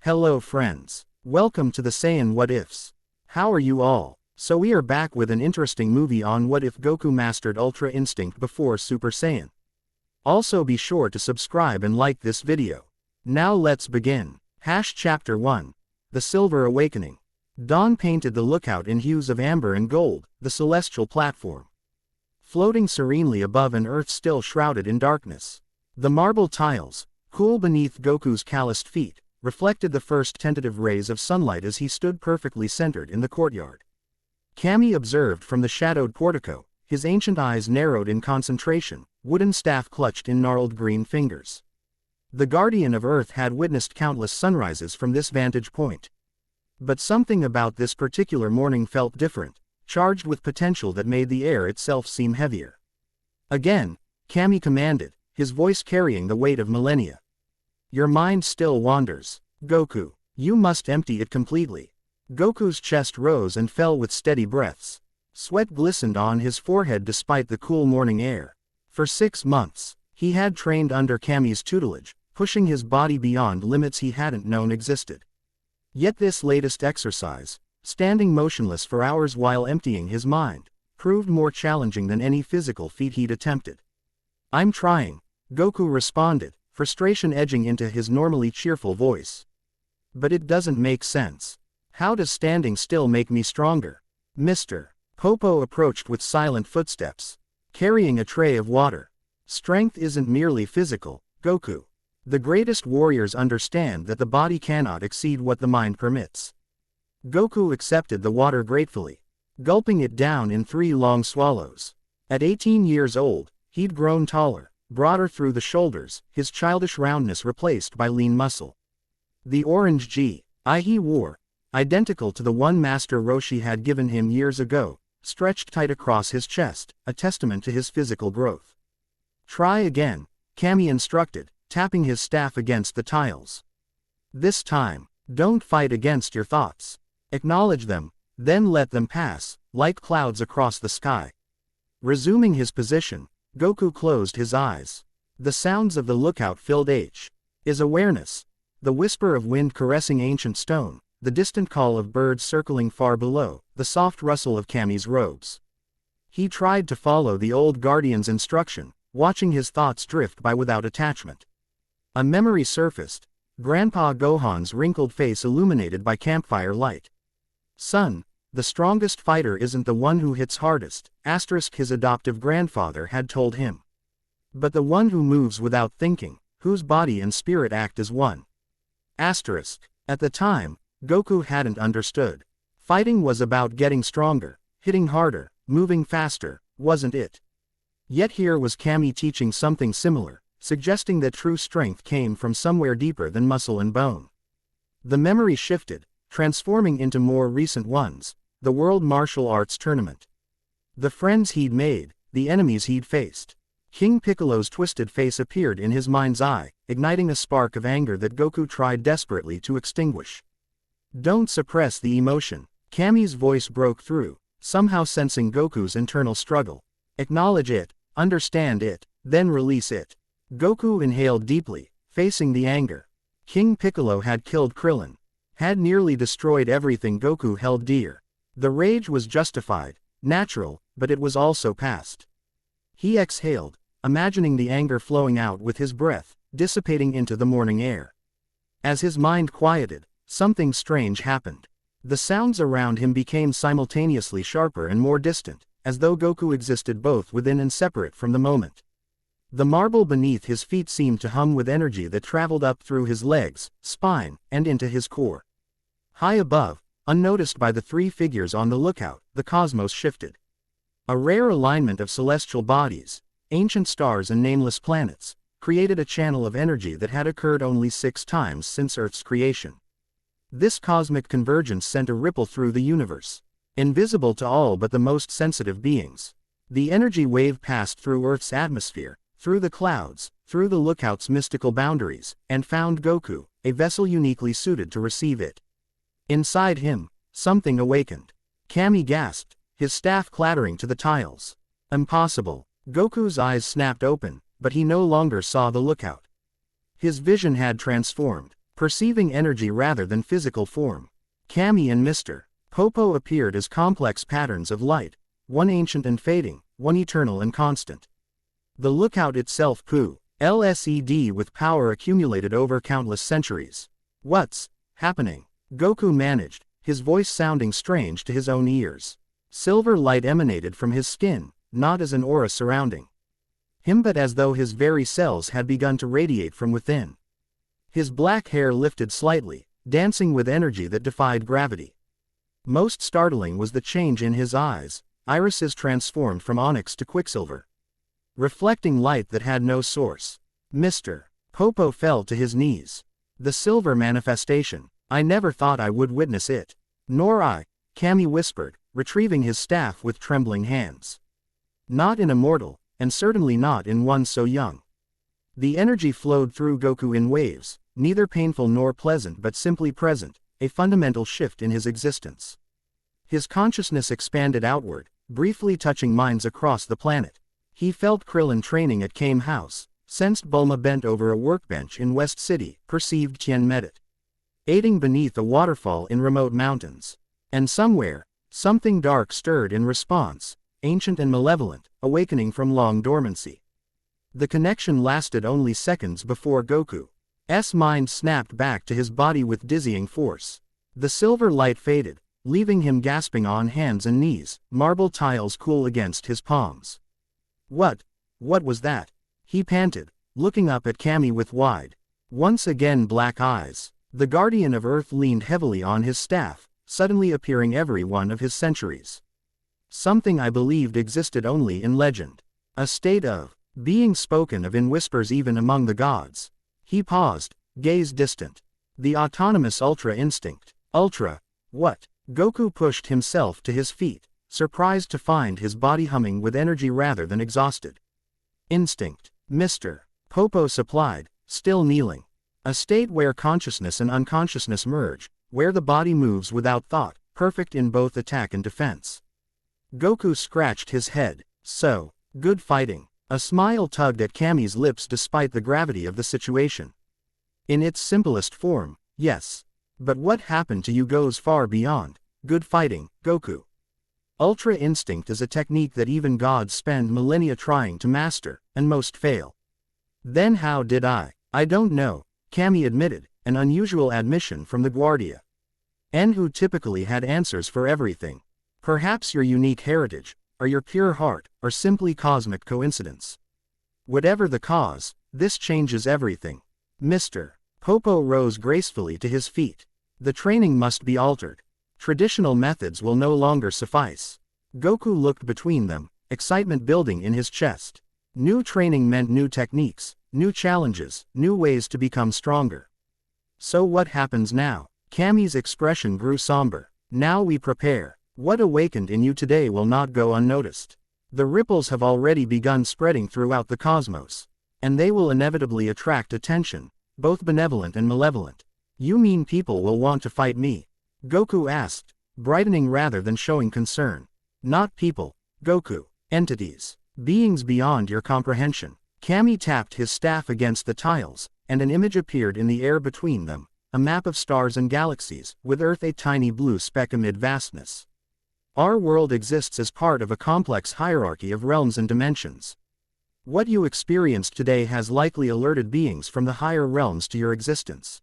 Hello friends. Welcome to the Saiyan What Ifs. How are you all? So we are back with an interesting movie on what if Goku mastered Ultra Instinct before Super Saiyan. Also be sure to subscribe and like this video. Now let's begin. Chapter 1. The Silver Awakening. Dawn painted the lookout in hues of amber and gold, the celestial platform, floating serenely above an earth still shrouded in darkness. The marble tiles, cool beneath Goku's calloused feet, reflected the first tentative rays of sunlight as he stood perfectly centered in the courtyard. Kami observed from the shadowed portico, his ancient eyes narrowed in concentration, wooden staff clutched in gnarled green fingers. The guardian of Earth had witnessed countless sunrises from this vantage point. But something about this particular morning felt different, charged with potential that made the air itself seem heavier. Again, Kami commanded, his voice carrying the weight of millennia. Your mind still wanders, Goku. You must empty it completely. Goku's chest rose and fell with steady breaths. Sweat glistened on his forehead despite the cool morning air. For 6 months, he had trained under Kami's tutelage, pushing his body beyond limits he hadn't known existed. Yet this latest exercise, standing motionless for hours while emptying his mind, proved more challenging than any physical feat he'd attempted. I'm trying, Goku responded, frustration edging into his normally cheerful voice. But it doesn't make sense. How does standing still make me stronger? Mr. Popo approached with silent footsteps, carrying a tray of water. Strength isn't merely physical, Goku. The greatest warriors understand that the body cannot exceed what the mind permits. Goku accepted the water gratefully, gulping it down in 3 long swallows. At 18 years old, he'd grown taller, broader through the shoulders, his childish roundness replaced by lean muscle. The orange gi he wore, identical to the one Master Roshi had given him years ago, stretched tight across his chest, a testament to his physical growth. Try again, Kami instructed, tapping his staff against the tiles. This time, don't fight against your thoughts. Acknowledge them, then let them pass, like clouds across the sky. Resuming his position, Goku closed his eyes. The sounds of the lookout filled his awareness. The whisper of wind caressing ancient stone, the distant call of birds circling far below, the soft rustle of Kami's robes. He tried to follow the old guardian's instruction, watching his thoughts drift by without attachment. A memory surfaced, Grandpa Gohan's wrinkled face illuminated by campfire light. Son, the strongest fighter isn't the one who hits hardest, his adoptive grandfather had told him. But the one who moves without thinking, whose body and spirit act as one. At the time, Goku hadn't understood. Fighting was about getting stronger, hitting harder, moving faster, wasn't it? Yet here was Kami teaching something similar, suggesting that true strength came from somewhere deeper than muscle and bone. The memory shifted, transforming into more recent ones, the World Martial Arts Tournament. The friends he'd made, the enemies he'd faced. King Piccolo's twisted face appeared in his mind's eye, igniting a spark of anger that Goku tried desperately to extinguish. Don't suppress the emotion, Kami's voice broke through, somehow sensing Goku's internal struggle. Acknowledge it, understand it, then release it. Goku inhaled deeply, facing the anger. King Piccolo had killed Krillin, had nearly destroyed everything Goku held dear. The rage was justified, natural, but it was also past. He exhaled, imagining the anger flowing out with his breath, dissipating into the morning air. As his mind quieted, something strange happened. The sounds around him became simultaneously sharper and more distant, as though Goku existed both within and separate from the moment. The marble beneath his feet seemed to hum with energy that traveled up through his legs, spine, and into his core. High above, unnoticed by the 3 figures on the lookout, the cosmos shifted. A rare alignment of celestial bodies, ancient stars and nameless planets, created a channel of energy that had occurred only 6 times since Earth's creation. This cosmic convergence sent a ripple through the universe, invisible to all but the most sensitive beings. The energy wave passed through Earth's atmosphere, through the clouds, through the lookout's mystical boundaries, and found Goku, a vessel uniquely suited to receive it. Inside him, something awakened. Kami gasped, his staff clattering to the tiles. Impossible. Goku's eyes snapped open, but he no longer saw the lookout. His vision had transformed. perceiving energy rather than physical form. Kami and Mr. Popo appeared as complex patterns of light, one ancient and fading, one eternal and constant. The lookout itself LSED with power accumulated over countless centuries. What's happening? Goku managed, his voice sounding strange to his own ears. Silver light emanated from his skin, not as an aura surrounding him but as though his very cells had begun to radiate from within. His black hair lifted slightly, dancing with energy that defied gravity. Most startling was the change in his eyes, irises transformed from onyx to quicksilver, reflecting light that had no source. Mr. Popo fell to his knees. The silver manifestation. I never thought I would witness it. Nor I, Kami whispered, retrieving his staff with trembling hands. Not in a mortal, and certainly not in one so young. The energy flowed through Goku in waves, neither painful nor pleasant but simply present, a fundamental shift in his existence. His consciousness expanded outward, briefly touching minds across the planet. He felt Krillin training at Kame House, sensed Bulma bent over a workbench in West City, perceived Tien Medit aiding beneath a waterfall in remote mountains. And somewhere, something dark stirred in response, ancient and malevolent, awakening from long dormancy. The connection lasted only seconds before Goku's mind snapped back to his body with dizzying force. The silver light faded, leaving him gasping on hands and knees, marble tiles cool against his palms. What was that? He panted, looking up at Kami with wide, once again black eyes. The guardian of Earth leaned heavily on his staff, suddenly appearing every one of his centuries. Something I believed existed only in legend. A state of being spoken of in whispers even among the gods. He paused, gaze distant. The autonomous Ultra instinct. Ultra, what? Goku pushed himself to his feet, surprised to find his body humming with energy rather than exhausted. Instinct. Mr. Popo supplied, still kneeling. A state where consciousness and unconsciousness merge, where the body moves without thought, perfect in both attack and defense. Goku scratched his head. So, good fighting. A smile tugged at Kami's lips despite the gravity of the situation. In its simplest form, yes. But what happened to you goes far beyond good fighting, Goku. Ultra instinct is a technique that even gods spend millennia trying to master, and most fail. Then how did I don't know, Kami admitted, an unusual admission from the Guardia. And who typically had answers for everything. Perhaps your unique heritage, or your pure heart, or simply cosmic coincidence. Whatever the cause, this changes everything. Mr. Popo rose gracefully to his feet. The training must be altered. Traditional methods will no longer suffice. Goku looked between them, excitement building in his chest. New training meant new techniques, new challenges, new ways to become stronger. So what happens now? Kami's expression grew somber. Now we prepare. What awakened in you today will not go unnoticed. The ripples have already begun spreading throughout the cosmos. And they will inevitably attract attention, both benevolent and malevolent. You mean people will want to fight me? Goku asked, brightening rather than showing concern. Not people, Goku. Entities. Beings beyond your comprehension. Kami tapped his staff against the tiles, and an image appeared in the air between them, a map of stars and galaxies, with Earth a tiny blue speck amid vastness. Our world exists as part of a complex hierarchy of realms and dimensions. What you experienced today has likely alerted beings from the higher realms to your existence.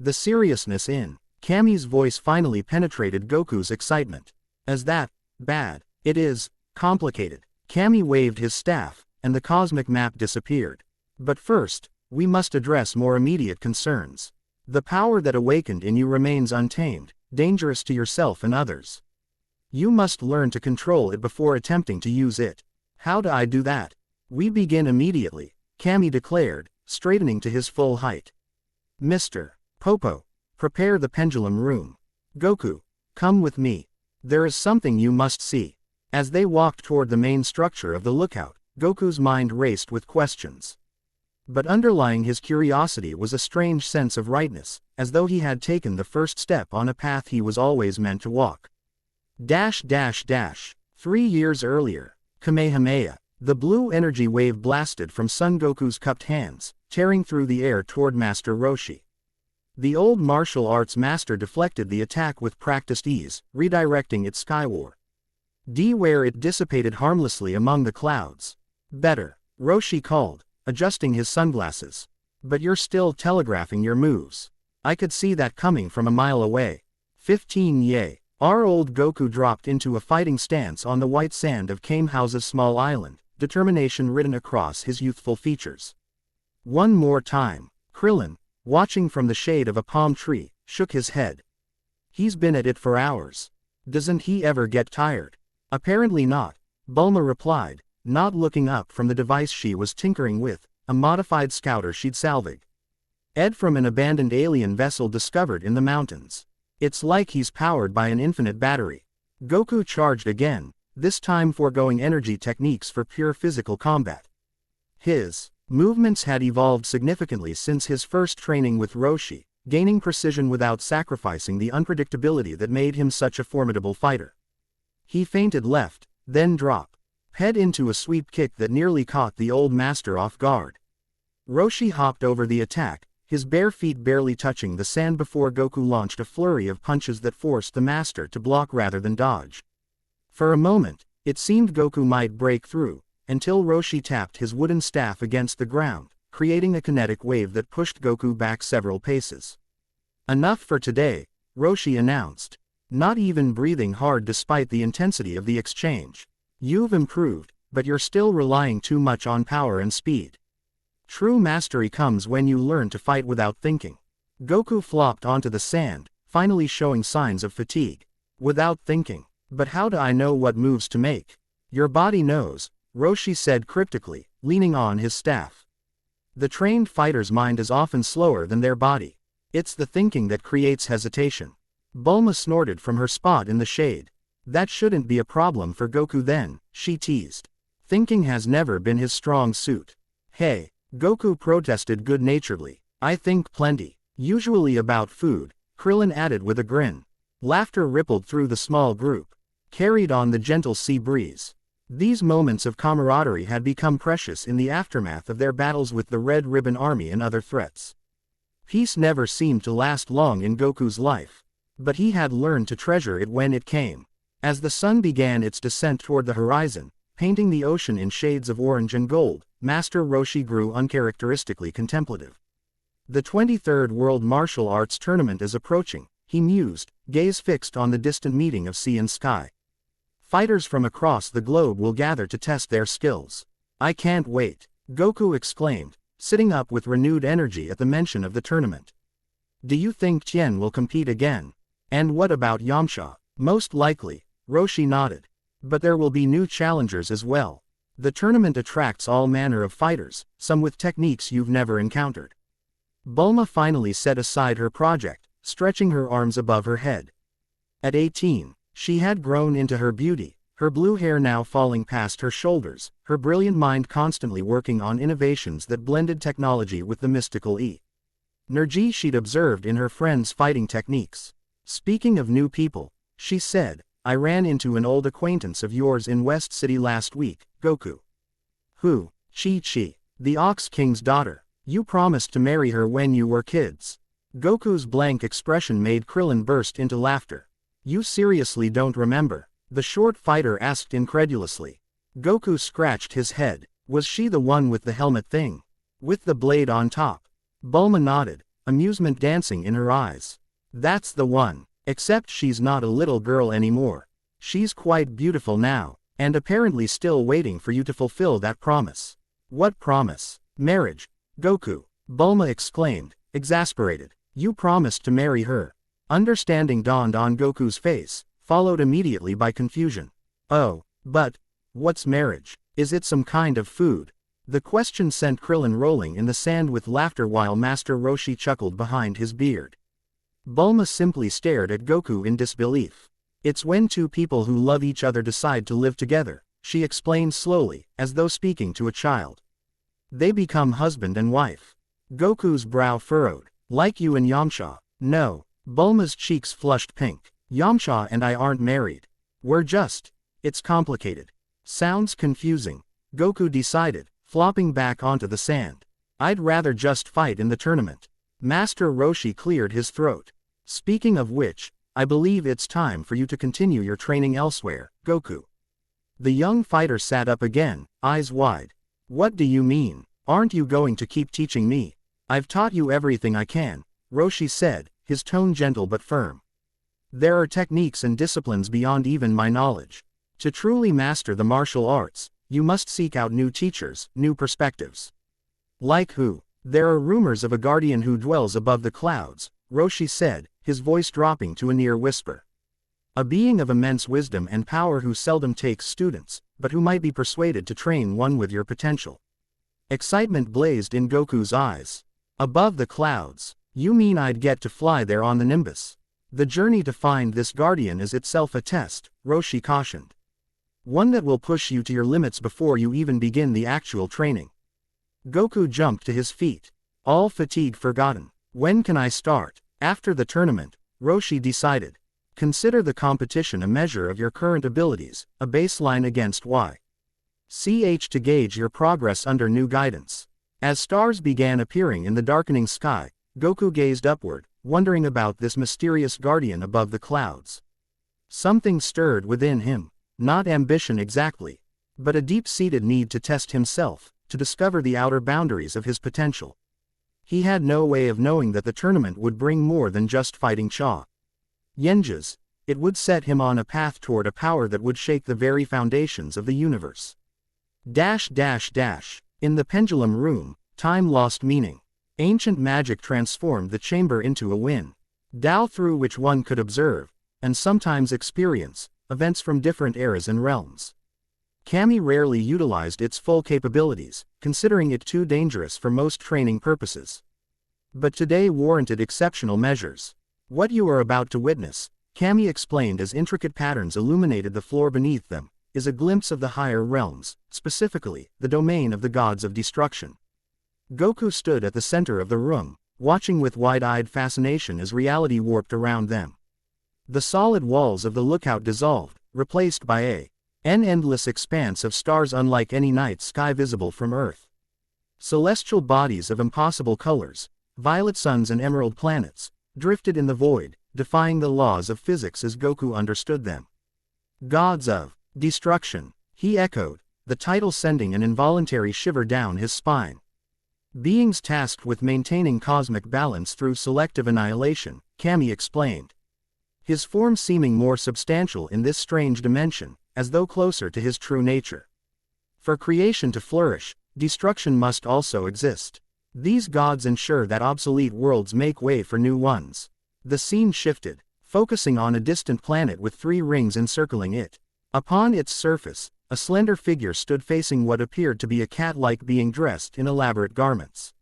The seriousness in Kami's voice finally penetrated Goku's excitement. Is that bad? It is complicated. Kami waved his staff, and the cosmic map disappeared. But first, we must address more immediate concerns. The power that awakened in you remains untamed, dangerous to yourself and others. You must learn to control it before attempting to use it. How do I do that? We begin immediately, Kami declared, straightening to his full height. Mr. Popo, prepare the pendulum room. Goku, come with me. There is something you must see. As they walked toward the main structure of the lookout, Goku's mind raced with questions. But underlying his curiosity was a strange sense of rightness, as though he had taken the first step on a path he was always meant to walk. 3 years earlier, Kamehameha. The blue energy wave blasted from Son Goku's cupped hands, tearing through the air toward Master Roshi. The old martial arts master deflected the attack with practiced ease, redirecting it skyward. Where it dissipated harmlessly among the clouds. Better, Roshi called, adjusting his sunglasses. But you're still telegraphing your moves. I could see that coming from a mile away. 15 Yay. Our old Goku dropped into a fighting stance on the white sand of Kamehouse's small island, determination written across his youthful features. One more time. Krillin, watching from the shade of a palm tree, shook his head. He's been at it for hours. Doesn't he ever get tired? Apparently not, Bulma replied, not looking up from the device she was tinkering with, a modified scouter she'd salvaged from an abandoned alien vessel discovered in the mountains. It's like he's powered by an infinite battery. Goku charged again, this time foregoing energy techniques for pure physical combat. His movements had evolved significantly since his first training with Roshi, gaining precision without sacrificing the unpredictability that made him such a formidable fighter. He feinted left, then dropped head into a sweep kick that nearly caught the old master off guard. Roshi hopped over the attack, his bare feet barely touching the sand before Goku launched a flurry of punches that forced the master to block rather than dodge. For a moment, it seemed Goku might break through, until Roshi tapped his wooden staff against the ground, creating a kinetic wave that pushed Goku back several paces. Enough for today, Roshi announced, not even breathing hard despite the intensity of the exchange. You've improved, but you're still relying too much on power and speed. True mastery comes when you learn to fight without thinking. Goku flopped onto the sand, finally showing signs of fatigue. Without thinking. But how do I know what moves to make? Your body knows, Roshi said cryptically, leaning on his staff. The trained fighter's mind is often slower than their body. It's the thinking that creates hesitation. Bulma snorted from her spot in the shade. That shouldn't be a problem for Goku then, she teased. Thinking has never been his strong suit. Hey, Goku protested good-naturedly. I think plenty. Usually about food, Krillin added with a grin. Laughter rippled through the small group, carried on the gentle sea breeze. These moments of camaraderie had become precious in the aftermath of their battles with the Red Ribbon Army and other threats. Peace never seemed to last long in Goku's life, but he had learned to treasure it when it came. As the sun began its descent toward the horizon, painting the ocean in shades of orange and gold, Master Roshi grew uncharacteristically contemplative. The 23rd World Martial Arts Tournament is approaching, he mused, gaze fixed on the distant meeting of sea and sky. Fighters from across the globe will gather to test their skills. I can't wait, Goku exclaimed, sitting up with renewed energy at the mention of the tournament. Do you think Tien will compete again? And what about Yamcha? Most likely, Roshi nodded. But there will be new challengers as well. The tournament attracts all manner of fighters, some with techniques you've never encountered. Bulma finally set aside her project, stretching her arms above her head. At 18, she had grown into her beauty, her blue hair now falling past her shoulders, her brilliant mind constantly working on innovations that blended technology with the mystical energy she'd observed in her friends' fighting techniques. Speaking of new people, she said, I ran into an old acquaintance of yours in West City last week, Goku. Who? Chi-Chi, the Ox King's daughter. You promised to marry her when you were kids. Goku's blank expression made Krillin burst into laughter. You seriously don't remember? The short fighter asked incredulously. Goku scratched his head. Was she the one with the helmet thing? With the blade on top? Bulma nodded, amusement dancing in her eyes. That's the one. Except she's not a little girl anymore. She's quite beautiful now, and apparently still waiting for you to fulfill that promise. What promise? Marriage, Goku, Bulma exclaimed, exasperated. You promised to marry her. Understanding dawned on Goku's face, followed immediately by confusion. Oh, but what's marriage? Is it some kind of food? The question sent Krillin rolling in the sand with laughter while Master Roshi chuckled behind his beard. Bulma simply stared at Goku in disbelief. It's when two people who love each other decide to live together, she explained slowly, as though speaking to a child. They become husband and wife. Goku's brow furrowed. Like you and Yamcha. No. Bulma's cheeks flushed pink. Yamcha and I aren't married. We're just. It's complicated. Sounds confusing. Goku decided, flopping back onto the sand. I'd rather just fight in the tournament. Master Roshi cleared his throat. Speaking of which, I believe it's time for you to continue your training elsewhere, Goku. The young fighter sat up again, eyes wide. What do you mean? Aren't you going to keep teaching me? I've taught you everything I can, Roshi said, his tone gentle but firm. There are techniques and disciplines beyond even my knowledge. To truly master the martial arts, you must seek out new teachers, new perspectives. Like who? There are rumors of a guardian who dwells above the clouds, Roshi said, his voice dropping to a near whisper. A being of immense wisdom and power who seldom takes students, but who might be persuaded to train one with your potential. Excitement blazed in Goku's eyes. Above the clouds? You mean I'd get to fly there on the Nimbus? The journey to find this guardian is itself a test, Roshi cautioned. One that will push you to your limits before you even begin the actual training. Goku jumped to his feet. All fatigue forgotten. When can I start? After the tournament, Roshi decided. Consider the competition a measure of your current abilities, a baseline against ch to gauge your progress under new guidance. As stars began appearing in the darkening sky, Goku gazed upward, wondering about this mysterious guardian above the clouds. Something stirred within him, not ambition exactly, but a deep-seated need to test himself, to discover the outer boundaries of his potential. He had no way of knowing that the tournament would bring more than just fighting Yenjas. It would set him on a path toward a power that would shake the very foundations of the universe. In the pendulum room, time lost meaning. Ancient magic transformed the chamber into a Dao through which one could observe, and sometimes experience, events from different eras and realms. Kami rarely utilized its full capabilities, considering it too dangerous for most training purposes. But today warranted exceptional measures. What you are about to witness, Kami explained as intricate patterns illuminated the floor beneath them, is a glimpse of the higher realms, specifically, the domain of the gods of destruction. Goku stood at the center of the room, watching with wide-eyed fascination as reality warped around them. The solid walls of the lookout dissolved, replaced by an endless expanse of stars unlike any night sky visible from Earth. Celestial bodies of impossible colors, violet suns and emerald planets, drifted in the void, defying the laws of physics as Goku understood them. Gods of destruction, he echoed, the title sending an involuntary shiver down his spine. Beings tasked with maintaining cosmic balance through selective annihilation, Kami explained. His form seeming more substantial in this strange dimension, as though closer to his true nature. For creation to flourish, destruction must also exist. These gods ensure that obsolete worlds make way for new ones. The scene shifted, focusing on a distant planet with 3 rings encircling it. Upon its surface, a slender figure stood facing what appeared to be a cat-like being dressed in elaborate garments.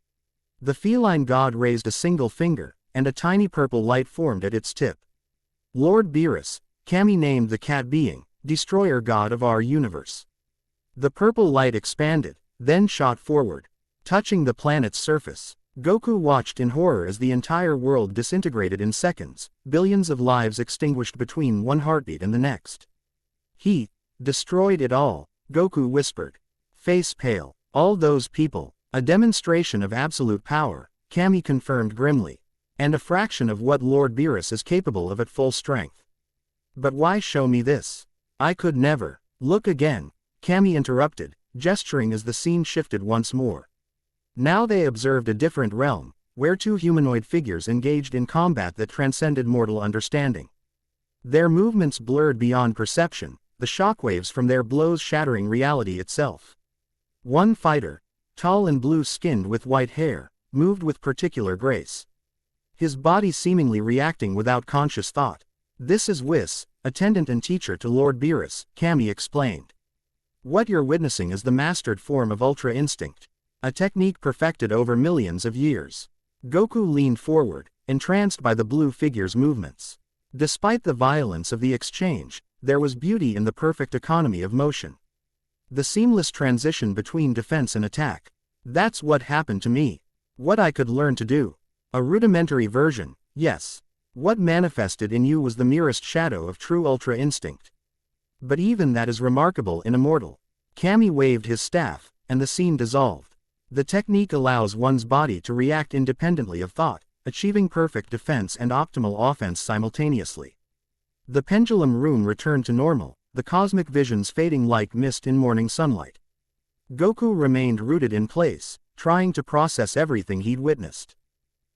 The feline god raised a single finger, and a tiny purple light formed at its tip. Lord Beerus, Kami named the cat being, destroyer god of our universe. The purple light expanded, then shot forward, touching the planet's surface. Goku watched in horror as the entire world disintegrated in seconds, billions of lives extinguished between one heartbeat and the next. He destroyed it all, Goku whispered. Face pale. All those people, a demonstration of absolute power, Kami confirmed grimly. And a fraction of what Lord Beerus is capable of at full strength. But why show me this? I could never. Look again, Kami interrupted, gesturing as the scene shifted once more. Now they observed a different realm, where 2 humanoid figures engaged in combat that transcended mortal understanding. Their movements blurred beyond perception, the shockwaves from their blows shattering reality itself. One fighter, tall and blue-skinned with white hair, moved with particular grace. His body seemingly reacting without conscious thought. This is Whis, attendant and teacher to Lord Beerus, Kami explained. What you're witnessing is the mastered form of Ultra Instinct. A technique perfected over millions of years. Goku leaned forward, entranced by the blue figure's movements. Despite the violence of the exchange, there was beauty in the perfect economy of motion. The seamless transition between defense and attack. That's what happened to me. What I could learn to do. A rudimentary version, yes. What manifested in you was the merest shadow of true Ultra Instinct. But even that is remarkable in a mortal. Kami waved his staff, and the scene dissolved. The technique allows one's body to react independently of thought, achieving perfect defense and optimal offense simultaneously. The pendulum rune returned to normal, the cosmic visions fading like mist in morning sunlight. Goku remained rooted in place, trying to process everything he'd witnessed.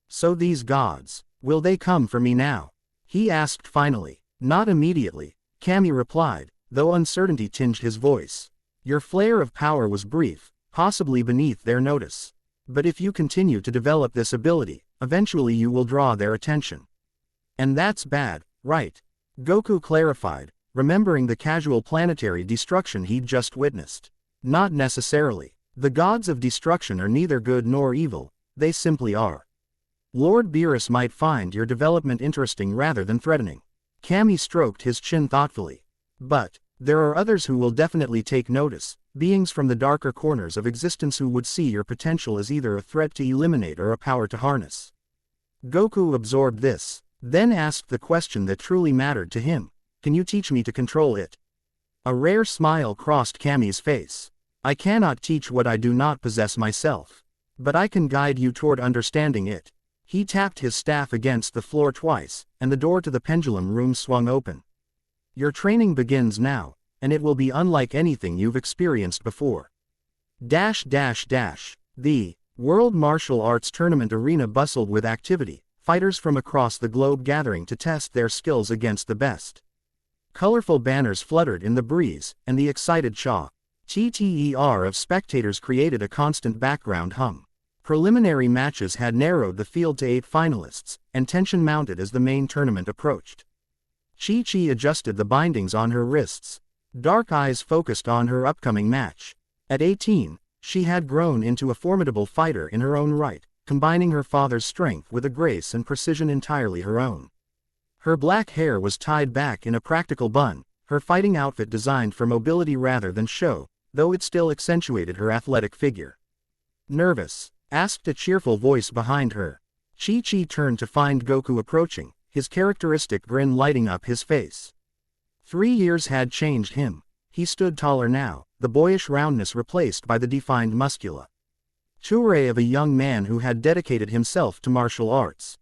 So these gods, will they come for me now? He asked finally. Not immediately, Kami replied, though uncertainty tinged his voice. Your flare of power was brief, possibly beneath their notice. But if you continue to develop this ability, eventually you will draw their attention. And that's bad, right? Goku clarified, remembering the casual planetary destruction he'd just witnessed. Not necessarily. The gods of destruction are neither good nor evil, they simply are. Lord Beerus might find your development interesting rather than threatening. Kami stroked his chin thoughtfully. But there are others who will definitely take notice, beings from the darker corners of existence who would see your potential as either a threat to eliminate or a power to harness. Goku absorbed this, then asked the question that truly mattered to him. Can you teach me to control it? A rare smile crossed Kami's face. I cannot teach what I do not possess myself. But I can guide you toward understanding it. He tapped his staff against the floor twice, and the door to the pendulum room swung open. Your training begins now, and it will be unlike anything you've experienced before. The World Martial Arts Tournament arena bustled with activity, fighters from across the globe gathering to test their skills against the best. Colorful banners fluttered in the breeze, and the excited TTER of spectators created a constant background hum. Preliminary matches had narrowed the field to 8 finalists, and tension mounted as the main tournament approached. Chi-Chi adjusted the bindings on her wrists. Dark eyes focused on her upcoming match. At 18, she had grown into a formidable fighter in her own right, combining her father's strength with a grace and precision entirely her own. Her black hair was tied back in a practical bun, her fighting outfit designed for mobility rather than show, though it still accentuated her athletic figure. Nervous? Asked a cheerful voice behind her. Chi-Chi turned to find Goku approaching, his characteristic grin lighting up his face. 3 years had changed him. He stood taller now, the boyish roundness replaced by the defined muscula. Toure of a young man who had dedicated himself to martial arts.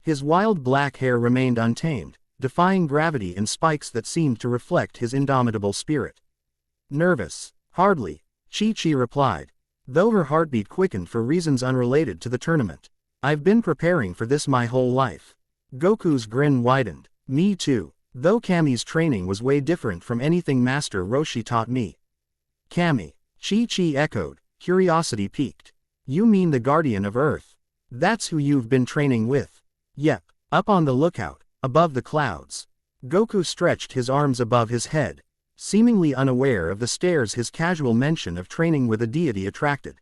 His wild black hair remained untamed, defying gravity in spikes that seemed to reflect his indomitable spirit. Nervous? Hardly, Chi-Chi replied, though her heartbeat quickened for reasons unrelated to the tournament. I've been preparing for this my whole life. Goku's grin widened. Me too, though Kami's training was way different from anything Master Roshi taught me. Kami, Chi-Chi echoed, curiosity piqued. You mean the Guardian of Earth? That's who you've been training with? Yep, up on the lookout, above the clouds. Goku stretched his arms above his head, seemingly unaware of the stares his casual mention of training with a deity attracted.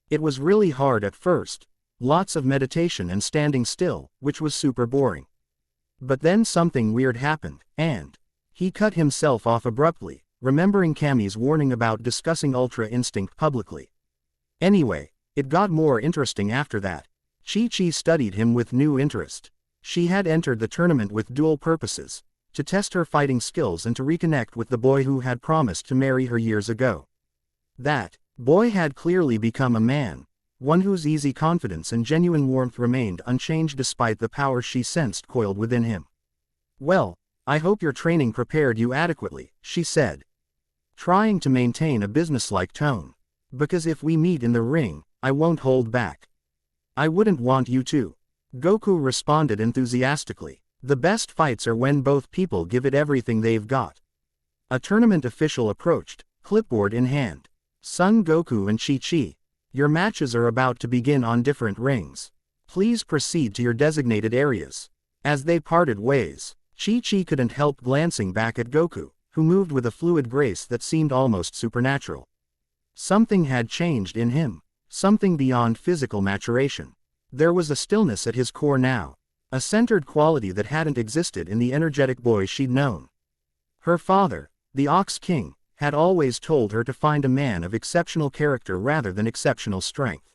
It was really hard at first, lots of meditation and standing still, which was super boring. But then something weird happened, and he cut himself off abruptly, remembering Kami's warning about discussing Ultra Instinct publicly. Anyway, it got more interesting after that. Chi-Chi studied him with new interest. She had entered the tournament with dual purposes, to test her fighting skills and to reconnect with the boy who had promised to marry her years ago. That boy had clearly become a man, one whose easy confidence and genuine warmth remained unchanged despite the power she sensed coiled within him. Well, I hope your training prepared you adequately, she said, trying to maintain a businesslike tone. Because if we meet in the ring, I won't hold back. I wouldn't want you to. Goku responded enthusiastically. The best fights are when both people give it everything they've got. A tournament official approached, clipboard in hand. Son Goku and Chi-Chi, your matches are about to begin on different rings. Please proceed to your designated areas. As they parted ways, Chi-Chi couldn't help glancing back at Goku, who moved with a fluid grace that seemed almost supernatural. Something had changed in him, something beyond physical maturation. There was a stillness at his core now. A centered quality that hadn't existed in the energetic boy she'd known. Her father, the Ox King, had always told her to find a man of exceptional character rather than exceptional strength.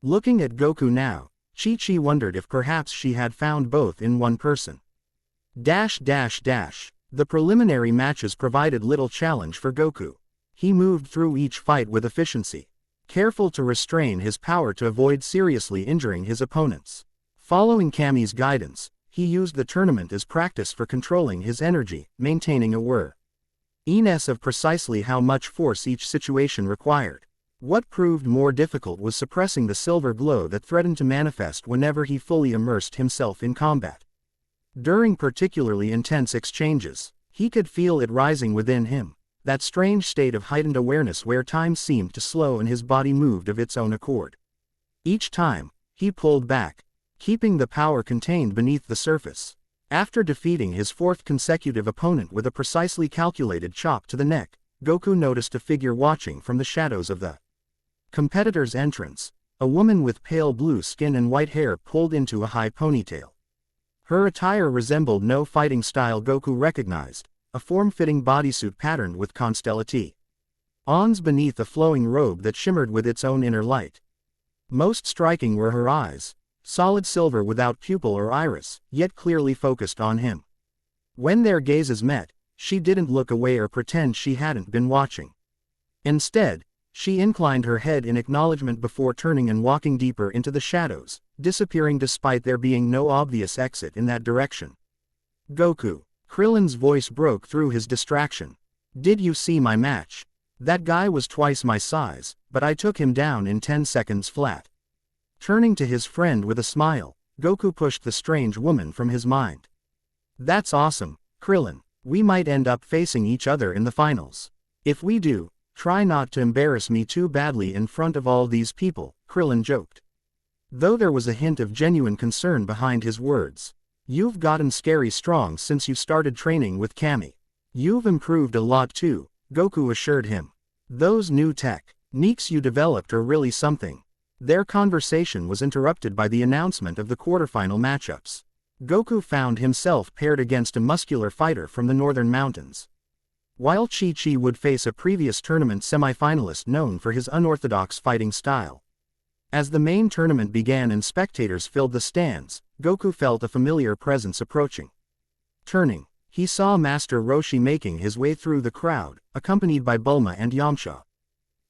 Looking at Goku now, Chi-Chi wondered if perhaps she had found both in one person. The preliminary matches provided little challenge for Goku. He moved through each fight with efficiency. careful to restrain his power to avoid seriously injuring his opponents. Following Kami's guidance, he used the tournament as practice for controlling his energy, maintaining a awareness of precisely how much force each situation required. What proved more difficult was suppressing the silver glow that threatened to manifest whenever he fully immersed himself in combat. During particularly intense exchanges, he could feel it rising within him, that strange state of heightened awareness where time seemed to slow and his body moved of its own accord. Each time, he pulled back, keeping the power contained beneath the surface. After defeating his fourth consecutive opponent with a precisely calculated chop to the neck, Goku noticed a figure watching from the shadows of the competitor's entrance, a woman with pale blue skin and white hair pulled into a high ponytail. Her attire resembled no fighting style Goku recognized, a form-fitting bodysuit patterned with constellations beneath a flowing robe that shimmered with its own inner light. Most striking were her eyes, solid silver without pupil or iris, yet clearly focused on him. When their gazes met, she didn't look away or pretend she hadn't been watching. Instead, she inclined her head in acknowledgement before turning and walking deeper into the shadows, disappearing despite there being no obvious exit in that direction. Goku. Krillin's voice broke through his distraction. Did you see my match? That guy was twice my size, but I took him down in 10 seconds flat. Turning to his friend with a smile, Goku pushed the strange woman from his mind. That's awesome, Krillin. We might end up facing each other in the finals. If we do, try not to embarrass me too badly in front of all these people, Krillin joked. Though there was a hint of genuine concern behind his words. You've gotten scary strong since you started training with Kami. You've improved a lot too, Goku assured him. Those new techniques you developed are really something. Their conversation was interrupted by the announcement of the quarterfinal matchups. Goku found himself paired against a muscular fighter from the northern mountains. While Chi-Chi would face a previous tournament semifinalist known for his unorthodox fighting style. As the main tournament began and spectators filled the stands, Goku felt a familiar presence approaching. Turning, he saw Master Roshi making his way through the crowd, accompanied by Bulma and Yamcha.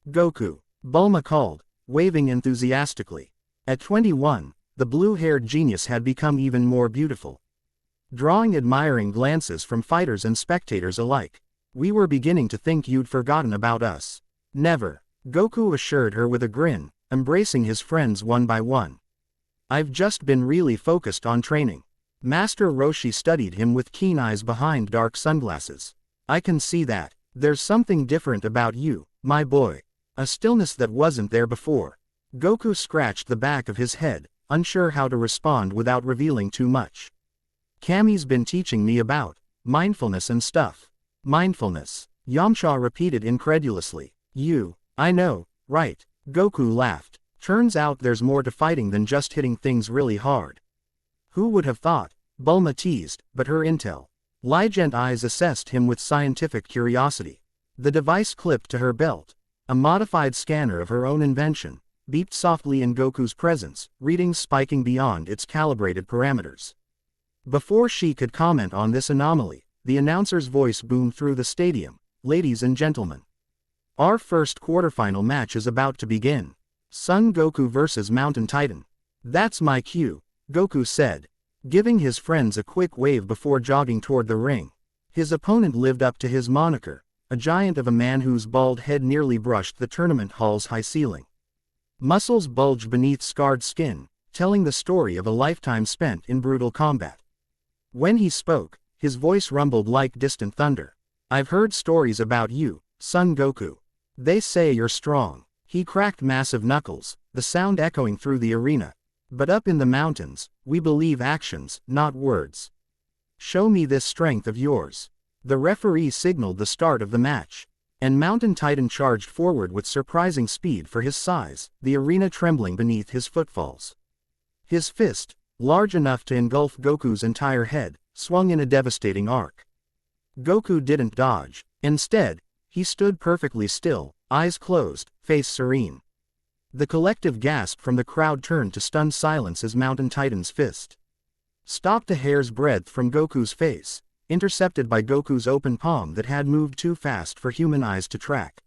Goku, Bulma called, waving enthusiastically. At 21, the blue-haired genius had become even more beautiful. Drawing admiring glances from fighters and spectators alike. We were beginning to think you'd forgotten about us. Never, Goku assured her with a grin, embracing his friends one by one. I've just been really focused on training. Master Roshi studied him with keen eyes behind dark sunglasses. I can see that. There's something different about you, my boy. A stillness that wasn't there before. Goku scratched the back of his head, unsure how to respond without revealing too much. Kami's been teaching me about mindfulness and stuff. Mindfulness, Yamcha repeated incredulously. I know, right? Goku laughed. Turns out there's more to fighting than just hitting things really hard. Who would have thought? Bulma teased, but her intelligent eyes assessed him with scientific curiosity. The device clipped to her belt, a modified scanner of her own invention, beeped softly in Goku's presence, readings spiking beyond its calibrated parameters. Before she could comment on this anomaly, the announcer's voice boomed through the stadium. Ladies and gentlemen. Our first quarterfinal match is about to begin. Son Goku vs. Mountain Titan. That's my cue, Goku said, giving his friends a quick wave before jogging toward the ring. His opponent lived up to his moniker, a giant of a man whose bald head nearly brushed the tournament hall's high ceiling. Muscles bulged beneath scarred skin, telling the story of a lifetime spent in brutal combat. When he spoke, his voice rumbled like distant thunder. I've heard stories about you, Son Goku. They say you're strong. He cracked massive knuckles, the sound echoing through the arena. But up in the mountains, we believe actions, not words. Show me this strength of yours. The referee signaled the start of the match. And Mountain Titan charged forward with surprising speed for his size, the arena trembling beneath his footfalls. His fist, large enough to engulf Goku's entire head, swung in a devastating arc. Goku didn't dodge. Instead, he stood perfectly still, eyes closed, face serene. The collective gasp from the crowd turned to stunned silence as Mountain Titan's fist stopped a hair's breadth from Goku's face, intercepted by Goku's open palm that had moved too fast for human eyes to track.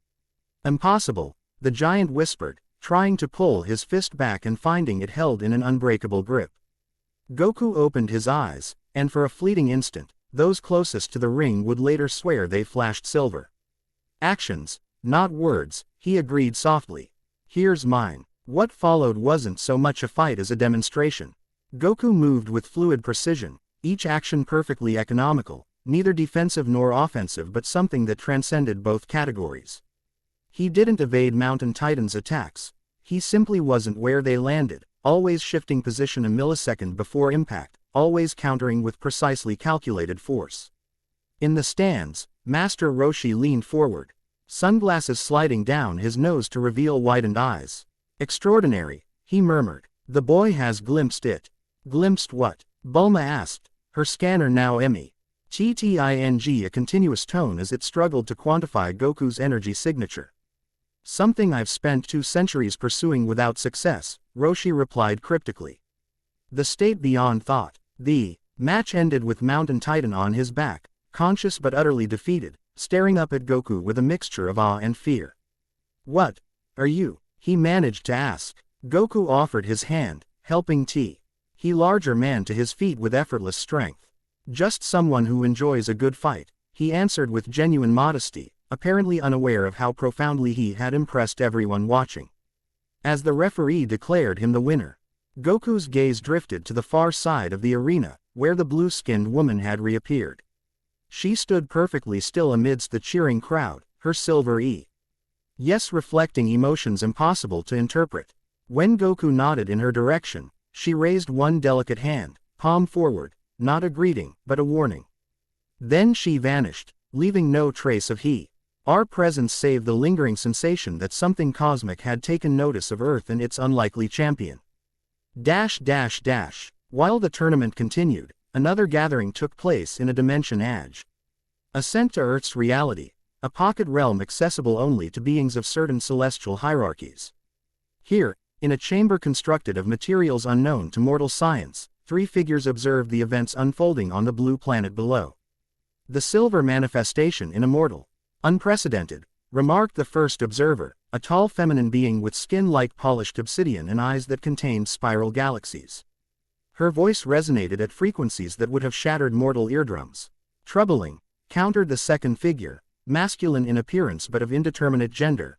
Impossible, the giant whispered, trying to pull his fist back and finding it held in an unbreakable grip. Goku opened his eyes, and for a fleeting instant, those closest to the ring would later swear they flashed silver. Actions, not words, he agreed softly. Here's mine. What followed wasn't so much a fight as a demonstration. Goku moved with fluid precision, each action perfectly economical, neither defensive nor offensive but something that transcended both categories. He didn't evade Mountain Titan's attacks. He simply wasn't where they landed, always shifting position a millisecond before impact, always countering with precisely calculated force. In the stands, Master Roshi leaned forward, sunglasses sliding down his nose to reveal widened eyes. Extraordinary, he murmured. The boy has glimpsed it. Glimpsed what? Bulma asked, her scanner now TTING, a continuous tone as it struggled to quantify Goku's energy signature. Something I've spent 2 centuries pursuing without success, Roshi replied cryptically. The state beyond thought. The match ended with Mountain Titan on his back, conscious but utterly defeated, staring up at Goku with a mixture of awe and fear. What are you? He managed to ask. Goku offered his hand, helping He larger man to his feet with effortless strength. Just someone who enjoys a good fight, he answered with genuine modesty, apparently unaware of how profoundly he had impressed everyone watching. As the referee declared him the winner, Goku's gaze drifted to the far side of the arena, where the blue-skinned woman had reappeared. She stood perfectly still amidst the cheering crowd, her silver yes reflecting emotions impossible to interpret. When Goku nodded in her direction, she raised one delicate hand, palm forward, not a greeting, but a warning. Then she vanished, leaving no trace of our presence save the lingering sensation that something cosmic had taken notice of Earth and its unlikely champion. While the tournament continued, another gathering took place in a dimension ascent to Earth's reality, a pocket realm accessible only to beings of certain celestial hierarchies. Here, in a chamber constructed of materials unknown to mortal science, 3 figures observed the events unfolding on the blue planet below. The silver manifestation in a mortal. Unprecedented, remarked the first observer, a tall feminine being with skin like polished obsidian and eyes that contained spiral galaxies. Her voice resonated at frequencies that would have shattered mortal eardrums. Troubling, countered the second figure, masculine in appearance but of indeterminate gender,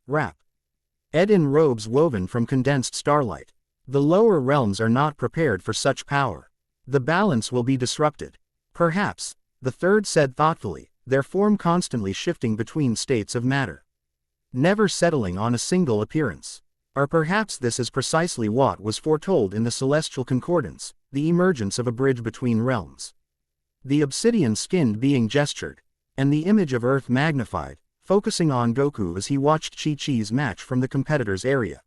in robes woven from condensed starlight. The lower realms are not prepared for such power. The balance will be disrupted. Perhaps, the third said thoughtfully, their form constantly shifting between states of matter, never settling on a single appearance. Or perhaps this is precisely what was foretold in the celestial concordance, the emergence of a bridge between realms. The obsidian-skinned being gestured, and the image of Earth magnified, focusing on Goku as he watched Chi-Chi's match from the competitor's area.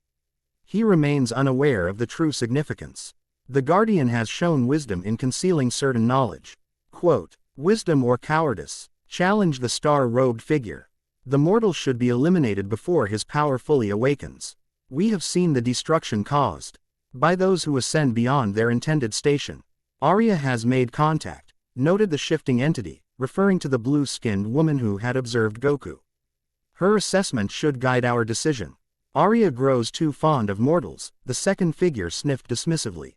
He remains unaware of the true significance. The Guardian has shown wisdom in concealing certain knowledge. Quote, wisdom or cowardice? Challenged the star-robed figure. The mortal should be eliminated before his power fully awakens. We have seen the destruction caused by those who ascend beyond their intended station. Arya has made contact, noted the shifting entity, referring to the blue-skinned woman who had observed Goku. Her assessment should guide our decision. Arya grows too fond of mortals, the second figure sniffed dismissively.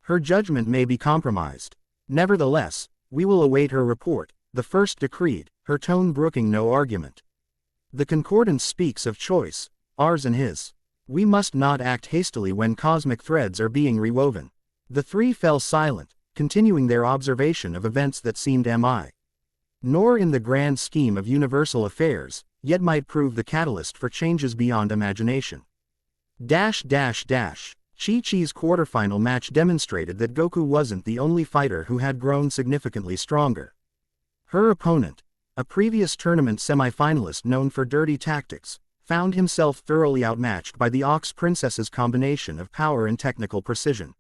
Her judgment may be compromised. Nevertheless, we will await her report, the first decreed, her tone brooking no argument. The concordance speaks of choice, ours and his. We must not act hastily when cosmic threads are being rewoven. The 3 fell silent, continuing their observation of events that seemed nor in the grand scheme of universal affairs, yet might prove the catalyst for changes beyond imagination. Chi-Chi's quarterfinal match demonstrated that Goku wasn't the only fighter who had grown significantly stronger. Her opponent, a previous tournament semifinalist known for dirty tactics, found himself thoroughly outmatched by the Ox Princess's combination of power and technical precision.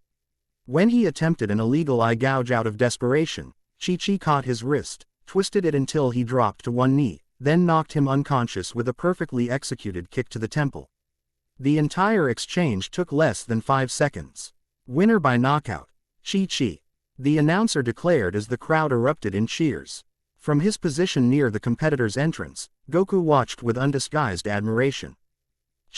When he attempted an illegal eye gouge out of desperation, Chi-Chi caught his wrist, twisted it until he dropped to one knee, then knocked him unconscious with a perfectly executed kick to the temple. The entire exchange took less than 5 seconds. Winner by knockout, Chi-Chi, the announcer declared as the crowd erupted in cheers. From his position near the competitor's entrance, Goku watched with undisguised admiration.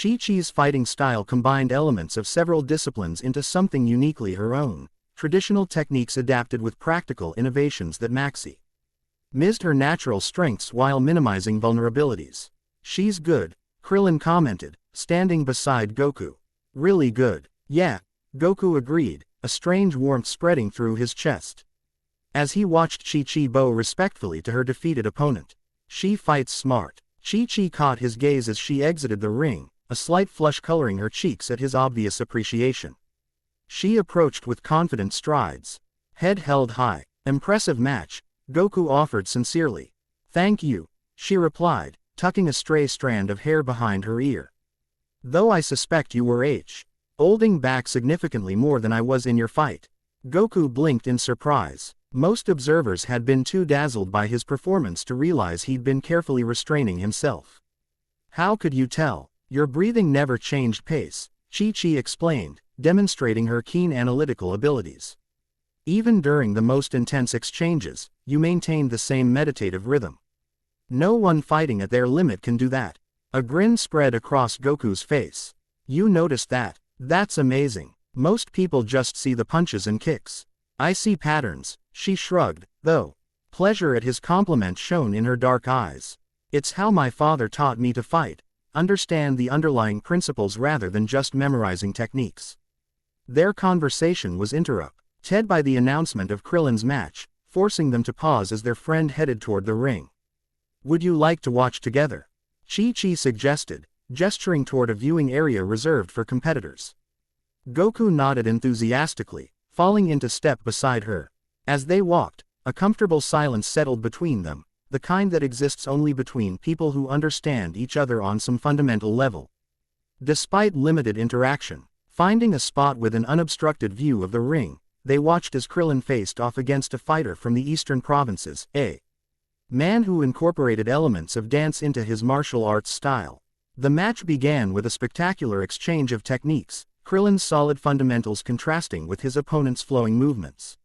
Chi-Chi's fighting style combined elements of several disciplines into something uniquely her own, traditional techniques adapted with practical innovations that maximized her natural strengths while minimizing vulnerabilities. She's good, Krillin commented, standing beside Goku. Really good. Yeah, Goku agreed, a strange warmth spreading through his chest. As he watched Chi-Chi bow respectfully to her defeated opponent. She fights smart. Chi-Chi caught his gaze as she exited the ring, a slight flush coloring her cheeks at his obvious appreciation. She approached with confident strides. Head held high. Impressive match, Goku offered sincerely. Thank you, she replied, tucking a stray strand of hair behind her ear. Though I suspect you were holding back significantly more than I was in your fight. Goku blinked in surprise. Most observers had been too dazzled by his performance to realize he'd been carefully restraining himself. How could you tell? Your breathing never changed pace, Chi-Chi explained, demonstrating her keen analytical abilities. Even during the most intense exchanges, you maintained the same meditative rhythm. No one fighting at their limit can do that. A grin spread across Goku's face. You noticed that? That's amazing. Most people just see the punches and kicks. I see patterns, she shrugged, though. Pleasure at his compliment shone in her dark eyes. It's how my father taught me to fight. Understand the underlying principles rather than just memorizing techniques. Their conversation was interrupted by the announcement of Krillin's match, forcing them to pause as their friend headed toward the ring. Would you like to watch together? Chi-Chi suggested, gesturing toward a viewing area reserved for competitors. Goku nodded enthusiastically, falling into step beside her. As they walked, a comfortable silence settled between them, the kind that exists only between people who understand each other on some fundamental level. Despite limited interaction, finding a spot with an unobstructed view of the ring, they watched as Krillin faced off against a fighter from the eastern provinces, a man who incorporated elements of dance into his martial arts style. The match began with a spectacular exchange of techniques, Krillin's solid fundamentals contrasting with his opponent's flowing movements.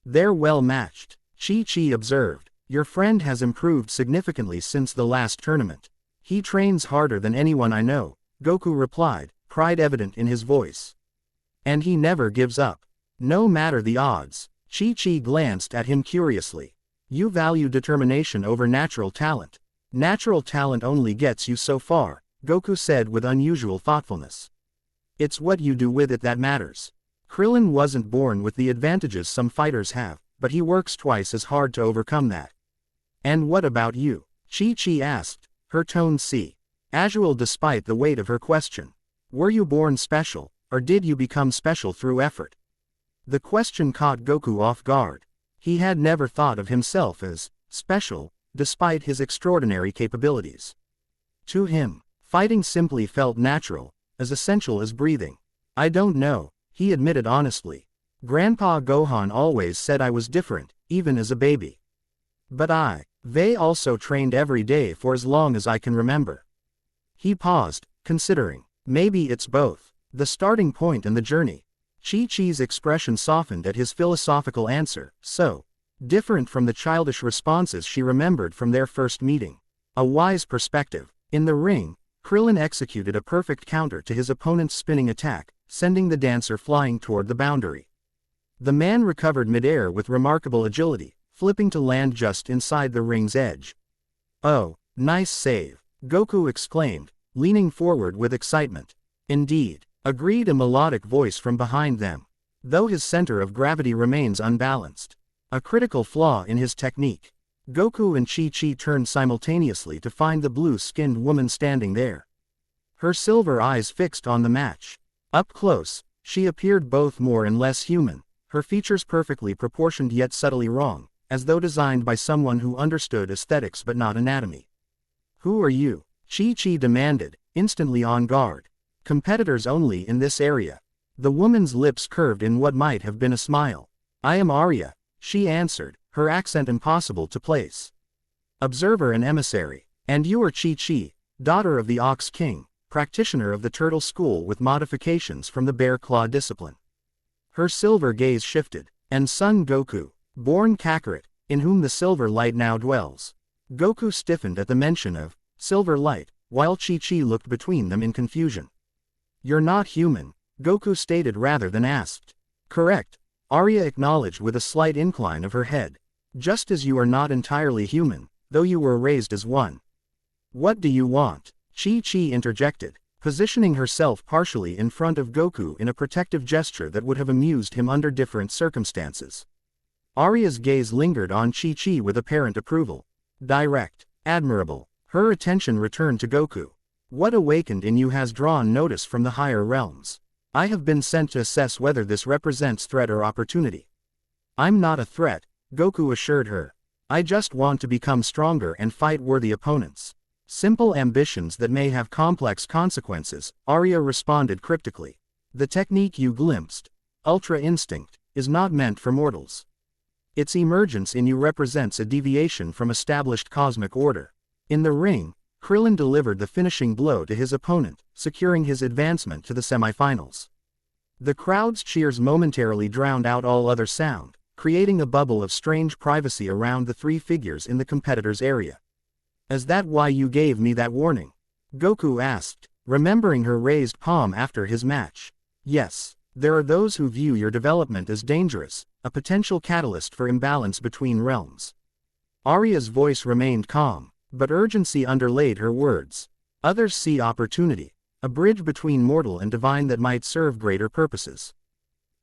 They're well matched, Chi-Chi observed. Your friend has improved significantly since the last tournament. He trains harder than anyone I know, Goku replied, pride evident in his voice. And he never gives up. No matter the odds. Chi-Chi glanced at him curiously. You value determination over natural talent. Natural talent only gets you so far, Goku said with unusual thoughtfulness. It's what you do with it that matters. Krillin wasn't born with the advantages some fighters have, but he works twice as hard to overcome that. And what about you? Chi-Chi asked, her tone casual despite the weight of her question. Were you born special, or did you become special through effort? The question caught Goku off guard. He had never thought of himself as special, despite his extraordinary capabilities. To him, fighting simply felt natural, as essential as breathing. I don't know, he admitted honestly. Grandpa Gohan always said I was different, even as a baby. But they also trained every day for as long as I can remember. He paused, considering. Maybe it's both. The starting point and the journey. Chi-Chi's expression softened at his philosophical answer, so different from the childish responses she remembered from their first meeting. A wise perspective. In the ring, Krillin executed a perfect counter to his opponent's spinning attack, sending the dancer flying toward the boundary. The man recovered midair with remarkable agility, flipping to land just inside the ring's edge. Oh, nice save, Goku exclaimed, leaning forward with excitement. Indeed, agreed a melodic voice from behind them. Though his center of gravity remains unbalanced. A critical flaw in his technique. Goku and Chi-Chi turned simultaneously to find the blue-skinned woman standing there. Her silver eyes fixed on the match. Up close, she appeared both more and less human, her features perfectly proportioned yet subtly wrong, as though designed by someone who understood aesthetics but not anatomy. Who are you? Chi-Chi demanded, instantly on guard. Competitors only in this area. The woman's lips curved in what might have been a smile. I am Arya, she answered, her accent impossible to place. Observer and emissary. And you are Chi-Chi, daughter of the Ox King, practitioner of the Turtle School with modifications from the Bear Claw discipline. Her silver gaze shifted. And son Goku, born Kakarot, in whom the silver light now dwells. Goku stiffened at the mention of silver light, while Chi-Chi looked between them in confusion. "You're not human," Goku stated rather than asked. "Correct," Arya acknowledged with a slight incline of her head. "Just as you are not entirely human, though you were raised as one." "What do you want?" Chi-Chi interjected, positioning herself partially in front of Goku in a protective gesture that would have amused him under different circumstances. Arya's gaze lingered on Chi-Chi with apparent approval. Direct, admirable. Her attention returned to Goku. "What awakened in you has drawn notice from the higher realms. I have been sent to assess whether this represents threat or opportunity." "I'm not a threat," Goku assured her. "I just want to become stronger and fight worthy opponents." "Simple ambitions that may have complex consequences," Arya responded cryptically. "The technique you glimpsed, Ultra Instinct, is not meant for mortals. Its emergence in you represents a deviation from established cosmic order." In the ring, Krillin delivered the finishing blow to his opponent, securing his advancement to the semifinals. The crowd's cheers momentarily drowned out all other sound, creating a bubble of strange privacy around the three figures in the competitor's area. "Is that why you gave me that warning?" Goku asked, remembering her raised palm after his match. "Yes. There are those who view your development as dangerous, a potential catalyst for imbalance between realms." Arya's voice remained calm, but urgency underlaid her words. "Others see opportunity, a bridge between mortal and divine that might serve greater purposes."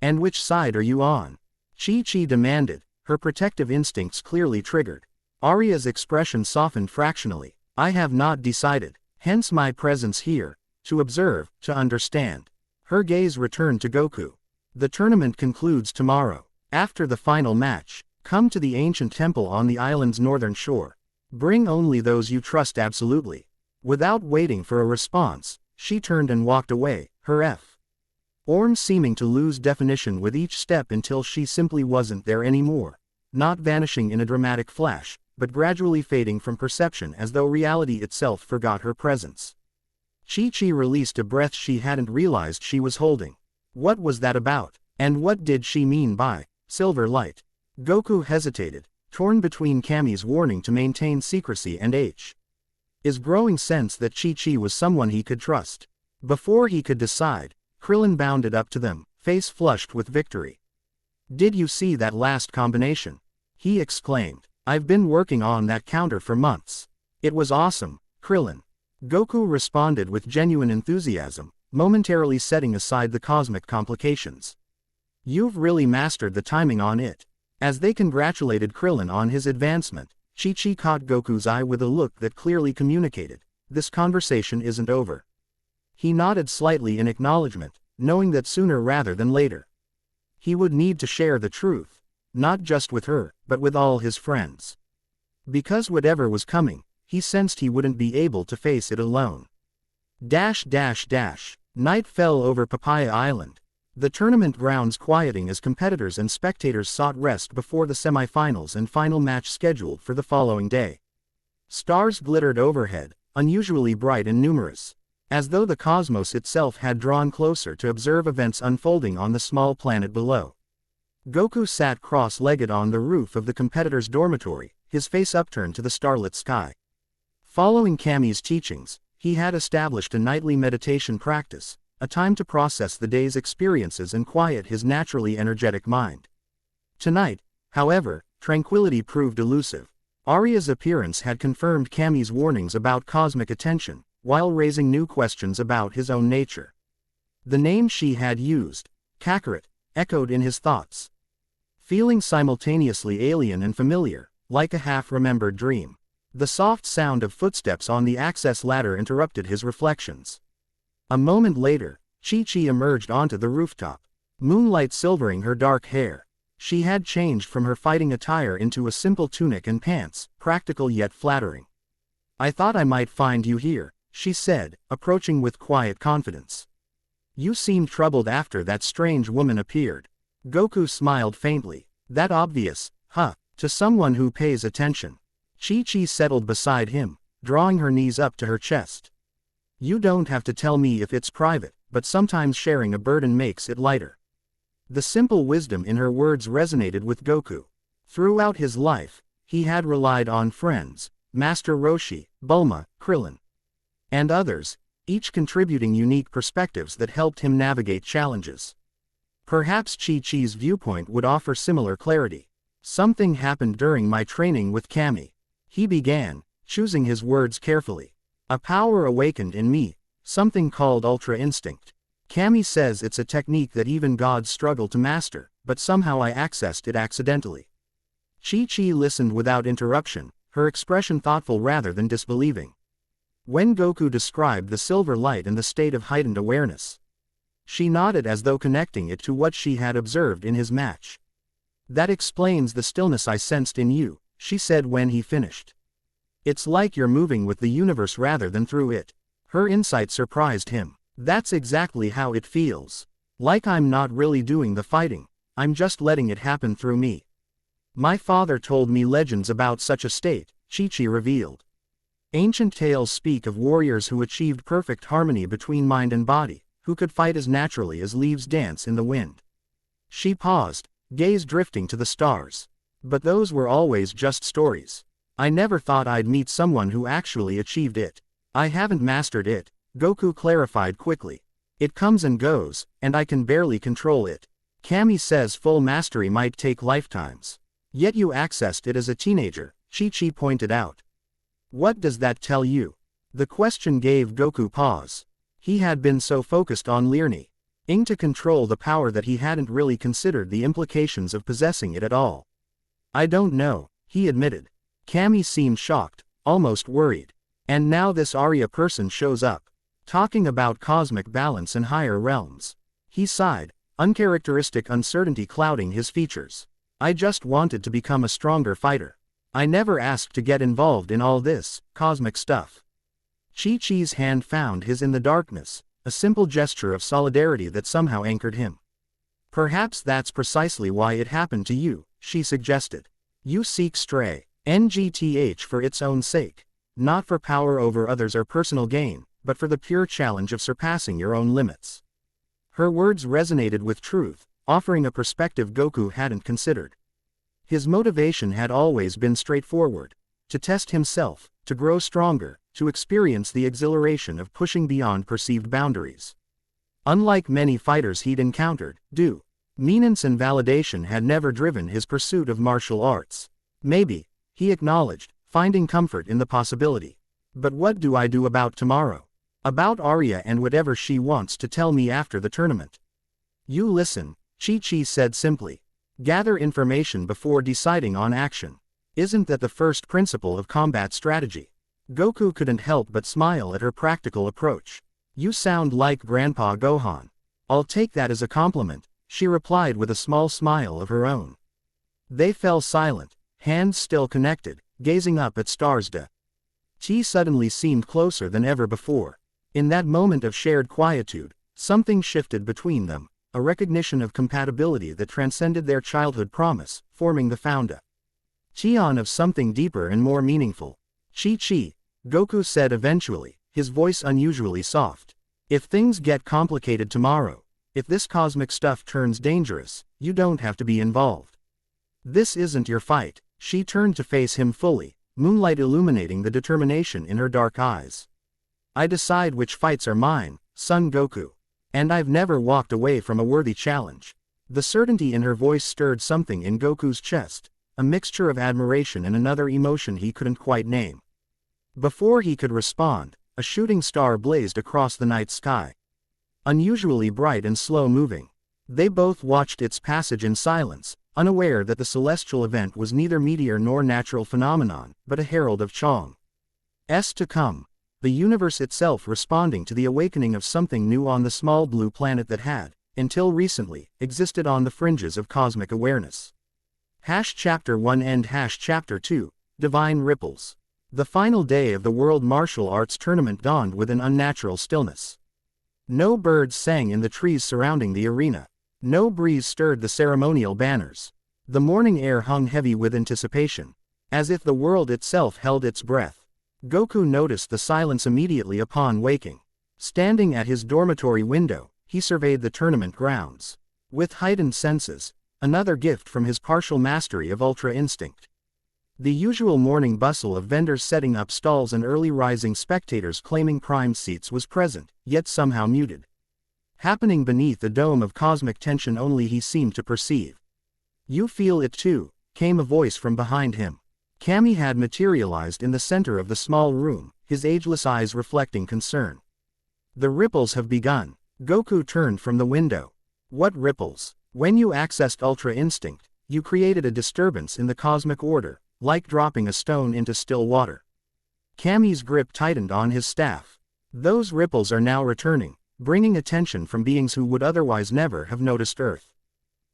"And which side are you on?" Chi-Chi demanded, her protective instincts clearly triggered. Arya's expression softened fractionally. "I have not decided, hence my presence here, to observe, to understand." Her gaze returned to Goku. "The tournament concludes tomorrow. After the final match, come to the ancient temple on the island's northern shore. Bring only those you trust absolutely." Without waiting for a response, she turned and walked away, her form seeming to lose definition with each step until she simply wasn't there anymore, not vanishing in a dramatic flash, but gradually fading from perception as though reality itself forgot her presence. Chi-Chi released a breath she hadn't realized she was holding. What was that about? And what did she mean by silver light? Goku hesitated, torn between Kami's warning to maintain secrecy and his growing sense that Chi-Chi was someone he could trust. Before he could decide, Krillin bounded up to them, face flushed with victory. "Did you see that last combination?" he exclaimed. "I've been working on that counter for months." "It was awesome, Krillin." Goku responded with genuine enthusiasm, momentarily setting aside the cosmic complications. "You've really mastered the timing on it." As they congratulated Krillin on his advancement, Chi-Chi caught Goku's eye with a look that clearly communicated, "This conversation isn't over." He nodded slightly in acknowledgement, knowing that sooner rather than later, he would need to share the truth, not just with her, but with all his friends. Because whatever was coming, he sensed he wouldn't be able to face it alone. Night fell over Papaya Island, the tournament grounds quieting as competitors and spectators sought rest before the semifinals and final match scheduled for the following day. Stars glittered overhead, unusually bright and numerous, as though the cosmos itself had drawn closer to observe events unfolding on the small planet below. Goku sat cross-legged on the roof of the competitor's dormitory, his face upturned to the starlit sky. Following Kami's teachings, he had established a nightly meditation practice, a time to process the day's experiences and quiet his naturally energetic mind. Tonight, however, tranquility proved elusive. Arya's appearance had confirmed Kami's warnings about cosmic attention, while raising new questions about his own nature. The name she had used, Kakarot, echoed in his thoughts, feeling simultaneously alien and familiar, like a half-remembered dream. The soft sound of footsteps on the access ladder interrupted his reflections. A moment later, Chi-Chi emerged onto the rooftop, moonlight silvering her dark hair. She had changed from her fighting attire into a simple tunic and pants, practical yet flattering. "I thought I might find you here," she said, approaching with quiet confidence. "You seemed troubled after that strange woman appeared." Goku smiled faintly. "That obvious, huh, to someone who pays attention." Chi-Chi settled beside him, drawing her knees up to her chest. "You don't have to tell me if it's private, but sometimes sharing a burden makes it lighter." The simple wisdom in her words resonated with Goku. Throughout his life, he had relied on friends, Master Roshi, Bulma, Krillin. and others, each contributing unique perspectives that helped him navigate challenges. Perhaps Chi-Chi's viewpoint would offer similar clarity. Something happened during my training with Kami. He began, choosing his words carefully. A power awakened in me, something called Ultra Instinct. Kami says it's a technique that even gods struggle to master, but somehow I accessed it accidentally. Chi-Chi listened without interruption, her expression thoughtful rather than disbelieving. When Goku described the silver light and the state of heightened awareness, she nodded as though connecting it to what she had observed in his match. That explains the stillness I sensed in you, she said when he finished. It's like you're moving with the universe rather than through it. Her insight surprised him. That's exactly how it feels. Like I'm not really doing the fighting, I'm just letting it happen through me. My father told me legends about such a state, Chi-Chi revealed. Ancient tales speak of warriors who achieved perfect harmony between mind and body, who could fight as naturally as leaves dance in the wind. She paused, gaze drifting to the stars. But those were always just stories. I never thought I'd meet someone who actually achieved it. I haven't mastered it, Goku clarified quickly. It comes and goes, and I can barely control it. Kami says full mastery might take lifetimes. Yet you accessed it as a teenager, Chi-Chi pointed out. What does that tell you? The question gave Goku pause. He had been so focused on learning to control the power that he hadn't really considered the implications of possessing it at all. I don't know, he admitted. Kami seemed shocked, almost worried. And now this Arya person shows up, talking about cosmic balance and higher realms. He sighed, uncharacteristic uncertainty clouding his features. I just wanted to become a stronger fighter. I never asked to get involved in all this cosmic stuff. Chi-Chi's hand found his in the darkness, a simple gesture of solidarity that somehow anchored him. Perhaps that's precisely why it happened to you, she suggested. You seek stray NGTH for its own sake, not for power over others or personal gain, but for the pure challenge of surpassing your own limits. Her words resonated with truth, offering a perspective Goku hadn't considered. His motivation had always been straightforward: to test himself, to grow stronger, to experience the exhilaration of pushing beyond perceived boundaries. Unlike many fighters he'd encountered, dominance and validation had never driven his pursuit of martial arts. Maybe, he acknowledged, finding comfort in the possibility. But what do I do about tomorrow? About Arya and whatever she wants to tell me after the tournament? You listen, Chi-Chi said simply. Gather information before deciding on action. Isn't that the first principle of combat strategy? Goku couldn't help but smile at her practical approach. You sound like Grandpa Gohan. I'll take that as a compliment, she replied with a small smile of her own. They fell silent, hands still connected, gazing up at stars. T suddenly seemed closer than ever before. In that moment of shared quietude, something shifted between them, a recognition of compatibility that transcended their childhood promise, forming the foundation of something deeper and more meaningful. Chi-Chi, Goku said eventually, his voice unusually soft. If things get complicated tomorrow, if this cosmic stuff turns dangerous, you don't have to be involved. This isn't your fight. She turned to face him fully, moonlight illuminating the determination in her dark eyes. I decide which fights are mine, son Goku. And I've never walked away from a worthy challenge. The certainty in her voice stirred something in Goku's chest, a mixture of admiration and another emotion he couldn't quite name. Before he could respond, a shooting star blazed across the night sky. Unusually bright and slow-moving. They both watched its passage in silence, unaware that the celestial event was neither meteor nor natural phenomenon, but a herald of Chang's to come. The universe itself responding to the awakening of something new on the small blue planet that had, until recently, existed on the fringes of cosmic awareness. Chapter 1 End Chapter 2, Divine Ripples. The final day of the World Martial Arts Tournament dawned with an unnatural stillness. No birds sang in the trees surrounding the arena. No breeze stirred the ceremonial banners. The morning air hung heavy with anticipation, as if the world itself held its breath. Goku noticed the silence immediately upon waking. Standing at his dormitory window, he surveyed the tournament grounds. With heightened senses, another gift from his partial mastery of Ultra Instinct. The usual morning bustle of vendors setting up stalls and early rising spectators claiming prime seats was present, yet somehow muted. Happening beneath the dome of cosmic tension only he seemed to perceive. "You feel it too," came a voice from behind him. Kami had materialized in the center of the small room, his ageless eyes reflecting concern. "The ripples have begun." Goku turned from the window. "What ripples?" "When you accessed Ultra Instinct, you created a disturbance in the cosmic order, like dropping a stone into still water." Kami's grip tightened on his staff. "Those ripples are now returning, bringing attention from beings who would otherwise never have noticed Earth.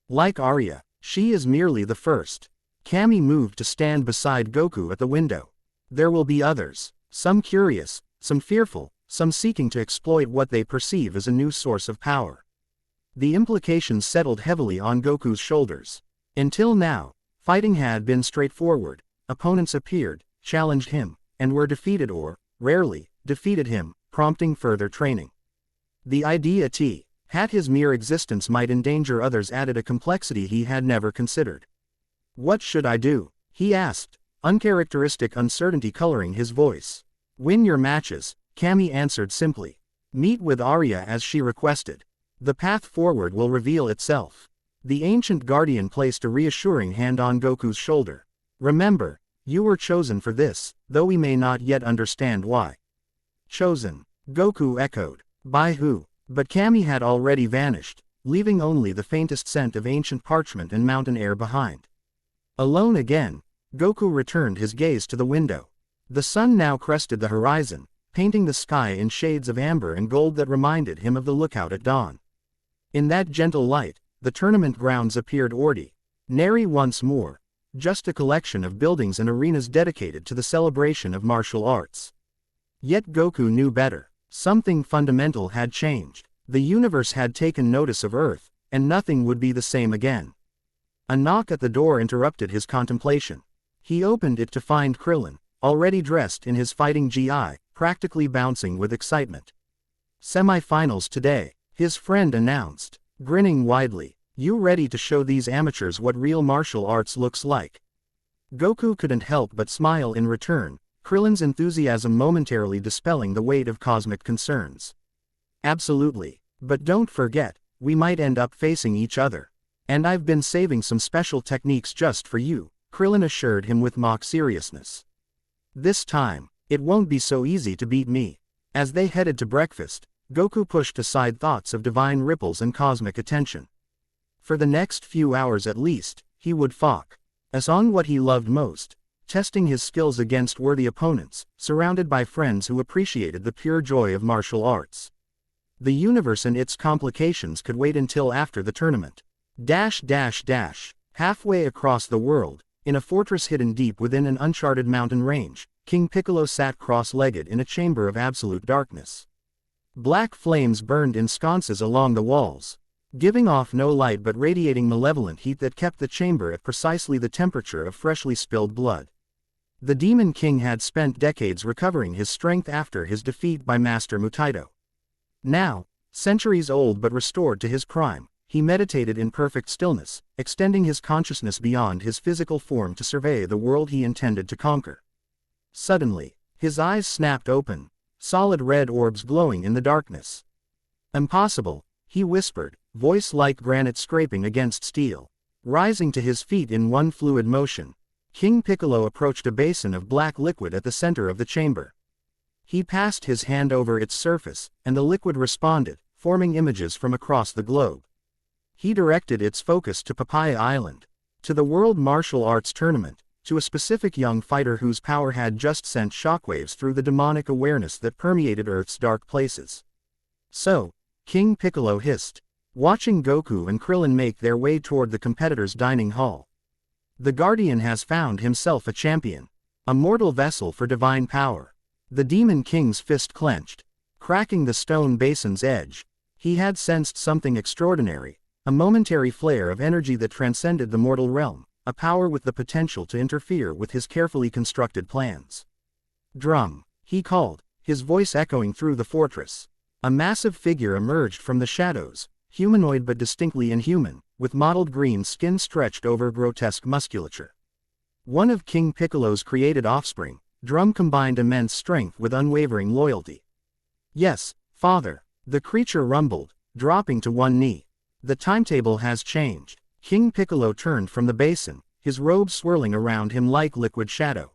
Like Arya, she is merely the first." Kami moved to stand beside Goku at the window. "There will be others, some curious, some fearful, some seeking to exploit what they perceive as a new source of power." The implications settled heavily on Goku's shoulders. Until now, fighting had been straightforward. Opponents appeared, challenged him, and were defeated or, rarely, defeated him, prompting further training. The idea that his mere existence might endanger others added a complexity he had never considered. "What should I do?" he asked, uncharacteristic uncertainty coloring his voice. "Win your matches," Kami answered simply. "Meet with Arya as she requested. The path forward will reveal itself." The ancient guardian placed a reassuring hand on Goku's shoulder. "Remember, you were chosen for this, though we may not yet understand why." "Chosen?" Goku echoed. "By who?" But Kami had already vanished, leaving only the faintest scent of ancient parchment and mountain air behind. Alone again, Goku returned his gaze to the window. The sun now crested the horizon, painting the sky in shades of amber and gold that reminded him of the lookout at dawn. In that gentle light, the tournament grounds appeared ordinary once more, just a collection of buildings and arenas dedicated to the celebration of martial arts. Yet Goku knew better. Something fundamental had changed. The universe had taken notice of Earth, and nothing would be the same again. A knock at the door interrupted his contemplation. He opened it to find Krillin, already dressed in his fighting gi, practically bouncing with excitement. "Semi-finals today," his friend announced, grinning widely. "You ready to show these amateurs what real martial arts looks like?" Goku couldn't help but smile in return, Krillin's enthusiasm momentarily dispelling the weight of cosmic concerns. "Absolutely. But don't forget, we might end up facing each other. And I've been saving some special techniques just for you," Krillin assured him with mock seriousness. "This time, it won't be so easy to beat me." As they headed to breakfast, Goku pushed aside thoughts of divine ripples and cosmic attention. For the next few hours at least, he would focus on what he loved most, testing his skills against worthy opponents, surrounded by friends who appreciated the pure joy of martial arts. The universe and its complications could wait until after the tournament. Halfway across the world, in a fortress hidden deep within an uncharted mountain range, King Piccolo sat cross-legged in a chamber of absolute darkness. Black flames burned in sconces along the walls, giving off no light but radiating malevolent heat that kept the chamber at precisely the temperature of freshly spilled blood. The Demon King had spent decades recovering his strength after his defeat by Master Mutaito. Now, centuries old but restored to his prime, he meditated in perfect stillness, extending his consciousness beyond his physical form to survey the world he intended to conquer. Suddenly, his eyes snapped open, solid red orbs glowing in the darkness. "Impossible," he whispered, voice like granite scraping against steel. Rising to his feet in one fluid motion, King Piccolo approached a basin of black liquid at the center of the chamber. He passed his hand over its surface, and the liquid responded, forming images from across the globe. He directed its focus to Papaya Island, to the World Martial Arts Tournament, to a specific young fighter whose power had just sent shockwaves through the demonic awareness that permeated Earth's dark places. "So," King Piccolo hissed, watching Goku and Krillin make their way toward the competitor's dining hall. "The Guardian has found himself a champion, a mortal vessel for divine power." The Demon King's fist clenched, cracking the stone basin's edge. He had sensed something extraordinary, a momentary flare of energy that transcended the mortal realm, a power with the potential to interfere with his carefully constructed plans. "Drum," he called, his voice echoing through the fortress. A massive figure emerged from the shadows, humanoid but distinctly inhuman, with mottled green skin stretched over grotesque musculature. One of King Piccolo's created offspring, Drum combined immense strength with unwavering loyalty. Yes, father, the creature rumbled, dropping to one knee. The timetable has changed. King Piccolo turned from the basin, his robe swirling around him like liquid shadow.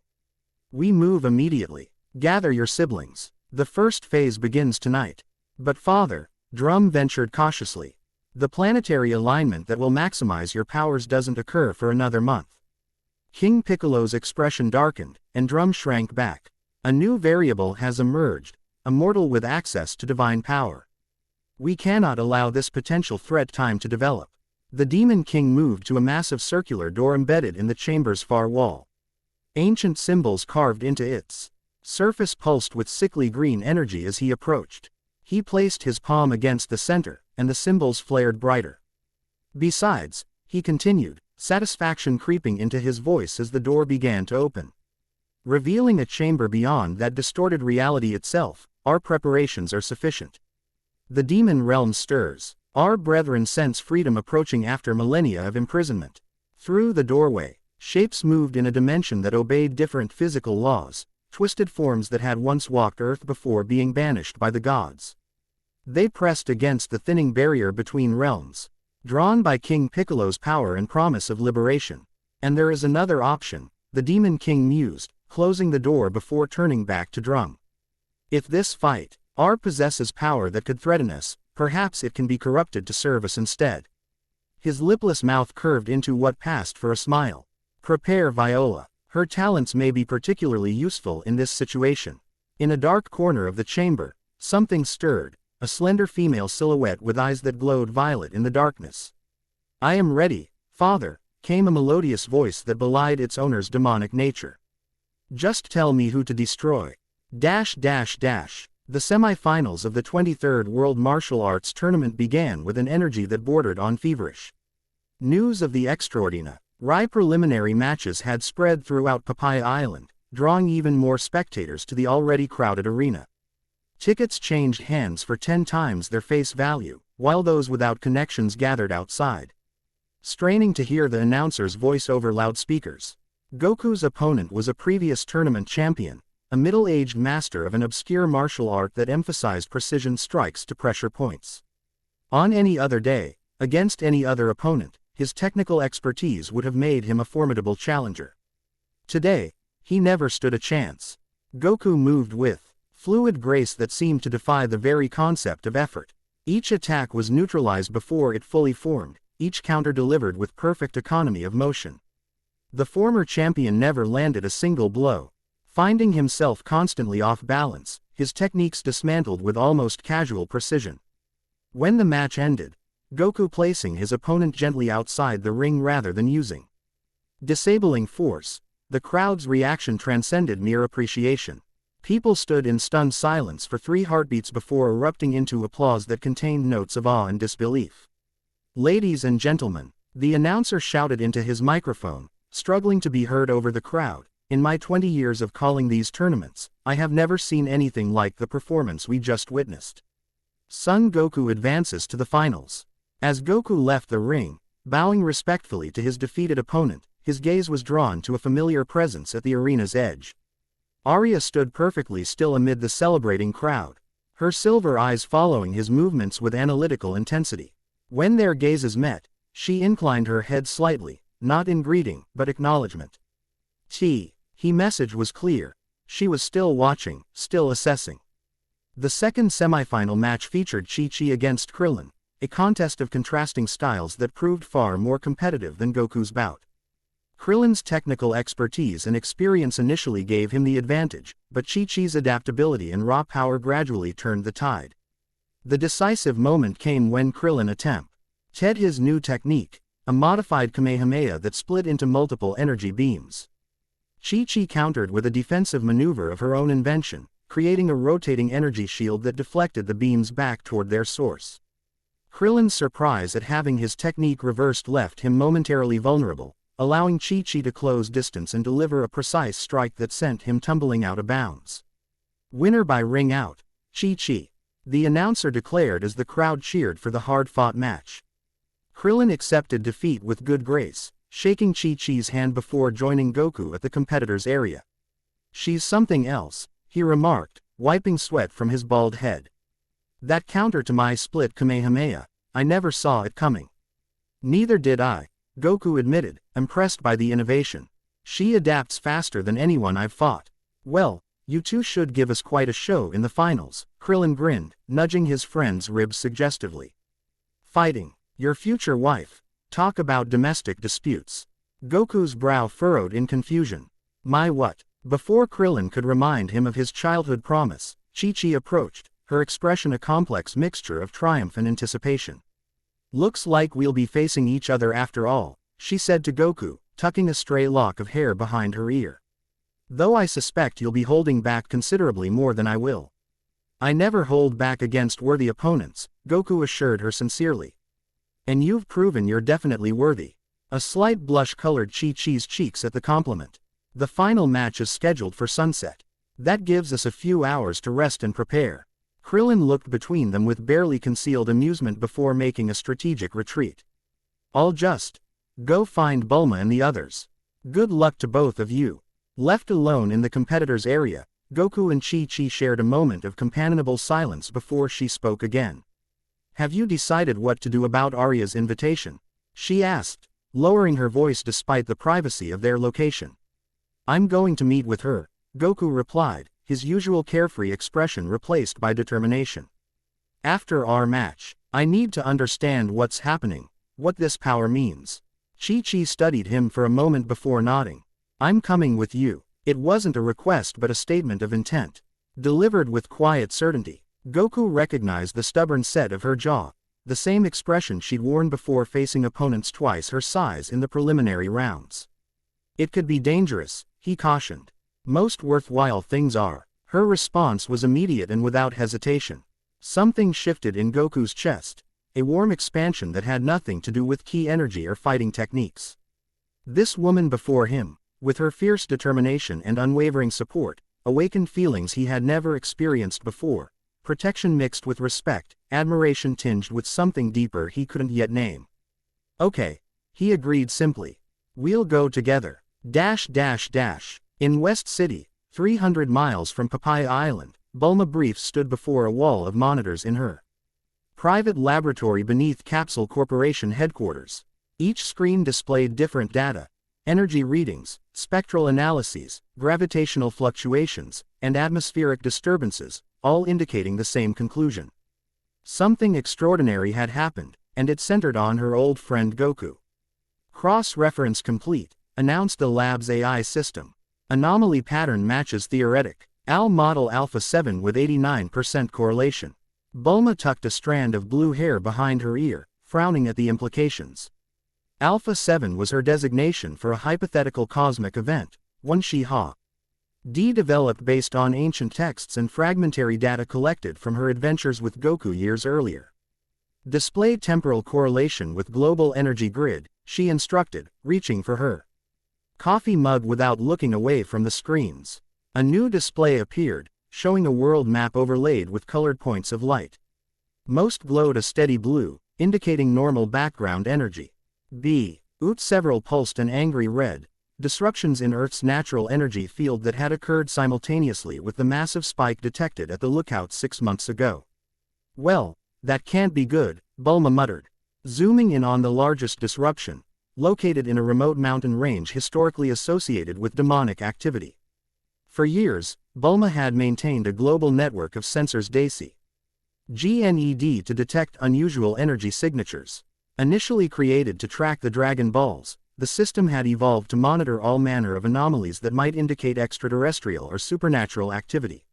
We move immediately. Gather your siblings. The first phase begins tonight. But father, Drum ventured cautiously. The planetary alignment that will maximize your powers doesn't occur for another month. King Piccolo's expression darkened, and Drum shrank back. A new variable has emerged, a mortal with access to divine power. We cannot allow this potential threat time to develop. The Demon King moved to a massive circular door embedded in the chamber's far wall. Ancient symbols carved into its surface pulsed with sickly green energy as he approached. He placed his palm against the center, and the symbols flared brighter. Besides, he continued, satisfaction creeping into his voice as the door began to open, revealing a chamber beyond that distorted reality itself. Our preparations are sufficient. The demon realm stirs. Our brethren sense freedom approaching after millennia of imprisonment. Through the doorway, shapes moved in a dimension that obeyed different physical laws, twisted forms that had once walked Earth before being banished by the gods. They pressed against the thinning barrier between realms, drawn by King Piccolo's power and promise of liberation. And there is another option, the Demon King mused, closing the door before turning back to Drum. If this fight, possesses power that could threaten us, perhaps it can be corrupted to serve us instead. His lipless mouth curved into what passed for a smile. Prepare Viola. Her talents may be particularly useful in this situation. In a dark corner of the chamber, something stirred, a slender female silhouette with eyes that glowed violet in the darkness. I am ready, father, came a melodious voice that belied its owner's demonic nature. Just tell me who to destroy. The semi-finals of the 23rd World Martial Arts Tournament began with an energy that bordered on feverish. News of the extraordinary preliminary matches had spread throughout Papaya Island, drawing even more spectators to the already crowded arena. Tickets changed hands for 10 times their face value, while those without connections gathered outside, straining to hear the announcer's voice over loudspeakers. Goku's opponent was a previous tournament champion, a middle-aged master of an obscure martial art that emphasized precision strikes to pressure points. On any other day, against any other opponent, his technical expertise would have made him a formidable challenger. Today, he never stood a chance. Goku moved with fluid grace that seemed to defy the very concept of effort. Each attack was neutralized before it fully formed, each counter delivered with perfect economy of motion. The former champion never landed a single blow. Finding himself constantly off balance, his techniques dismantled with almost casual precision. When the match ended, Goku placing his opponent gently outside the ring rather than using disabling force, the crowd's reaction transcended mere appreciation. People stood in stunned silence for 3 heartbeats before erupting into applause that contained notes of awe and disbelief. Ladies and gentlemen, the announcer shouted into his microphone, struggling to be heard over the crowd. In my 20 years of calling these tournaments, I have never seen anything like the performance we just witnessed. Son Goku advances to the finals. As Goku left the ring, bowing respectfully to his defeated opponent, his gaze was drawn to a familiar presence at the arena's edge. Arya stood perfectly still amid the celebrating crowd, her silver eyes following his movements with analytical intensity. When their gazes met, she inclined her head slightly, not in greeting, but acknowledgement. His message was clear. She was still watching, still assessing. The second semifinal match featured Chi-Chi against Krillin, a contest of contrasting styles that proved far more competitive than Goku's bout. Krillin's technical expertise and experience initially gave him the advantage, but Chi-Chi's adaptability and raw power gradually turned the tide. The decisive moment came when Krillin attempted his new technique, a modified Kamehameha that split into multiple energy beams. Chi-Chi countered with a defensive maneuver of her own invention, creating a rotating energy shield that deflected the beams back toward their source. Krillin's surprise at having his technique reversed left him momentarily vulnerable, allowing Chi-Chi to close distance and deliver a precise strike that sent him tumbling out of bounds. Winner by ring out, Chi-Chi, the announcer declared as the crowd cheered for the hard-fought match. Krillin accepted defeat with good grace, shaking Chi-Chi's hand before joining Goku at the competitor's area. "She's something else," he remarked, wiping sweat from his bald head. "That counter to my split Kamehameha, I never saw it coming." "Neither did I," Goku admitted, impressed by the innovation. "She adapts faster than anyone I've fought." "Well, you two should give us quite a show in the finals," Krillin grinned, nudging his friend's ribs suggestively. "Fighting your future wife. Talk about domestic disputes." Goku's brow furrowed in confusion. "My what?" Before Krillin could remind him of his childhood promise, Chi-Chi approached, her expression a complex mixture of triumph and anticipation. "Looks like we'll be facing each other after all," she said to Goku, tucking a stray lock of hair behind her ear. "Though I suspect you'll be holding back considerably more than I will." "I never hold back against worthy opponents," Goku assured her sincerely. "And you've proven you're definitely worthy." A slight blush colored Chi-Chi's cheeks at the compliment. "The final match is scheduled for sunset. That gives us a few hours to rest and prepare." Krillin looked between them with barely concealed amusement before making a strategic retreat. "I'll just go find Bulma and the others. Good luck to both of you." Left alone in the competitor's area, Goku and Chi-Chi shared a moment of companionable silence before she spoke again. "Have you decided what to do about Arya's invitation?" she asked, lowering her voice despite the privacy of their location. "I'm going to meet with her," Goku replied, his usual carefree expression replaced by determination. "After our match, I need to understand what's happening, what this power means." Chi-Chi studied him for a moment before nodding. "I'm coming with you." It wasn't a request but a statement of intent. Delivered with quiet certainty, Goku recognized the stubborn set of her jaw, the same expression she'd worn before facing opponents twice her size in the preliminary rounds. "It could be dangerous," he cautioned. "Most worthwhile things are." Her response was immediate and without hesitation. Something shifted in Goku's chest, a warm expansion that had nothing to do with key energy or fighting techniques. This woman before him, with her fierce determination and unwavering support, awakened feelings he had never experienced before, protection mixed with respect, admiration tinged with something deeper he couldn't yet name. "Okay," he agreed simply. "We'll go together." In West City, 300 miles from Papaya Island, Bulma Briefs stood before a wall of monitors in her private laboratory beneath Capsule Corporation headquarters. Each screen displayed different data: energy readings, spectral analyses, gravitational fluctuations, and atmospheric disturbances, all indicating the same conclusion. Something extraordinary had happened, and it centered on her old friend Goku. "Cross-reference complete," announced the lab's AI system. "Anomaly pattern matches theoretic. AL model Alpha 7 with 89% correlation." Bulma tucked a strand of blue hair behind her ear, frowning at the implications. Alpha 7 was her designation for a hypothetical cosmic event, one she-ha-D developed based on ancient texts and fragmentary data collected from her adventures with Goku years earlier. "Display temporal correlation with global energy grid," she instructed, reaching for her coffee mug without looking away from the screens. A new display appeared, showing a world map overlaid with colored points of light. Most glowed a steady blue, indicating normal background energy. Several pulsed an angry red, disruptions in Earth's natural energy field that had occurred simultaneously with the massive spike detected at the lookout 6 months ago. "Well, that can't be good," Bulma muttered. Zooming in on the largest disruption, located in a remote mountain range historically associated with demonic activity. For years, Bulma had maintained a global network of sensors DAISY-GNED to detect unusual energy signatures. Initially created to track the Dragon Balls, the system had evolved to monitor all manner of anomalies that might indicate extraterrestrial or supernatural activity.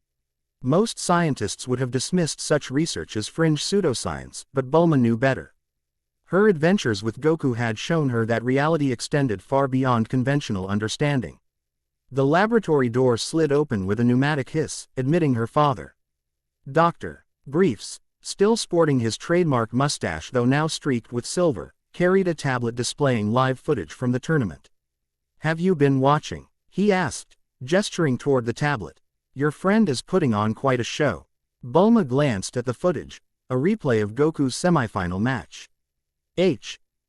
Most scientists would have dismissed such research as fringe pseudoscience, but Bulma knew better. Her adventures with Goku had shown her that reality extended far beyond conventional understanding. The laboratory door slid open with a pneumatic hiss, admitting her father. Dr. Briefs, still sporting his trademark mustache though now streaked with silver, carried a tablet displaying live footage from the tournament. "Have you been watching?" he asked, gesturing toward the tablet. "Your friend is putting on quite a show." Bulma glanced at the footage, a replay of Goku's semifinal match.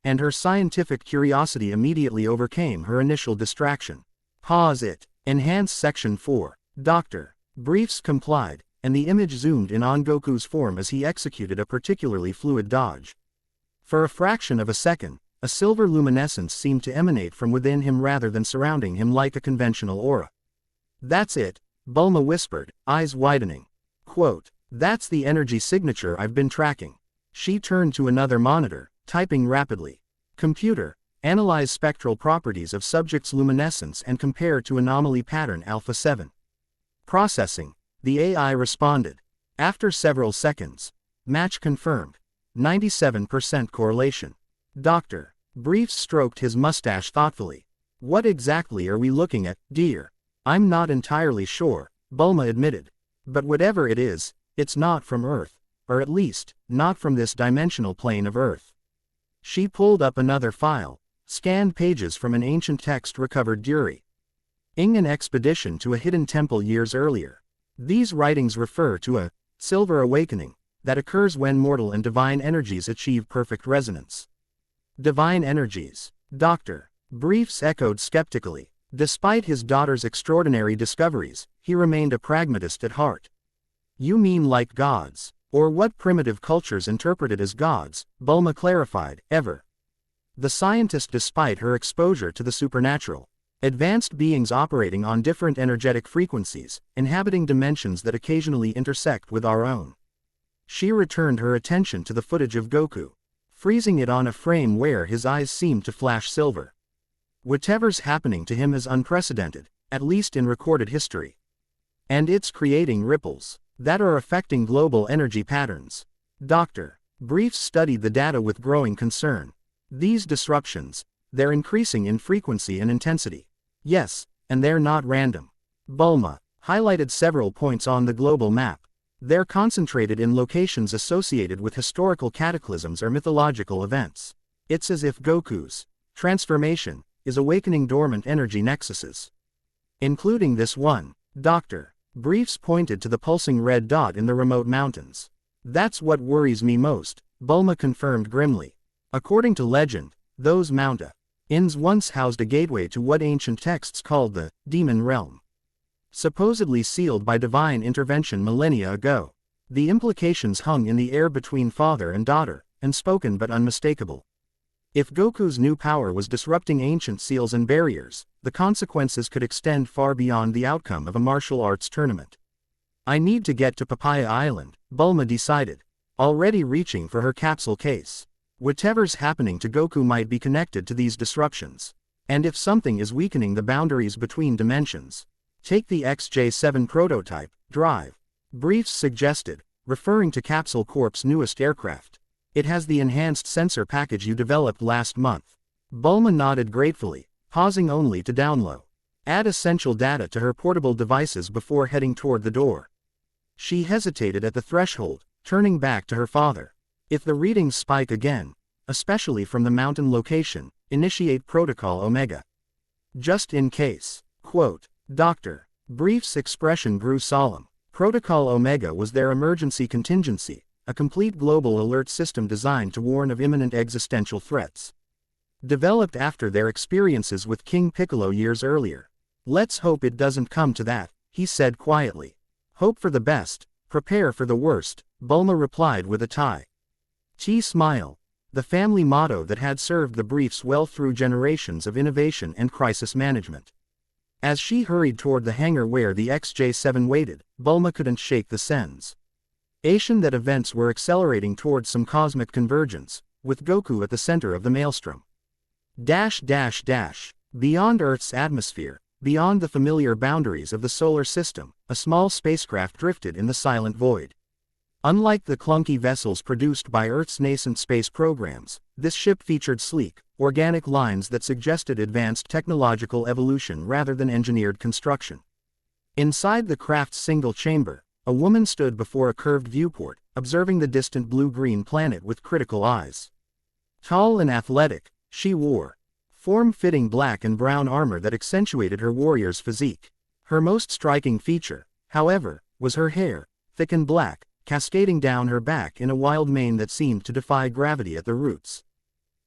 and her scientific curiosity immediately overcame her initial distraction. Pause it. Enhance Section 4. Dr. Briefs complied, and the image zoomed in on Goku's form as he executed a particularly fluid dodge. For a fraction of a second, a silver luminescence seemed to emanate from within him rather than surrounding him like a conventional aura. "That's it," Bulma whispered, eyes widening. Quote, "That's the energy signature I've been tracking." She turned to another monitor, typing rapidly. "Computer, analyze spectral properties of subject's luminescence and compare to anomaly pattern Alpha 7. Processing, the AI responded. After several seconds. Match confirmed. 97% correlation. Dr. Briefs stroked his mustache thoughtfully. "What exactly are we looking at, dear?" "I'm not entirely sure," Bulma admitted. "But whatever it is, it's not from Earth. Or at least, not from this dimensional plane of Earth." She pulled up another file, scanned pages from an ancient text recovered during an expedition to a hidden temple years earlier. These writings refer to a silver awakening that occurs when mortal and divine energies achieve perfect resonance. Divine energies. Dr. Briefs echoed skeptically. Despite his daughter's extraordinary discoveries, he remained a pragmatist at heart. "You mean like gods, or what primitive cultures interpreted as gods," Bulma clarified, "ever." The scientist, despite her exposure to the supernatural, advanced beings operating on different energetic frequencies, inhabiting dimensions that occasionally intersect with our own. She returned her attention to the footage of Goku, freezing it on a frame where his eyes seemed to flash silver. Whatever's happening to him is unprecedented, at least in recorded history. And it's creating ripples that are affecting global energy patterns. Dr. Briefs studied the data with growing concern. These disruptions, they're increasing in frequency and intensity. Yes, and they're not random. Bulma highlighted several points on the global map. They're concentrated in locations associated with historical cataclysms or mythological events. It's as if Goku's transformation is awakening dormant energy nexuses. Including this one. Dr. Briefs pointed to the pulsing red dot in the remote mountains. "That's what worries me most," Bulma confirmed grimly. According to legend, those mountains once housed a gateway to what ancient texts called the demon realm. Supposedly sealed by divine intervention millennia ago. The implications hung in the air between father and daughter, unspoken but unmistakable. If Goku's new power was disrupting ancient seals and barriers, the consequences could extend far beyond the outcome of a martial arts tournament. "I need to get to Papaya Island," Bulma decided, already reaching for her capsule case. Whatever's happening to Goku might be connected to these disruptions. And if something is weakening the boundaries between dimensions, take the XJ7 prototype, drive. Briefs suggested, referring to Capsule Corp's newest aircraft. "It has the enhanced sensor package you developed last month." Bulma nodded gratefully, pausing only to download. Add essential data to her portable devices before heading toward the door. She hesitated at the threshold, turning back to her father. "If the readings spike again, especially from the mountain location, initiate Protocol Omega. Just in case." Quote. Dr. Brief's expression grew solemn. Protocol Omega was their emergency contingency, a complete global alert system designed to warn of imminent existential threats. Developed after their experiences with King Piccolo years earlier. "Let's hope it doesn't come to that," he said quietly. "Hope for the best, prepare for the worst," Bulma replied with a smile. The family motto that had served the Briefs well through generations of innovation and crisis management. As she hurried toward the hangar where the XJ7 waited, Bulma couldn't shake the sense that events were accelerating towards some cosmic convergence, with Goku at the center of the maelstrom. Beyond Earth's atmosphere, beyond the familiar boundaries of the solar system, a small spacecraft drifted in the silent void. Unlike the clunky vessels produced by Earth's nascent space programs, this ship featured sleek, organic lines that suggested advanced technological evolution rather than engineered construction. Inside the craft's single chamber, a woman stood before a curved viewport, observing the distant blue-green planet with critical eyes. Tall and athletic, she wore form-fitting black and brown armor that accentuated her warrior's physique. Her most striking feature, however, was her hair, thick and black, cascading down her back in a wild mane that seemed to defy gravity at the roots.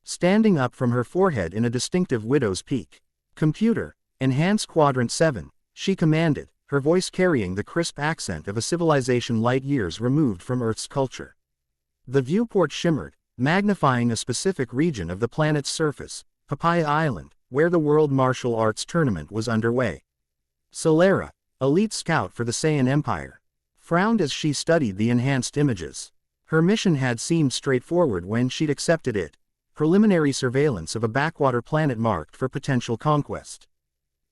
standing up from her forehead in a distinctive widow's peak. "Computer, enhance Quadrant 7, she commanded, her voice carrying the crisp accent of a civilization light years removed from Earth's culture. The viewport shimmered, magnifying a specific region of the planet's surface, Papaya Island, where the World Martial Arts Tournament was underway. Solera, elite scout for the Saiyan Empire, frowned as she studied the enhanced images. Her mission had seemed straightforward when she'd accepted it: preliminary surveillance of a backwater planet marked for potential conquest.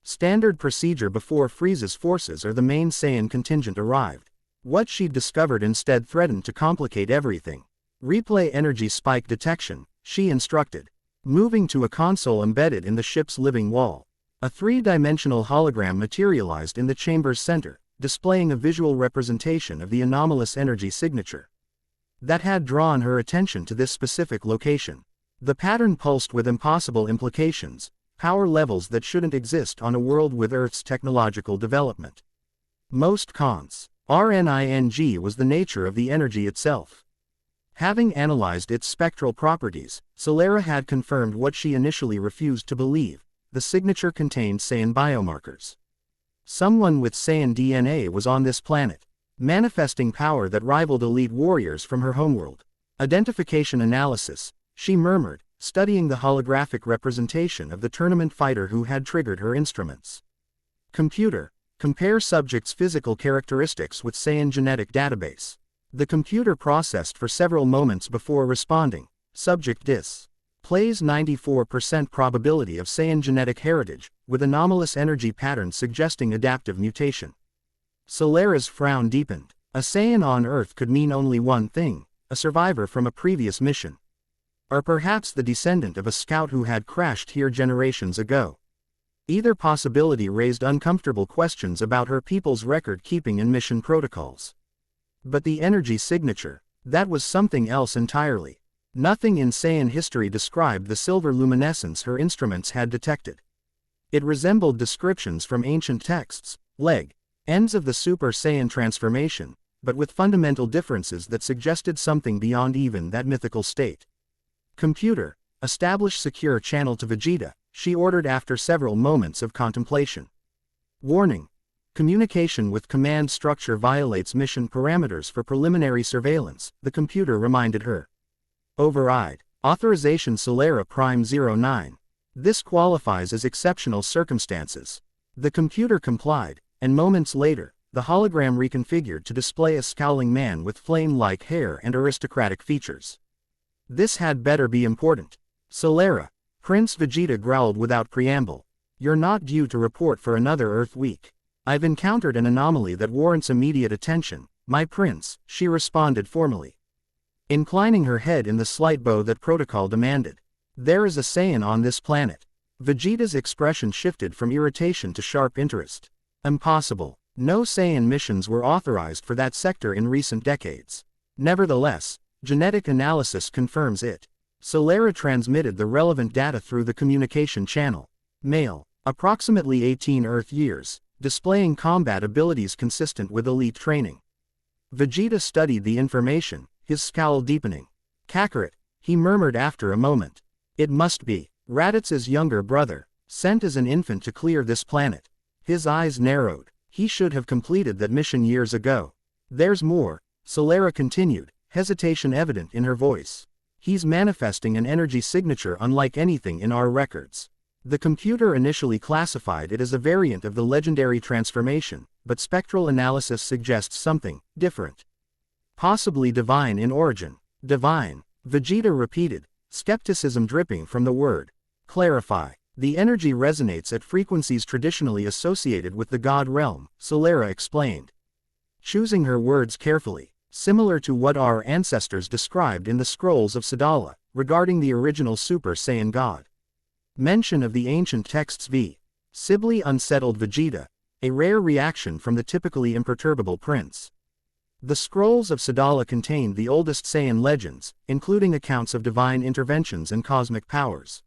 Standard procedure before Frieza's forces or the main Saiyan contingent arrived. What she'd discovered instead threatened to complicate everything. "Replay energy spike detection," she instructed, moving to a console embedded in the ship's living wall. A three-dimensional hologram materialized in the chamber's center, displaying a visual representation of the anomalous energy signature that had drawn her attention to this specific location. The pattern pulsed with impossible implications, power levels that shouldn't exist on a world with Earth's technological development. Most cons. RNING was the nature of the energy itself. Having analyzed its spectral properties, Solera had confirmed what she initially refused to believe: the signature contained Saiyan biomarkers. Someone with Saiyan DNA was on this planet, manifesting power that rivaled elite warriors from her homeworld. "Identification analysis," she murmured, studying the holographic representation of the tournament fighter who had triggered her instruments. "Computer, compare subject's physical characteristics with Saiyan genetic database." The computer processed for several moments before responding. "Subject displays 94% probability of Saiyan genetic heritage, with anomalous energy patterns suggesting adaptive mutation." Solera's frown deepened. A Saiyan on Earth could mean only one thing: a survivor from a previous mission. Or perhaps the descendant of a scout who had crashed here generations ago. Either possibility raised uncomfortable questions about her people's record-keeping and mission protocols. But the energy signature, that was something else entirely. Nothing in Saiyan history described the silver luminescence her instruments had detected. It resembled descriptions from ancient texts, ends of the Super Saiyan transformation, but with fundamental differences that suggested something beyond even that mythical state. "Computer, establish secure channel to Vegeta," she ordered after several moments of contemplation. "Warning: communication with command structure violates mission parameters for preliminary surveillance," the computer reminded her. Override. Authorization Solera Prime 09. "This qualifies as exceptional circumstances." The computer complied, and moments later, the hologram reconfigured to display a scowling man with flame-like hair and aristocratic features. "This had better be important." "Solera," Prince Vegeta growled without preamble, "you're not due to report for another Earth week. I've encountered an anomaly that warrants immediate attention, my prince," she responded formally, inclining her head in the slight bow that protocol demanded. "There is a Saiyan on this planet." Vegeta's expression shifted from irritation to sharp interest. "Impossible. No Saiyan missions were authorized for that sector in recent decades. Nevertheless, genetic analysis confirms it." Solera transmitted the relevant data through the communication channel. "Male, approximately 18 Earth years, displaying combat abilities consistent with elite training." Vegeta studied the information, his scowl deepening. "Kakarot," he murmured after a moment. "It must be Raditz's younger brother, sent as an infant to clear this planet." His eyes narrowed. He should have completed that mission years ago. "There's more," Solera continued, hesitation evident in her voice. "He's manifesting an energy signature unlike anything in our records." The computer initially classified it as a variant of the legendary transformation, but spectral analysis suggests something different. "Possibly divine in origin." "Divine," Vegeta repeated, skepticism dripping from the word. "Clarify." "The energy resonates at frequencies traditionally associated with the God realm," Solera explained, choosing her words carefully, "similar to what our ancestors described in the scrolls of Sadala, regarding the original Super Saiyan God." Mention of the ancient texts visibly unsettled Vegeta, a rare reaction from the typically imperturbable prince. The scrolls of Sadala contained the oldest Saiyan legends, including accounts of divine interventions and cosmic powers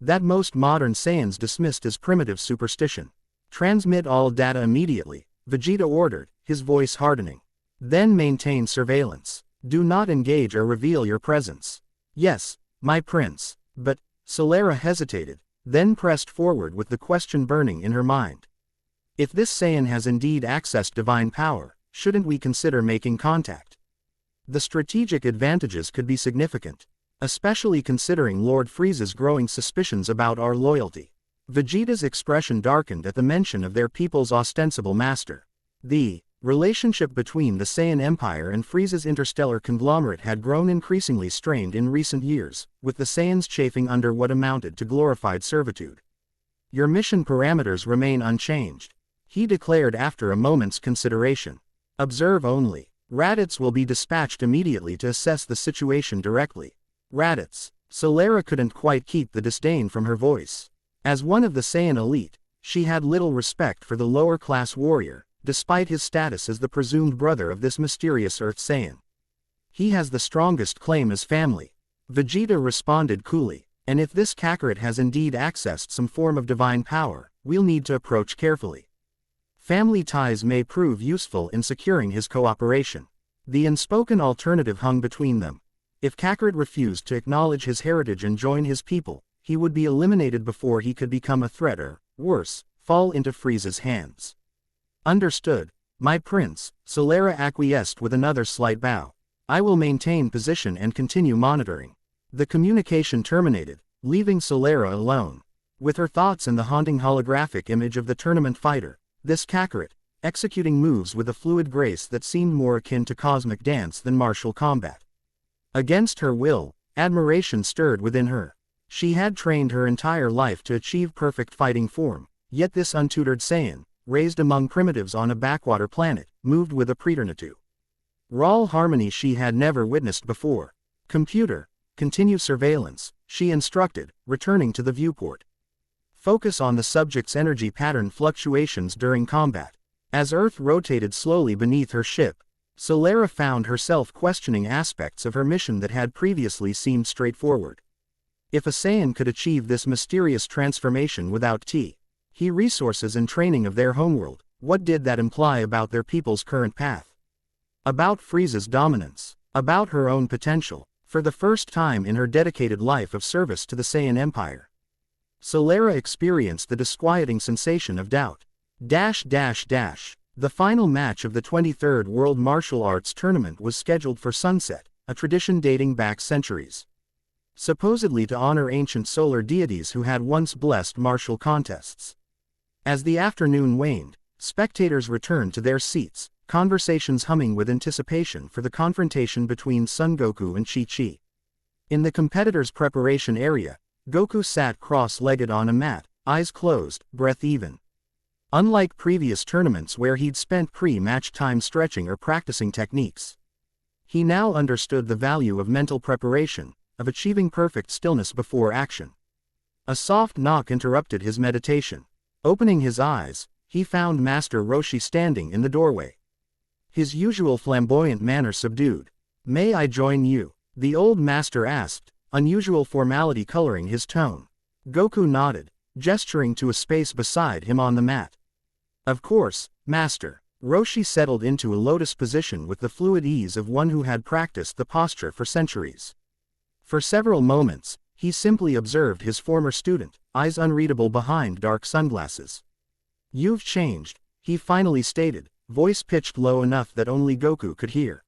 that most modern Saiyans dismissed as primitive superstition. "Transmit all data immediately," Vegeta ordered, his voice hardening. "Then maintain surveillance. Do not engage or reveal your presence." "Yes, my prince." But Solara hesitated, then pressed forward with the question burning in her mind. If this Saiyan has indeed accessed divine power, shouldn't we consider making contact? The strategic advantages could be significant, especially considering Lord Frieza's growing suspicions about our loyalty. Vegeta's expression darkened at the mention of their people's ostensible master. The relationship between the Saiyan Empire and Frieza's interstellar conglomerate had grown increasingly strained in recent years, with the Saiyans chafing under what amounted to glorified servitude. Your mission parameters remain unchanged, he declared after a moment's consideration. Observe only. Raditz will be dispatched immediately to assess the situation directly. Raditz. Solara couldn't quite keep the disdain from her voice. As one of the Saiyan elite, she had little respect for the lower-class warrior, despite his status as the presumed brother of this mysterious Earth Saiyan. He has the strongest claim as family. Vegeta responded coolly, and if this Kakarot has indeed accessed some form of divine power, we'll need to approach carefully. Family ties may prove useful in securing his cooperation. The unspoken alternative hung between them. If Kakarot refused to acknowledge his heritage and join his people, he would be eliminated before he could become a threat or, worse, fall into Frieza's hands. Understood, my prince, Solara acquiesced with another slight bow. I will maintain position and continue monitoring. The communication terminated, leaving Solara alone. With her thoughts and the haunting holographic image of the tournament fighter, this Kakarot, executing moves with a fluid grace that seemed more akin to cosmic dance than martial combat. Against her will, admiration stirred within her. She had trained her entire life to achieve perfect fighting form, yet this untutored Saiyan, raised among primitives on a backwater planet, moved with a preternatu. Raw harmony she had never witnessed before. Computer, continue surveillance, she instructed, returning to the viewport. Focus on the subject's energy pattern fluctuations during combat. As Earth rotated slowly beneath her ship, Solara found herself questioning aspects of her mission that had previously seemed straightforward. If a Saiyan could achieve this mysterious transformation without resources and training of their homeworld, what did that imply about their people's current path? About Frieza's dominance, about her own potential, for the first time in her dedicated life of service to the Saiyan Empire. Solara experienced the disquieting sensation of doubt. The final match of the 23rd World Martial Arts Tournament was scheduled for sunset, a tradition dating back centuries. Supposedly to honor ancient solar deities who had once blessed martial contests. As the afternoon waned, spectators returned to their seats, conversations humming with anticipation for the confrontation between Son Goku and Chi-Chi. In the competitors' preparation area, Goku sat cross-legged on a mat, eyes closed, breath even. Unlike previous tournaments where he'd spent pre-match time stretching or practicing techniques, he now understood the value of mental preparation, of achieving perfect stillness before action. A soft knock interrupted his meditation. Opening his eyes, he found Master Roshi standing in the doorway. His usual flamboyant manner subdued. "May I join you?" the old master asked, unusual formality coloring his tone. Goku nodded, gesturing to a space beside him on the mat. "Of course, Master." Roshi settled into a lotus position with the fluid ease of one who had practiced the posture for centuries. For several moments, he simply observed his former student, eyes unreadable behind dark sunglasses. "You've changed," he finally stated, voice pitched low enough that only Goku could hear.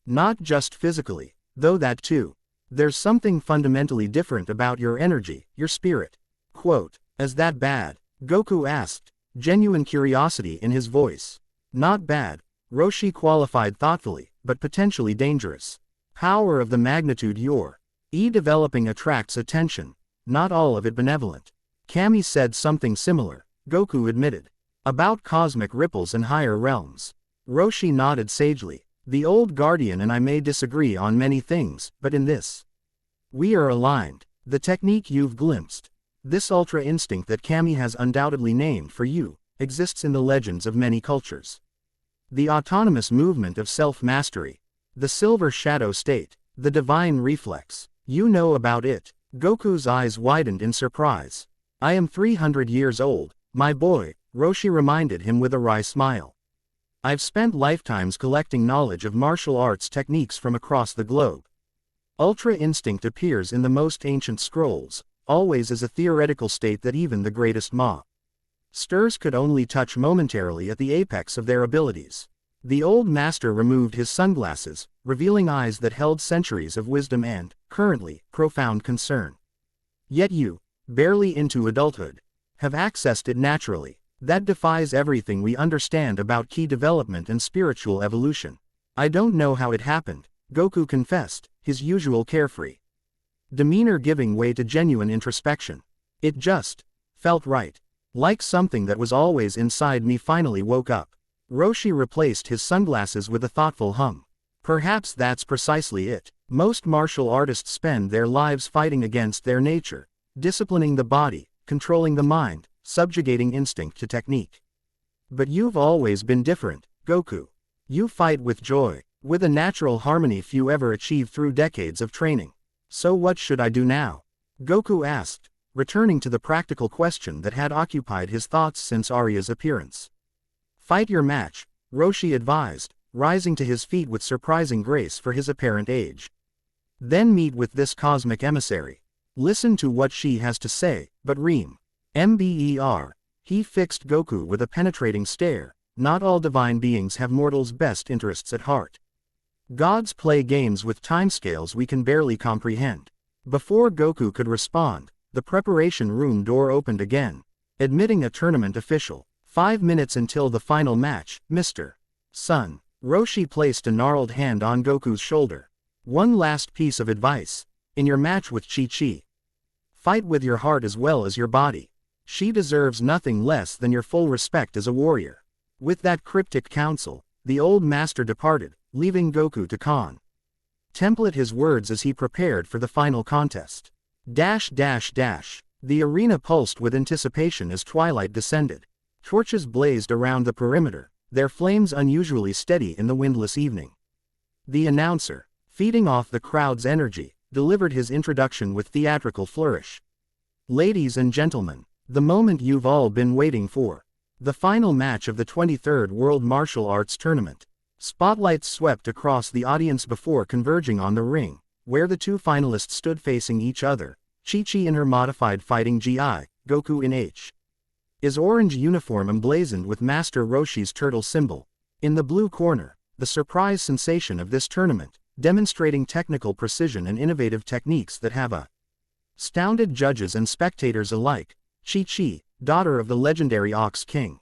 "Not just physically, though that too. There's something fundamentally different about your energy, your spirit." Quote, "Is that bad?" Goku asked, genuine curiosity in his voice. "Not bad," Roshi qualified thoughtfully, "but potentially dangerous. Power of the magnitude you're developing attracts attention, not all of it benevolent." Kami said something similar, Goku admitted. "About cosmic ripples and higher realms." Roshi nodded sagely. "The old guardian and I may disagree on many things, but in this, we are aligned. The technique you've glimpsed, this ultra instinct that Kami has undoubtedly named for you, exists in the legends of many cultures. The autonomous movement of self-mastery, the silver shadow state, the divine reflex. You know about it." Goku's eyes widened in surprise. "I am 300 years old, my boy," Roshi reminded him with a wry smile. "I've spent lifetimes collecting knowledge of martial arts techniques from across the globe. Ultra instinct appears in the most ancient scrolls, always as a theoretical state that even the greatest masters could only touch momentarily at the apex of their abilities. The old master removed his sunglasses, revealing eyes that held centuries of wisdom and, currently, profound concern. Yet you, barely into adulthood, have accessed it naturally. That defies everything we understand about key development and spiritual evolution. I don't know how it happened, Goku confessed, his usual carefree demeanor giving way to genuine introspection. It just felt right. Like something that was always inside me finally woke up. Roshi replaced his sunglasses with a thoughtful hum. Perhaps that's precisely it. Most martial artists spend their lives fighting against their nature, disciplining the body, controlling the mind, subjugating instinct to technique. But you've always been different, Goku. You fight with joy, with a natural harmony few ever achieve through decades of training. So what should I do now? Goku asked, returning to the practical question that had occupied his thoughts since Arya's appearance. Fight your match, Roshi advised, rising to his feet with surprising grace for his apparent age. Then meet with this cosmic emissary. Listen to what she has to say, but Mber, he fixed Goku with a penetrating stare. Not all divine beings have mortals' best interests at heart. Gods play games with timescales we can barely comprehend. Before Goku could respond, the preparation room door opened again, admitting a tournament official. 5 minutes until the final match, Mr. Sun. Roshi placed a gnarled hand on Goku's shoulder. One last piece of advice. In your match with Chi-Chi, fight with your heart as well as your body. She deserves nothing less than your full respect as a warrior. With that cryptic counsel, the old master departed, leaving Goku to contemplate his words as he prepared for the final contest. The arena pulsed with anticipation as twilight descended. Torches blazed around the perimeter, their flames unusually steady in the windless evening. The announcer, feeding off the crowd's energy, delivered his introduction with theatrical flourish. Ladies and gentlemen, the moment you've all been waiting for. The final match of the 23rd World Martial Arts Tournament. Spotlights swept across the audience before converging on the ring, where the two finalists stood facing each other, Chi-Chi in her modified fighting GI, Goku in his orange uniform emblazoned with Master Roshi's turtle symbol. In the blue corner, the surprise sensation of this tournament, demonstrating technical precision and innovative techniques that have astounded judges and spectators alike, Chi-Chi, daughter of the legendary Ox King.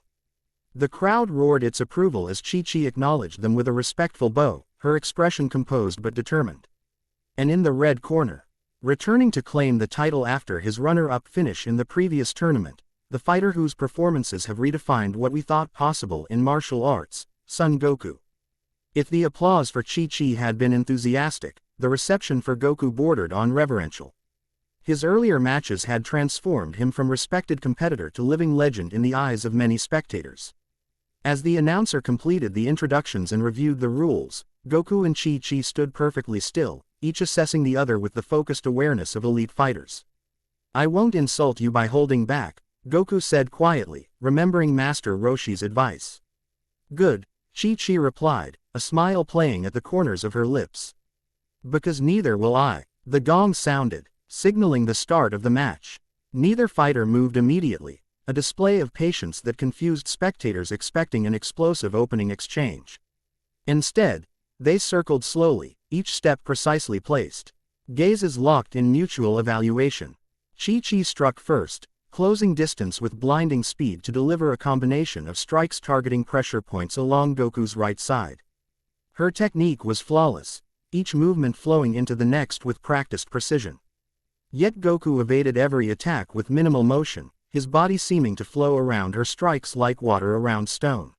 The crowd roared its approval as Chi-Chi acknowledged them with a respectful bow, her expression composed but determined. And in the red corner, returning to claim the title after his runner-up finish in the previous tournament, the fighter whose performances have redefined what we thought possible in martial arts, Son Goku. If the applause for Chi-Chi had been enthusiastic, the reception for Goku bordered on reverential. His earlier matches had transformed him from respected competitor to living legend in the eyes of many spectators. As the announcer completed the introductions and reviewed the rules, Goku and Chi-Chi stood perfectly still, each assessing the other with the focused awareness of elite fighters. I won't insult you by holding back, Goku said quietly, remembering Master Roshi's advice. Good, Chi-Chi replied, a smile playing at the corners of her lips. Because neither will I. The gong sounded, signaling the start of the match. Neither fighter moved immediately, a display of patience that confused spectators expecting an explosive opening exchange. Instead, they circled slowly, each step precisely placed. Gazes locked in mutual evaluation. Chi-Chi struck first, closing distance with blinding speed to deliver a combination of strikes targeting pressure points along Goku's right side. Her technique was flawless, each movement flowing into the next with practiced precision. Yet Goku evaded every attack with minimal motion, his body seeming to flow around her strikes like water around stone.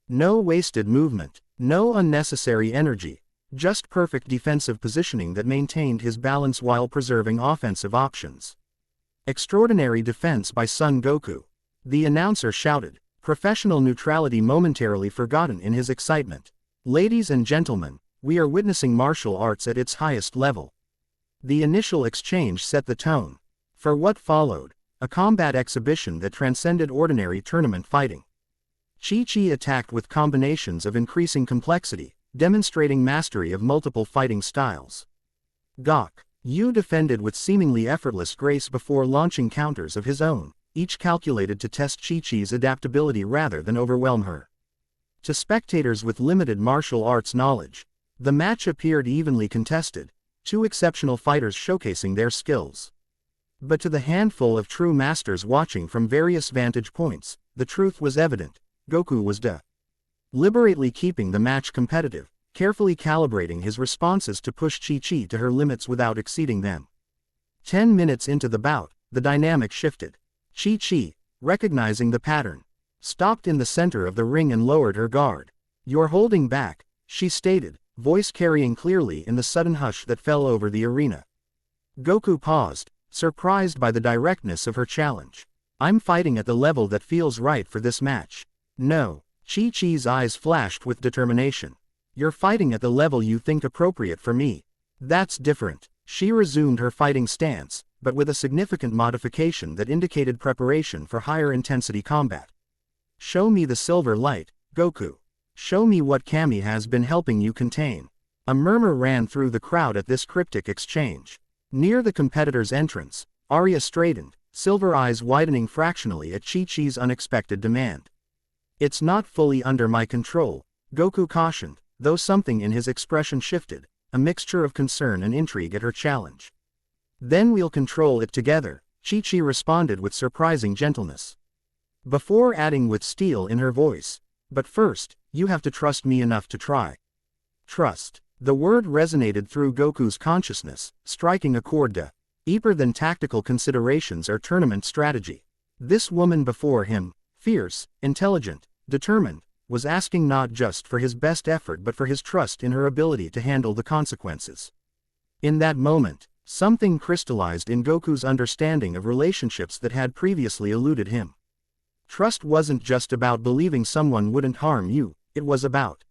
No wasted movement, no unnecessary energy, just perfect defensive positioning that maintained his balance while preserving offensive options. Extraordinary defense by Son Goku. The announcer shouted, professional neutrality momentarily forgotten in his excitement. Ladies and gentlemen, we are witnessing martial arts at its highest level. The initial exchange set the tone for what followed, a combat exhibition that transcended ordinary tournament fighting. Chi-Chi attacked with combinations of increasing complexity, demonstrating mastery of multiple fighting styles. Gok. Yu defended with seemingly effortless grace before launching counters of his own, each calculated to test Chi-Chi's adaptability rather than overwhelm her. To spectators with limited martial arts knowledge, the match appeared evenly contested, two exceptional fighters showcasing their skills. But to the handful of true masters watching from various vantage points, the truth was evident: Goku was deliberately keeping the match competitive, carefully calibrating his responses to push Chi-Chi to her limits without exceeding them. 10 minutes into the bout, the dynamic shifted. Chi-Chi, recognizing the pattern, stopped in the center of the ring and lowered her guard. "You're holding back," she stated, voice carrying clearly in the sudden hush that fell over the arena. Goku paused, surprised by the directness of her challenge. "I'm fighting at the level that feels right for this match." "No." Chi-Chi's eyes flashed with determination. "You're fighting at the level you think appropriate for me." "That's different." She resumed her fighting stance, but with a significant modification that indicated preparation for higher intensity combat. "Show me the silver light, Goku. Show me what Kami has been helping you contain." A murmur ran through the crowd at this cryptic exchange. Near the competitor's entrance, Arya straightened, silver eyes widening fractionally at Chi-Chi's unexpected demand. "It's not fully under my control," Goku cautioned, though something in his expression shifted, a mixture of concern and intrigue at her challenge. "Then we'll control it together," Chi-Chi responded with surprising gentleness. Before adding with steel in her voice, "But first, you have to trust me enough to try." Trust. The word resonated through Goku's consciousness, striking a chord deeper than tactical considerations or tournament strategy. This woman before him, fierce, intelligent, determined, was asking not just for his best effort but for his trust in her ability to handle the consequences. In that moment, something crystallized in Goku's understanding of relationships that had previously eluded him. Trust wasn't just about believing someone wouldn't harm you, it was about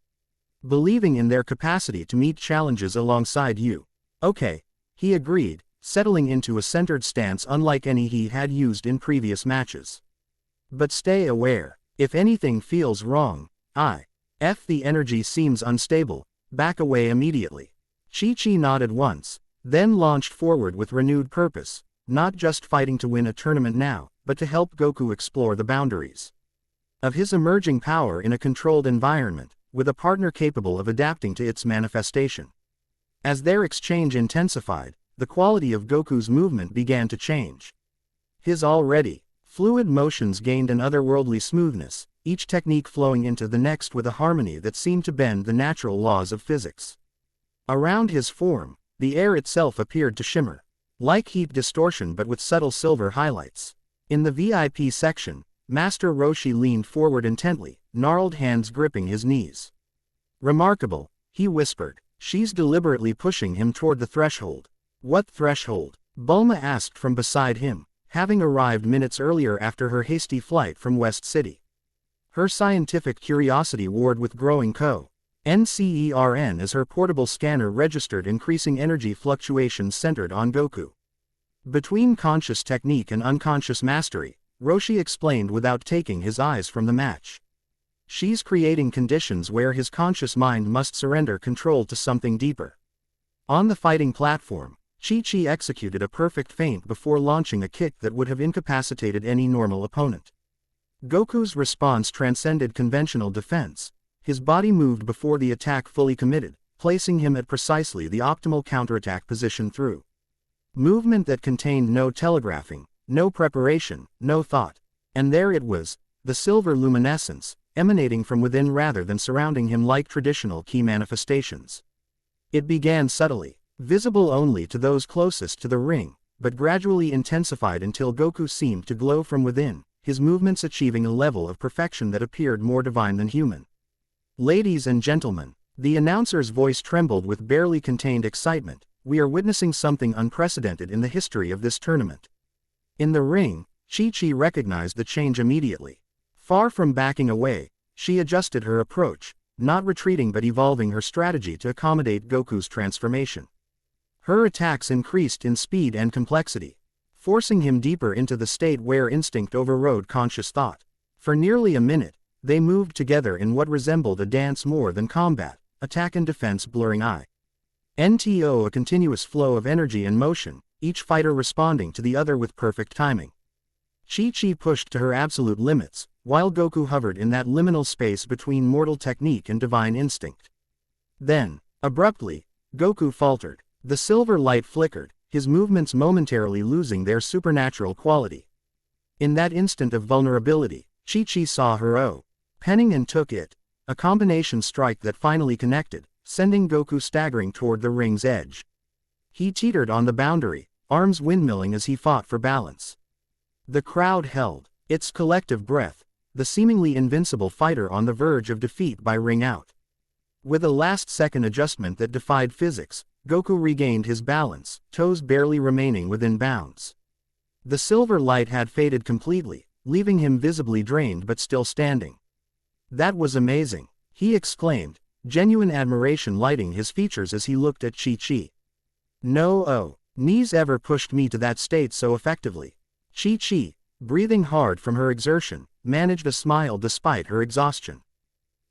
believing in their capacity to meet challenges alongside you. "Okay," he agreed, settling into a centered stance unlike any he had used in previous matches. "But stay aware. If anything feels wrong, the energy seems unstable, back away immediately." Chi-Chi nodded once, then launched forward with renewed purpose, not just fighting to win a tournament now, but to help Goku explore the boundaries of his emerging power in a controlled environment, with a partner capable of adapting to its manifestation. As their exchange intensified, the quality of Goku's movement began to change. His already fluid motions gained an otherworldly smoothness, each technique flowing into the next with a harmony that seemed to bend the natural laws of physics. Around his form, the air itself appeared to shimmer, like heat distortion but with subtle silver highlights. In the VIP section, Master Roshi leaned forward intently, gnarled hands gripping his knees. "Remarkable," he whispered. "She's deliberately pushing him toward the threshold." "What threshold?" Bulma asked from beside him, having arrived minutes earlier after her hasty flight from West City. Her scientific curiosity warred with growing concern as her portable scanner registered increasing energy fluctuations centered on Goku. "Between conscious technique and unconscious mastery," Roshi explained without taking his eyes from the match. "She's creating conditions where his conscious mind must surrender control to something deeper." On the fighting platform, Chi-Chi executed a perfect feint before launching a kick that would have incapacitated any normal opponent. Goku's response transcended conventional defense. His body moved before the attack fully committed, placing him at precisely the optimal counterattack position through movement that contained no telegraphing, no preparation, no thought. And there it was, the silver luminescence, emanating from within rather than surrounding him like traditional ki manifestations. It began subtly, visible only to those closest to the ring, but gradually intensified until Goku seemed to glow from within, his movements achieving a level of perfection that appeared more divine than human. "Ladies and gentlemen," the announcer's voice trembled with barely contained excitement, "we are witnessing something unprecedented in the history of this tournament." In the ring, Chi-Chi recognized the change immediately. Far from backing away, she adjusted her approach, not retreating but evolving her strategy to accommodate Goku's transformation. Her attacks increased in speed and complexity, forcing him deeper into the state where instinct overrode conscious thought. For nearly a minute, they moved together in what resembled a dance more than combat, attack and defense blurring eye NTO, a continuous flow of energy and motion, each fighter responding to the other with perfect timing. Chi-Chi pushed to her absolute limits, while Goku hovered in that liminal space between mortal technique and divine instinct. Then, abruptly, Goku faltered. The silver light flickered, his movements momentarily losing their supernatural quality. In that instant of vulnerability, Chi-Chi saw her penning and took it, a combination strike that finally connected, sending Goku staggering toward the ring's edge. He teetered on the boundary, arms windmilling as he fought for balance. The crowd held its collective breath, the seemingly invincible fighter on the verge of defeat by ring out. With a last-second adjustment that defied physics, Goku regained his balance, toes barely remaining within bounds. The silver light had faded completely, leaving him visibly drained but still standing. "That was amazing," he exclaimed, genuine admiration lighting his features as he looked at Chi-Chi. "No knees ever pushed me to that state so effectively." Chi-Chi, breathing hard from her exertion, managed a smile despite her exhaustion.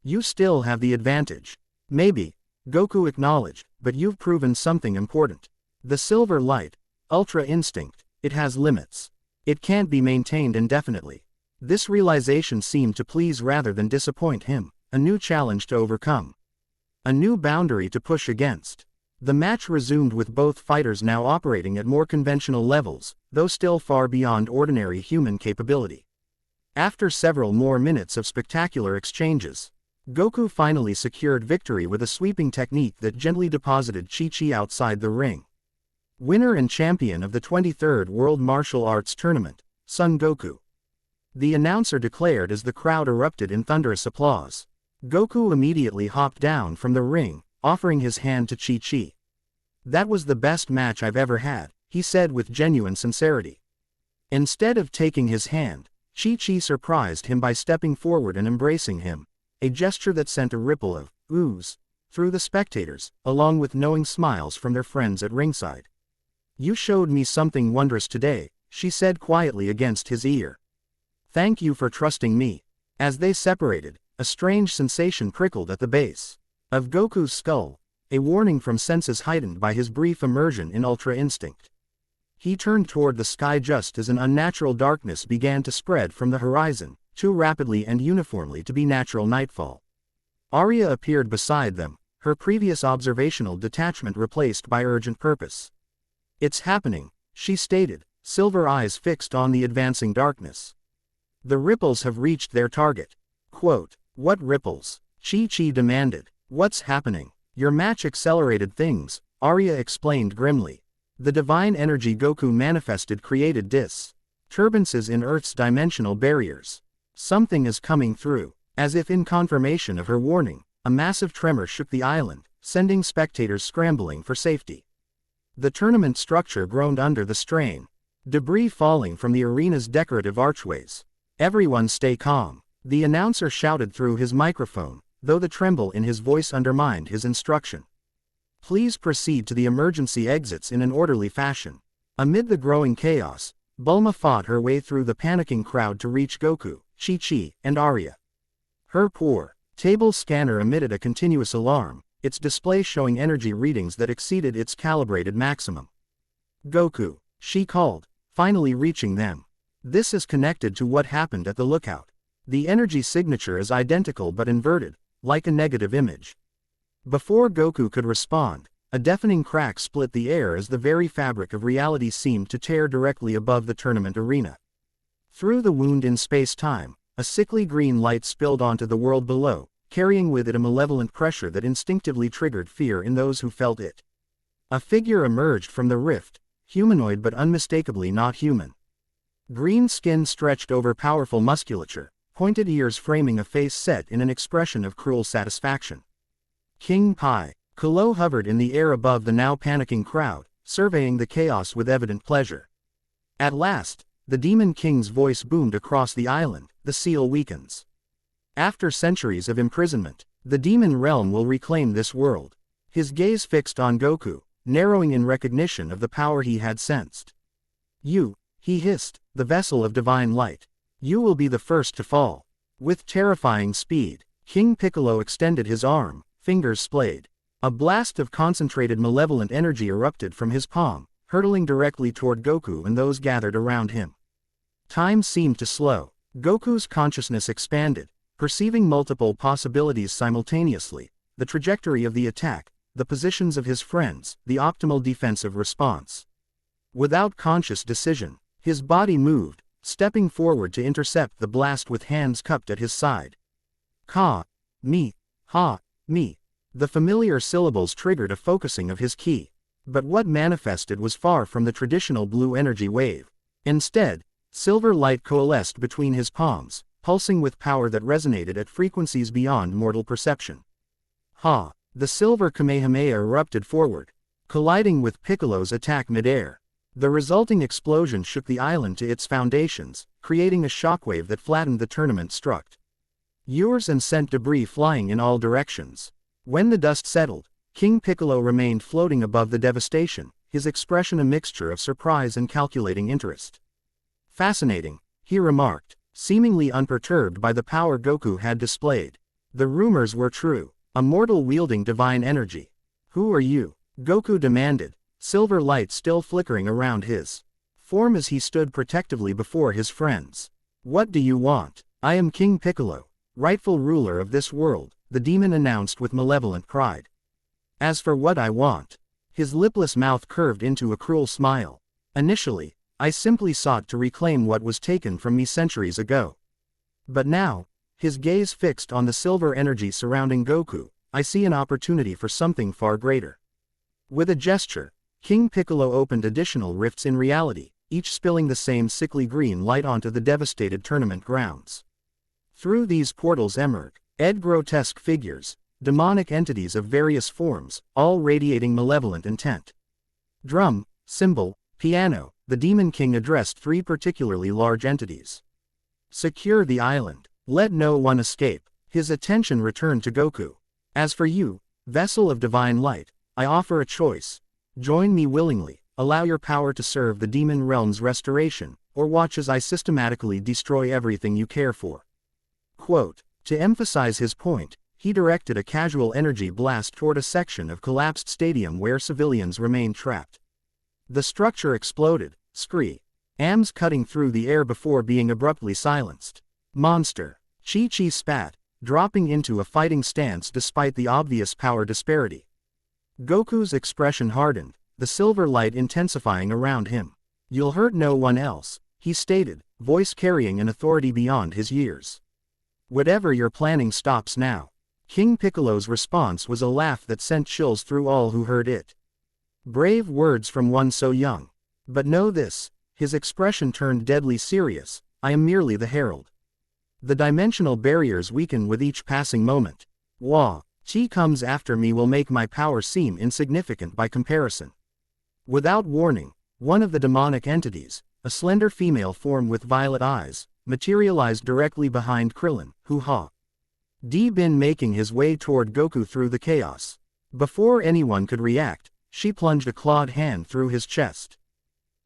"You still have the advantage." "Maybe," Goku acknowledged, "but you've proven something important. The silver light, Ultra Instinct, it has limits. It can't be maintained indefinitely." This realization seemed to please rather than disappoint him, a new challenge to overcome. A new boundary to push against. The match resumed with both fighters now operating at more conventional levels, though still far beyond ordinary human capability. After several more minutes of spectacular exchanges, Goku finally secured victory with a sweeping technique that gently deposited Chi-Chi outside the ring. Winner and champion of the 23rd World Martial Arts Tournament, Son Goku. The announcer declared as the crowd erupted in thunderous applause. Goku immediately hopped down from the ring, offering his hand to Chi-Chi. "That was the best match I've ever had," he said with genuine sincerity. Instead of taking his hand, Chi-Chi surprised him by stepping forward and embracing him, a gesture that sent a ripple of oohs through the spectators, along with knowing smiles from their friends at ringside. "You showed me something wondrous today," she said quietly against his ear. "Thank you for trusting me." As they separated, a strange sensation prickled at the base of Goku's skull, a warning from senses heightened by his brief immersion in Ultra Instinct. He turned toward the sky just as an unnatural darkness began to spread from the horizon, too rapidly and uniformly to be natural nightfall. Arya appeared beside them, her previous observational detachment replaced by urgent purpose. "It's happening," she stated, silver eyes fixed on the advancing darkness. "The ripples have reached their target." Quote, "What ripples?" Chi-Chi demanded. "What's happening?" "Your match accelerated things," Arya explained grimly. "The divine energy Goku manifested created disturbances in Earth's dimensional barriers. Something is coming through." As if in confirmation of her warning, a massive tremor shook the island, sending spectators scrambling for safety. The tournament structure groaned under the strain, debris falling from the arena's decorative archways. "Everyone stay calm," the announcer shouted through his microphone, though the tremble in his voice undermined his instruction. "Please proceed to the emergency exits in an orderly fashion." Amid the growing chaos, Bulma fought her way through the panicking crowd to reach Goku, Chi-Chi, and Arya. Her portable scanner emitted a continuous alarm, its display showing energy readings that exceeded its calibrated maximum. "Goku," she called, finally reaching them. "This is connected to what happened at the lookout. The energy signature is identical but inverted, like a negative image." Before Goku could respond, a deafening crack split the air as the very fabric of reality seemed to tear directly above the tournament arena. Through the wound in space-time, a sickly green light spilled onto the world below, carrying with it a malevolent pressure that instinctively triggered fear in those who felt it. A figure emerged from the rift, humanoid but unmistakably not human. Green skin stretched over powerful musculature, pointed ears framing a face set in an expression of cruel satisfaction. King Pai Kalo hovered in the air above the now panicking crowd, surveying the chaos with evident pleasure. At last, the Demon King's voice boomed across the island, "The seal weakens. After centuries of imprisonment, the demon realm will reclaim this world." His gaze fixed on Goku, narrowing in recognition of the power he had sensed. "You," he hissed, "the vessel of divine light. You will be the first to fall." With terrifying speed, King Piccolo extended his arm, fingers splayed. A blast of concentrated malevolent energy erupted from his palm, hurtling directly toward Goku and those gathered around him. Time seemed to slow. Goku's consciousness expanded, perceiving multiple possibilities simultaneously: the trajectory of the attack, the positions of his friends, the optimal defensive response. Without conscious decision, his body moved, stepping forward to intercept the blast with hands cupped at his side. Ka, mi, ha, mi. The familiar syllables triggered a focusing of his ki. But what manifested was far from the traditional blue energy wave. Instead, silver light coalesced between his palms, pulsing with power that resonated at frequencies beyond mortal perception. Ha! The silver Kamehameha erupted forward, colliding with Piccolo's attack midair. The resulting explosion shook the island to its foundations, creating a shockwave that flattened the tournament struck. Yours and sent debris flying in all directions. When the dust settled, King Piccolo remained floating above the devastation, his expression a mixture of surprise and calculating interest. Fascinating, he remarked, seemingly unperturbed by the power Goku had displayed. The rumors were true. A mortal wielding divine energy. Who are you? Goku demanded, silver light still flickering around his form as he stood protectively before his friends. What do you want? I am King Piccolo, rightful ruler of this world, the demon announced with malevolent pride. As for what I want, his lipless mouth curved into a cruel smile. Initially, I simply sought to reclaim what was taken from me centuries ago. But now, his gaze fixed on the silver energy surrounding Goku, I see an opportunity for something far greater. With a gesture, King Piccolo opened additional rifts in reality, each spilling the same sickly green light onto the devastated tournament grounds. Through these portals emerged grotesque figures, demonic entities of various forms, all radiating malevolent intent. Drum, cymbal, piano, the Demon King addressed three particularly large entities. Secure the island. Let no one escape. His attention returned to Goku. As for you, vessel of divine light, I offer a choice. Join me willingly, allow your power to serve the demon realm's restoration, or watch as I systematically destroy everything you care for. Quote. To emphasize his point, he directed a casual energy blast toward a section of collapsed stadium where civilians remained trapped. The structure exploded, screams cutting through the air before being abruptly silenced. Monster. Chi-Chi spat, dropping into a fighting stance despite the obvious power disparity. Goku's expression hardened, the silver light intensifying around him. You'll hurt no one else, he stated, voice carrying an authority beyond his years. Whatever you're planning stops now. King Piccolo's response was a laugh that sent chills through all who heard it. Brave words from one so young. But know this, his expression turned deadly serious, I am merely the herald. The dimensional barriers weaken with each passing moment. Chi comes after me will make my power seem insignificant by comparison. Without warning, one of the demonic entities, a slender female form with violet eyes, materialized directly behind Krillin, who had been making his way toward Goku through the chaos. Before anyone could react, she plunged a clawed hand through his chest.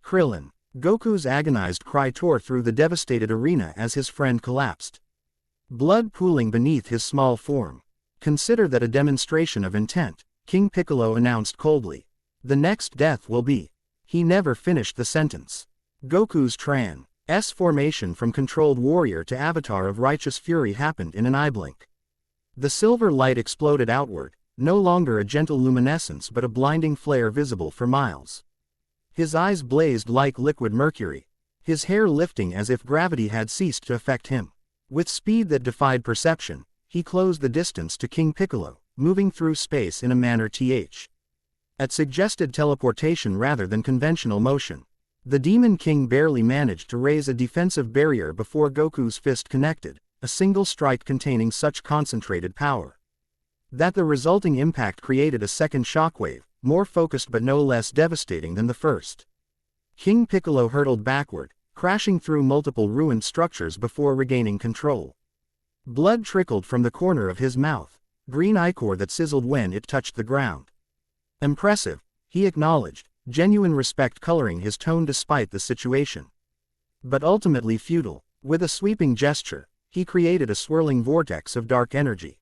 Krillin. Goku's agonized cry tore through the devastated arena as his friend collapsed. Blood pooling beneath his small form. Consider that a demonstration of intent, King Piccolo announced coldly. The next death will be. He never finished the sentence. Goku's transformation from controlled warrior to avatar of righteous fury happened in an eye blink. The silver light exploded outward, no longer a gentle luminescence but a blinding flare visible for miles. His eyes blazed like liquid mercury, his hair lifting as if gravity had ceased to affect him. With speed that defied perception, he closed the distance to King Piccolo, moving through space in a manner that suggested teleportation rather than conventional motion. The Demon King barely managed to raise a defensive barrier before Goku's fist connected, a single strike containing such concentrated power that the resulting impact created a second shockwave, more focused but no less devastating than the first. King Piccolo hurtled backward, crashing through multiple ruined structures before regaining control. Blood trickled from the corner of his mouth, green ichor that sizzled when it touched the ground. Impressive, he acknowledged, genuine respect coloring his tone despite the situation. But ultimately futile. With a sweeping gesture, he created a swirling vortex of dark energy.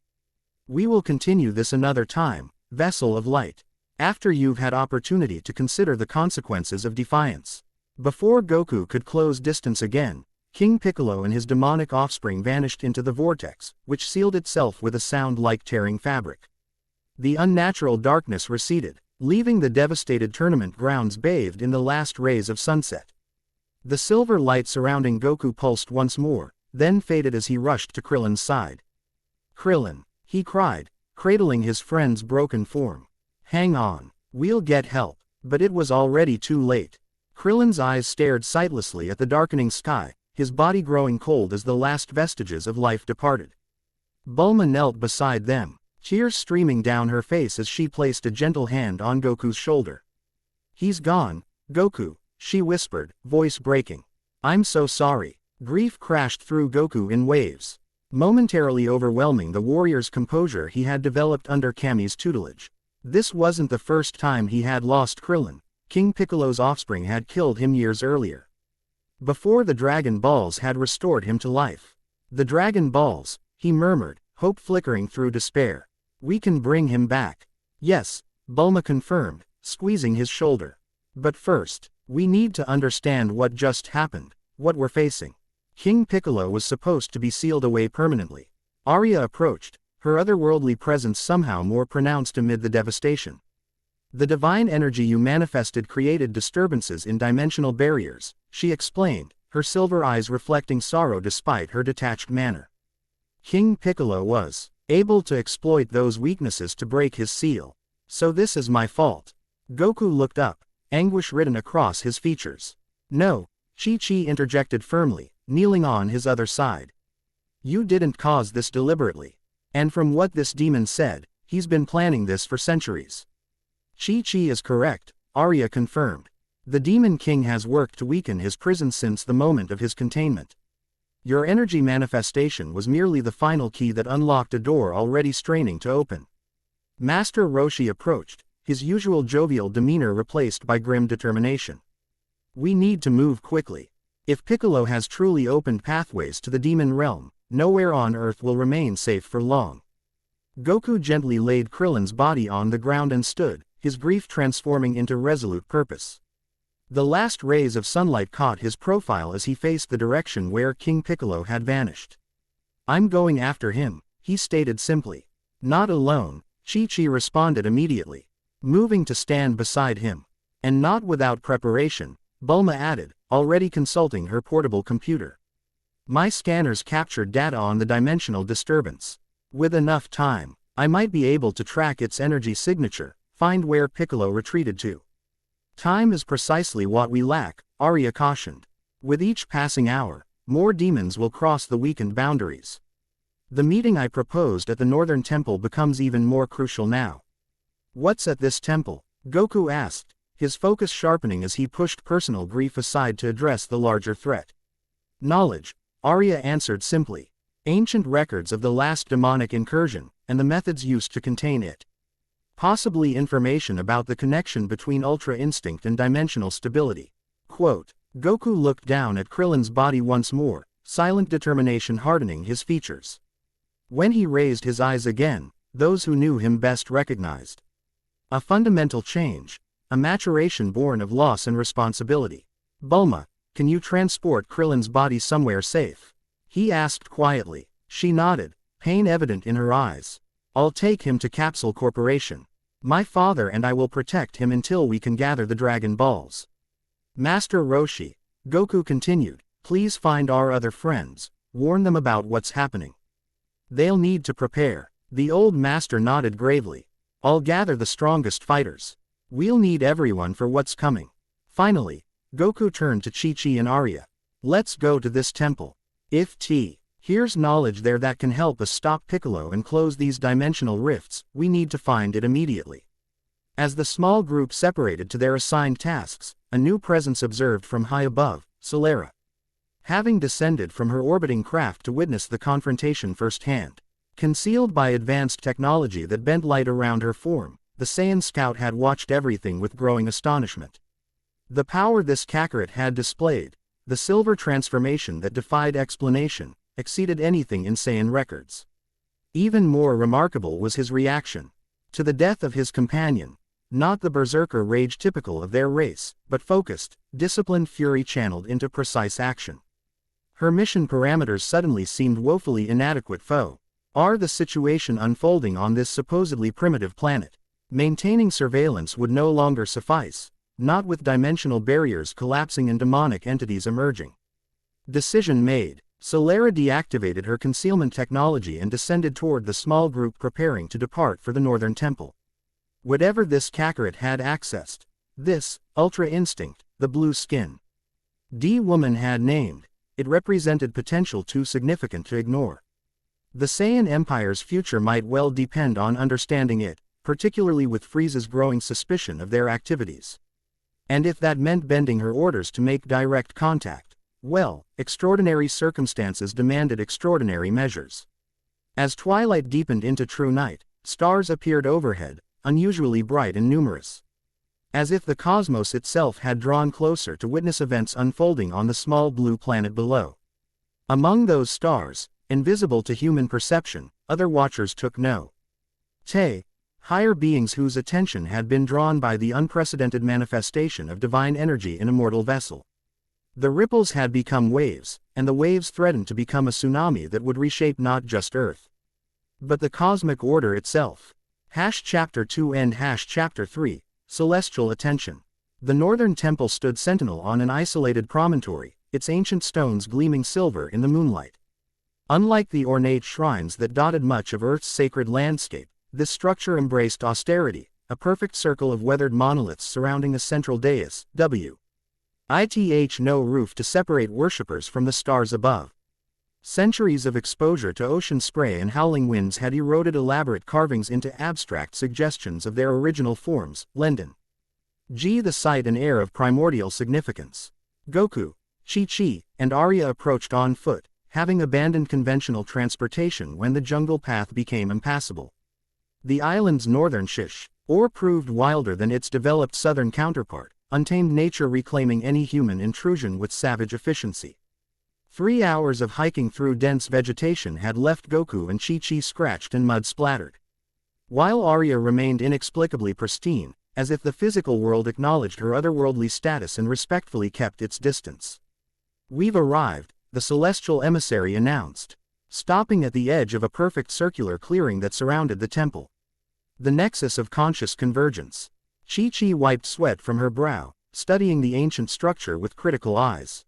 We will continue this another time, vessel of light. After you've had opportunity to consider the consequences of defiance. Before Goku could close distance again, King Piccolo and his demonic offspring vanished into the vortex, which sealed itself with a sound like tearing fabric. The unnatural darkness receded, leaving the devastated tournament grounds bathed in the last rays of sunset. The silver light surrounding Goku pulsed once more, then faded as he rushed to Krillin's side. "Krillin," he cried, cradling his friend's broken form. "Hang on, we'll get help." But it was already too late. Krillin's eyes stared sightlessly at the darkening sky, his body growing cold as the last vestiges of life departed. Bulma knelt beside them, tears streaming down her face as she placed a gentle hand on Goku's shoulder. "He's gone, Goku," she whispered, voice breaking. "I'm so sorry." Grief crashed through Goku in waves, momentarily overwhelming the warrior's composure he had developed under Kami's tutelage. This wasn't the first time he had lost Krillin. King Piccolo's offspring had killed him years earlier. Before the Dragon Balls had restored him to life. "The Dragon Balls," he murmured, hope flickering through despair. "We can bring him back." "Yes," Bulma confirmed, squeezing his shoulder. "But first, we need to understand what just happened, what we're facing." King Piccolo was supposed to be sealed away permanently. Arya approached, her otherworldly presence somehow more pronounced amid the devastation. "The divine energy you manifested created disturbances in dimensional barriers," she explained, her silver eyes reflecting sorrow despite her detached manner. "King Piccolo was able to exploit those weaknesses to break his seal. So this is my fault." Goku looked up, anguish written across his features. "No," Chi-Chi interjected firmly, kneeling on his other side. "You didn't cause this deliberately. And from what this demon said, he's been planning this for centuries." "Chi-Chi is correct," Arya confirmed. "The Demon King has worked to weaken his prison since the moment of his containment. Your energy manifestation was merely the final key that unlocked a door already straining to open." Master Roshi approached, his usual jovial demeanor replaced by grim determination. "We need to move quickly. If Piccolo has truly opened pathways to the demon realm, nowhere on Earth will remain safe for long." Goku gently laid Krillin's body on the ground and stood, his grief transforming into resolute purpose. The last rays of sunlight caught his profile as he faced the direction where King Piccolo had vanished. "I'm going after him," he stated simply. "Not alone," Chi-Chi responded immediately, moving to stand beside him. "And not without preparation," Bulma added, already consulting her portable computer. "My scanners captured data on the dimensional disturbance. With enough time, I might be able to track its energy signature, find where Piccolo retreated to." "Time is precisely what we lack," Arya cautioned. "With each passing hour, more demons will cross the weakened boundaries. The meeting I proposed at the Northern Temple becomes even more crucial now." "What's at this temple?" Goku asked, his focus sharpening as he pushed personal grief aside to address the larger threat. "Knowledge," Arya answered simply. "Ancient records of the last demonic incursion, and the methods used to contain it. Possibly information about the connection between Ultra Instinct and dimensional stability." Quote. Goku looked down at Krillin's body once more, silent determination hardening his features. When he raised his eyes again, those who knew him best recognized a fundamental change, a maturation born of loss and responsibility. "Bulma, can you transport Krillin's body somewhere safe?" he asked quietly. She nodded, pain evident in her eyes. "I'll take him to Capsule Corporation. My father and I will protect him until we can gather the Dragon Balls." "Master Roshi," Goku continued, "please find our other friends, warn them about what's happening. They'll need to prepare." The old master nodded gravely. "I'll gather the strongest fighters. We'll need everyone for what's coming." Finally, Goku turned to Chi-Chi and Arya. "Let's go to this temple. Here's knowledge there that can help us stop Piccolo and close these dimensional rifts. We need to find it immediately." As the small group separated to their assigned tasks, a new presence observed from high above, Celera. Having descended from her orbiting craft to witness the confrontation firsthand. Concealed by advanced technology that bent light around her form, the Saiyan scout had watched everything with growing astonishment. The power this Kakarot had displayed, the silver transformation that defied explanation, exceeded anything in Saiyan records. Even more remarkable was his reaction. To the death of his companion, not the berserker rage typical of their race, but focused, disciplined fury channeled into precise action. Her mission parameters suddenly seemed woefully inadequate. The situation unfolding on this supposedly primitive planet. Maintaining surveillance would no longer suffice, not with dimensional barriers collapsing and demonic entities emerging. Decision made. Solara deactivated her concealment technology and descended toward the small group preparing to depart for the Northern Temple. Whatever this Kakarot had accessed, this Ultra Instinct, the blue skin D-woman had named, it represented potential too significant to ignore. The Saiyan Empire's future might well depend on understanding it, particularly with Frieza's growing suspicion of their activities. And if that meant bending her orders to make direct contact, well, extraordinary circumstances demanded extraordinary measures. As twilight deepened into true night, stars appeared overhead, unusually bright and numerous. As if the cosmos itself had drawn closer to witness events unfolding on the small blue planet below. Among those stars, invisible to human perception, other watchers took note. Higher beings whose attention had been drawn by the unprecedented manifestation of divine energy in a mortal vessel. The ripples had become waves, and the waves threatened to become a tsunami that would reshape not just Earth, but the cosmic order itself. Chapter 2 and Chapter 3, Celestial Attention. The Northern Temple stood sentinel on an isolated promontory, its ancient stones gleaming silver in the moonlight. Unlike the ornate shrines that dotted much of Earth's sacred landscape, this structure embraced austerity, a perfect circle of weathered monoliths surrounding a central dais, no roof to separate worshippers from the stars above. Centuries of exposure to ocean spray and howling winds had eroded elaborate carvings into abstract suggestions of their original forms, lending the site an air of primordial significance. Goku, Chi-Chi, and Arya approached on foot, having abandoned conventional transportation when the jungle path became impassable. The island's northern proved wilder than its developed southern counterpart, untamed nature reclaiming any human intrusion with savage efficiency. 3 hours of hiking through dense vegetation had left Goku and Chi-Chi scratched and mud-splattered, while Arya remained inexplicably pristine, as if the physical world acknowledged her otherworldly status and respectfully kept its distance. "We've arrived," the celestial emissary announced, stopping at the edge of a perfect circular clearing that surrounded the temple. The nexus of conscious convergence. Chi-Chi wiped sweat from her brow, studying the ancient structure with critical eyes.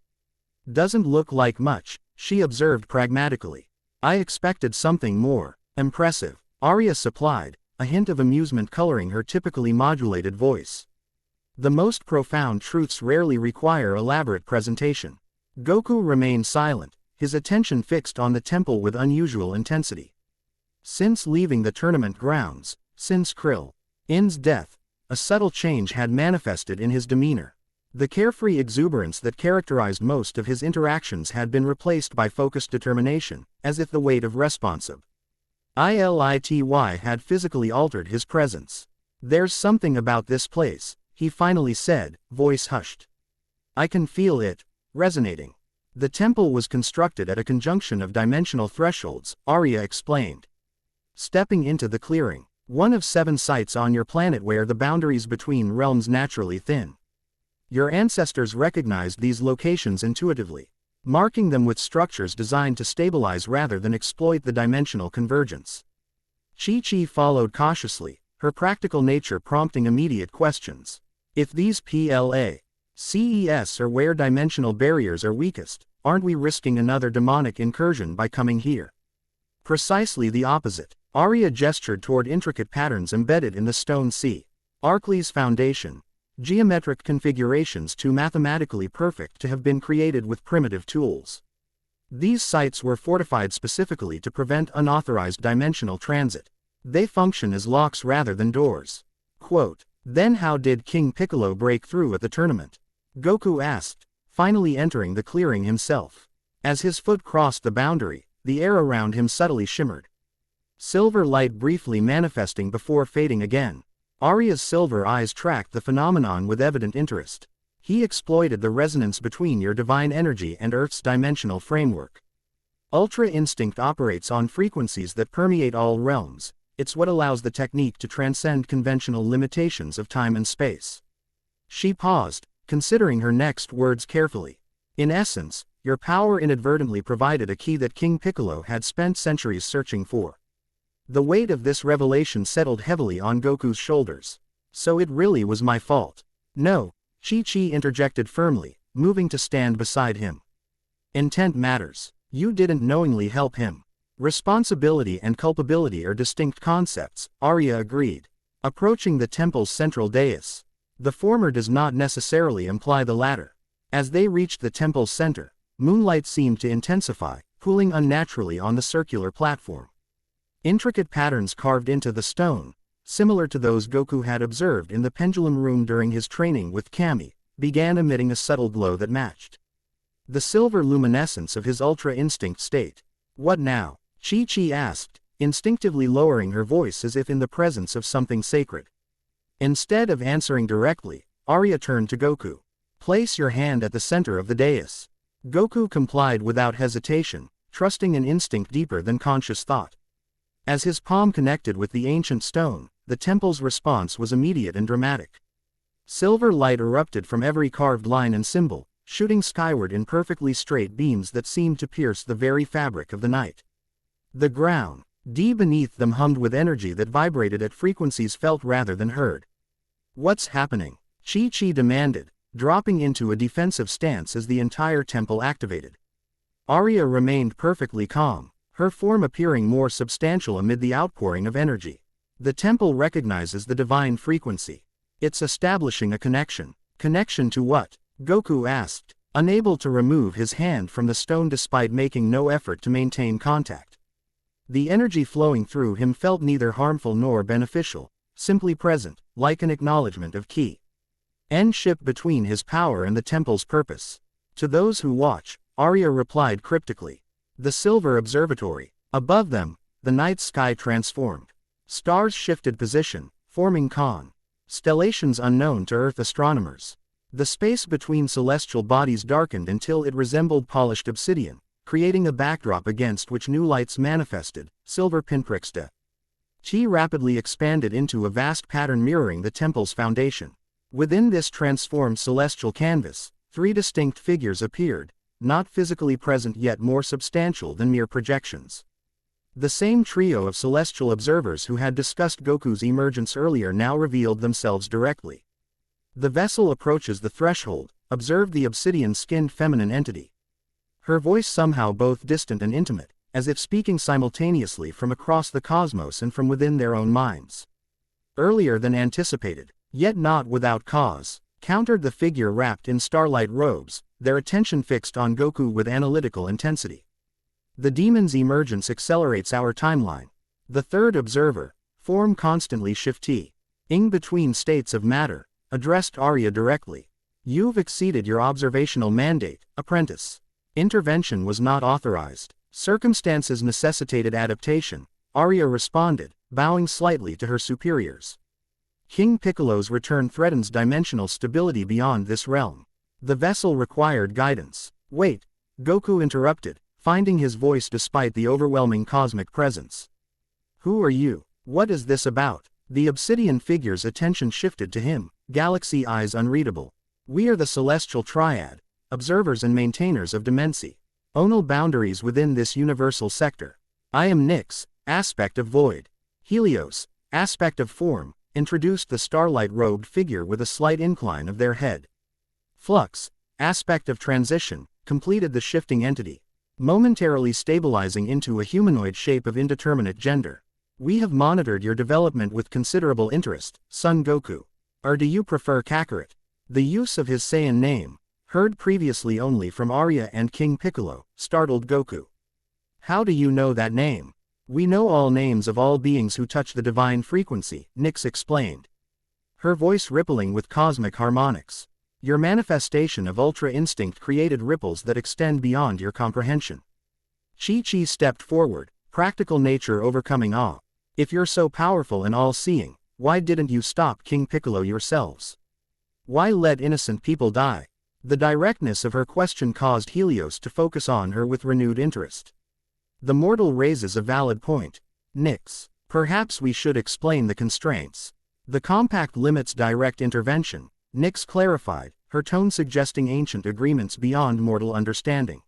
"Doesn't look like much," she observed pragmatically. "I expected something more impressive," Arya supplied, a hint of amusement coloring her typically modulated voice. The most profound truths rarely require elaborate presentation. Goku remained silent, his attention fixed on the temple with unusual intensity. Since leaving the tournament grounds, since Krillin's death, a subtle change had manifested in his demeanor. The carefree exuberance that characterized most of his interactions had been replaced by focused determination, as if the weight of responsibility had physically altered his presence. "There's something about this place," he finally said, voice hushed. "I can feel it resonating." The temple was constructed at a conjunction of dimensional thresholds, Arya explained. Stepping into the clearing, one of 7 sites on your planet where the boundaries between realms naturally thin. Your ancestors recognized these locations intuitively, marking them with structures designed to stabilize rather than exploit the dimensional convergence. Chi-Chi followed cautiously, her practical nature prompting immediate questions. "If these CES are where dimensional barriers are weakest, aren't we risking another demonic incursion by coming here?" "Precisely the opposite." Arya gestured toward intricate patterns embedded in the stone sea. Arkley's foundation. Geometric configurations too mathematically perfect to have been created with primitive tools. These sites were fortified specifically to prevent unauthorized dimensional transit. They function as locks rather than doors. "Then how did King Piccolo break through at the tournament?" Goku asked, finally entering the clearing himself. As his foot crossed the boundary, the air around him subtly shimmered. Silver light briefly manifesting before fading again. Arya's silver eyes tracked the phenomenon with evident interest. "He exploited the resonance between your divine energy and Earth's dimensional framework. Ultra Instinct operates on frequencies that permeate all realms, it's what allows the technique to transcend conventional limitations of time and space. She paused, considering her next words carefully. In essence, your power inadvertently provided a key that King Piccolo had spent centuries searching for. The weight of this revelation settled heavily on Goku's shoulders. So it really was my fault. No, Chi-Chi interjected firmly, moving to stand beside him. Intent matters. You didn't knowingly help him. Responsibility and culpability are distinct concepts, Arya agreed. Approaching the temple's central dais. The former does not necessarily imply the latter. As they reached the temple's center, moonlight seemed to intensify, pooling unnaturally on the circular platform. Intricate patterns carved into the stone, similar to those Goku had observed in the pendulum room during his training with Kami, began emitting a subtle glow that matched the silver luminescence of his Ultra Instinct state. What now? Chi-Chi asked, instinctively lowering her voice as if in the presence of something sacred. Instead of answering directly, Arya turned to Goku. Place your hand at the center of the dais. Goku complied without hesitation, trusting an instinct deeper than conscious thought. As his palm connected with the ancient stone, the temple's response was immediate and dramatic. Silver light erupted from every carved line and symbol, shooting skyward in perfectly straight beams that seemed to pierce the very fabric of the night. The ground, deep beneath them, hummed with energy that vibrated at frequencies felt rather than heard. What's happening? Chi-Chi demanded, dropping into a defensive stance as the entire temple activated. Arya remained perfectly calm, her form appearing more substantial amid the outpouring of energy. The temple recognizes the divine frequency. It's establishing a connection. Connection to what? Goku asked, unable to remove his hand from the stone despite making no effort to maintain contact. The energy flowing through him felt neither harmful nor beneficial, simply present, like an acknowledgement of kinship between his power and the temple's purpose. To those who watch, Arya replied cryptically. The silver observatory. Above them, the night sky transformed. Stars shifted position, forming constellations unknown to Earth astronomers. The space between celestial bodies darkened until it resembled polished obsidian, creating a backdrop against which new lights manifested, silver pinpricks. Chi rapidly expanded into a vast pattern mirroring the temple's foundation. Within this transformed celestial canvas, three distinct figures appeared, not physically present yet more substantial than mere projections. The same trio of celestial observers who had discussed Goku's emergence earlier now revealed themselves directly. The vessel approaches the threshold, observed the obsidian-skinned feminine entity. Her voice somehow both distant and intimate, as if speaking simultaneously from across the cosmos and from within their own minds. Earlier than anticipated, yet not without cause, countered the figure wrapped in starlight robes, their attention fixed on Goku with analytical intensity. The demon's emergence accelerates our timeline. The third observer, form constantly shifting between states of matter, addressed Arya directly. You've exceeded your observational mandate, apprentice. Intervention was not authorized. Circumstances necessitated adaptation, Arya responded, bowing slightly to her superiors. King Piccolo's return threatens dimensional stability beyond this realm. The vessel required guidance. Wait, Goku interrupted, finding his voice despite the overwhelming cosmic presence. Who are you? What is this about? The obsidian figure's attention shifted to him, galaxy eyes unreadable. We are the Celestial Triad, observers and maintainers of dimensional boundaries within this universal sector. I am Nyx, aspect of void. Helios, aspect of form, introduced the starlight-robed figure with a slight incline of their head. Flux, aspect of transition, completed the shifting entity, momentarily stabilizing into a humanoid shape of indeterminate gender. We have monitored your development with considerable interest, Son Goku. Or do you prefer Kakarot? The use of his Saiyan name, heard previously only from Arya and King Piccolo, startled Goku. How do you know that name? We know all names of all beings who touch the divine frequency, Nyx explained, her voice rippling with cosmic harmonics. Your manifestation of Ultra Instinct created ripples that extend beyond your comprehension. Chi-Chi stepped forward, practical nature overcoming awe. If you're so powerful and all-seeing, why didn't you stop King Piccolo yourselves? Why let innocent people die? The directness of her question caused Helios to focus on her with renewed interest. The mortal raises a valid point. Nyx, Perhaps we should explain the constraints. The compact limits direct intervention, Nyx clarified, her tone suggesting ancient agreements beyond mortal understanding.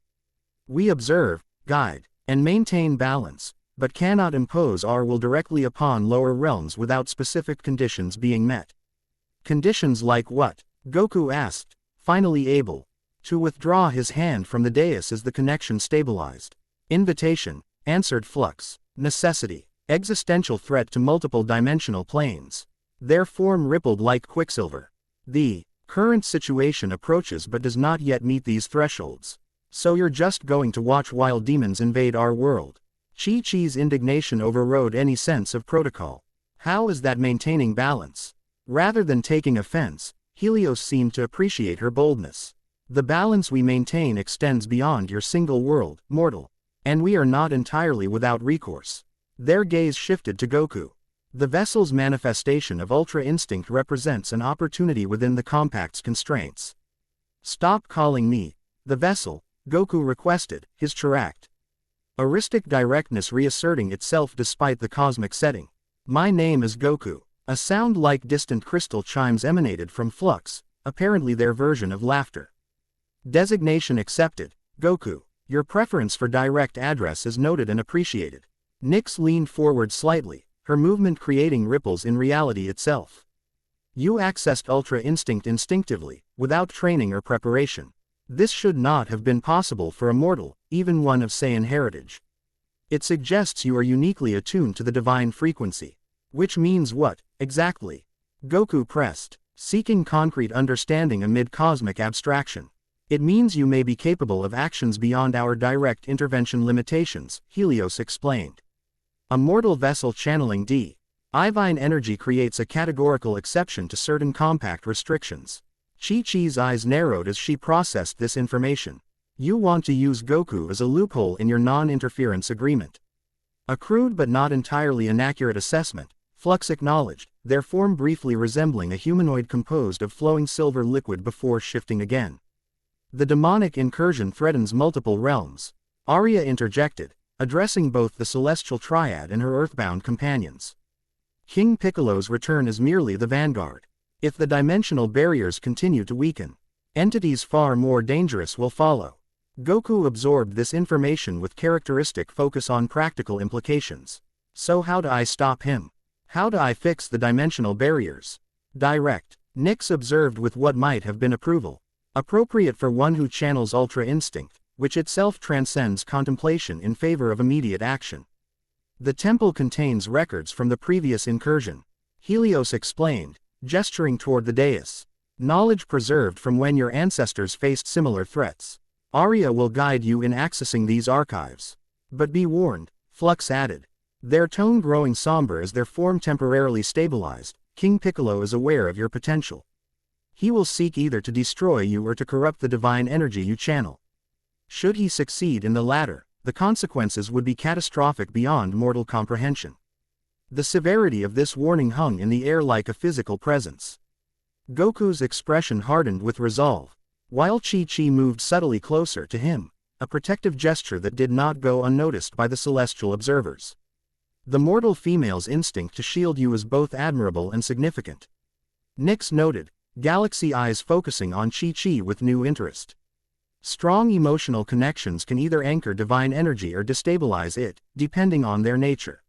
We observe, guide, and maintain balance, but cannot impose our will directly upon lower realms without specific conditions being met. Conditions like what? Goku asked, finally able to withdraw his hand from the dais as the connection stabilized. Invitation, answered Flux. Necessity, existential threat to multiple dimensional planes. Their form rippled like quicksilver. The current situation approaches but does not yet meet these thresholds. So you're just going to watch while demons invade our world? Chi-Chi's indignation overrode any sense of protocol. How is that maintaining balance? Rather than taking offense, Helios seemed to appreciate her boldness. The balance we maintain extends beyond your single world, mortal. And we are not entirely without recourse. Their gaze shifted to Goku. The vessel's manifestation of Ultra Instinct represents an opportunity within the compact's constraints. Stop calling me the vessel, Goku requested, his characteristic directness reasserting itself despite the cosmic setting. My name is Goku. A sound like distant crystal chimes emanated from Flux, apparently their version of laughter. Designation accepted, Goku. Your preference for direct address is noted and appreciated. Nyx leaned forward slightly, her movement creating ripples in reality itself. You accessed Ultra Instinct instinctively, without training or preparation. This should not have been possible for a mortal, even one of Saiyan heritage. It suggests you are uniquely attuned to the divine frequency. Which means what, exactly? Goku pressed, seeking concrete understanding amid cosmic abstraction. It means you may be capable of actions beyond our direct intervention limitations, Helios explained. A mortal vessel channeling divine energy creates a categorical exception to certain compact restrictions. Chi-Chi's eyes narrowed as she processed this information. You want to use Goku as a loophole in your non-interference agreement. A crude but not entirely inaccurate assessment, Flux acknowledged, their form briefly resembling a humanoid composed of flowing silver liquid before shifting again. The demonic incursion threatens multiple realms. Arya interjected, addressing both the celestial triad and her earthbound companions. King Piccolo's return is merely the vanguard. If the dimensional barriers continue to weaken, entities far more dangerous will follow. Goku absorbed this information with characteristic focus on practical implications. So how do I stop him? How do I fix the dimensional barriers? Direct, Nyx observed with what might have been approval. Appropriate for one who channels Ultra Instinct, which itself transcends contemplation in favor of immediate action. The temple contains records from the previous incursion. Helios explained, gesturing toward the dais. Knowledge preserved from when your ancestors faced similar threats. Arya will guide you in accessing these archives. But be warned, Flux added. Their tone growing somber as their form temporarily stabilized, King Piccolo is aware of your potential. He will seek either to destroy you or to corrupt the divine energy you channel. Should he succeed in the latter, the consequences would be catastrophic beyond mortal comprehension. The severity of this warning hung in the air like a physical presence. Goku's expression hardened with resolve, while Chi-Chi moved subtly closer to him, a protective gesture that did not go unnoticed by the celestial observers. The mortal female's instinct to shield you is both admirable and significant. Nyx noted, galaxy eyes focusing on Chi-Chi with new interest. Strong emotional connections can either anchor divine energy or destabilize it, depending on their nature.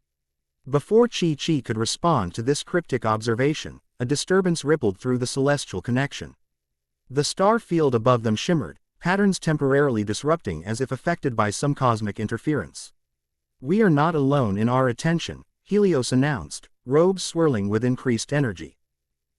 Before Chi-Chi could respond to this cryptic observation, a disturbance rippled through the celestial connection. The star field above them shimmered, patterns temporarily disrupting as if affected by some cosmic interference. We are not alone in our attention, Helios announced, robes swirling with increased energy.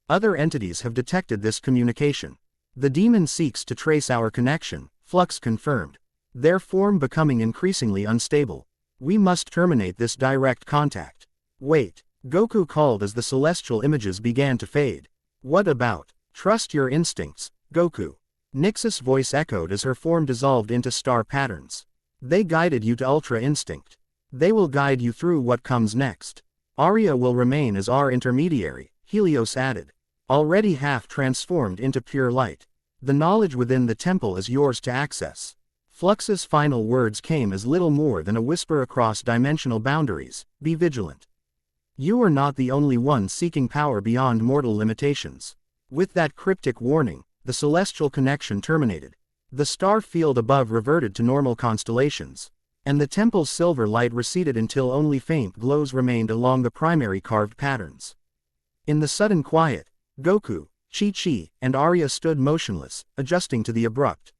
Other entities have detected this communication. The demon seeks to trace our connection, Flux confirmed. Their form becoming increasingly unstable. We must terminate this direct contact. Wait, Goku called as the celestial images began to fade. What about? Trust your instincts, Goku. Nyx's voice echoed as her form dissolved into star patterns. They guided you to Ultra Instinct. They will guide you through what comes next. Arya will remain as our intermediary, Helios added. Already half transformed into pure light. The knowledge within the temple is yours to access. Flux's final words came as little more than a whisper across dimensional boundaries, be vigilant. You are not the only one seeking power beyond mortal limitations. With that cryptic warning, the celestial connection terminated. The star field above reverted to normal constellations, and the temple's silver light receded until only faint glows remained along the primary carved patterns. In the sudden quiet, Goku, Chi-Chi, and Arya stood motionless, adjusting to the abrupt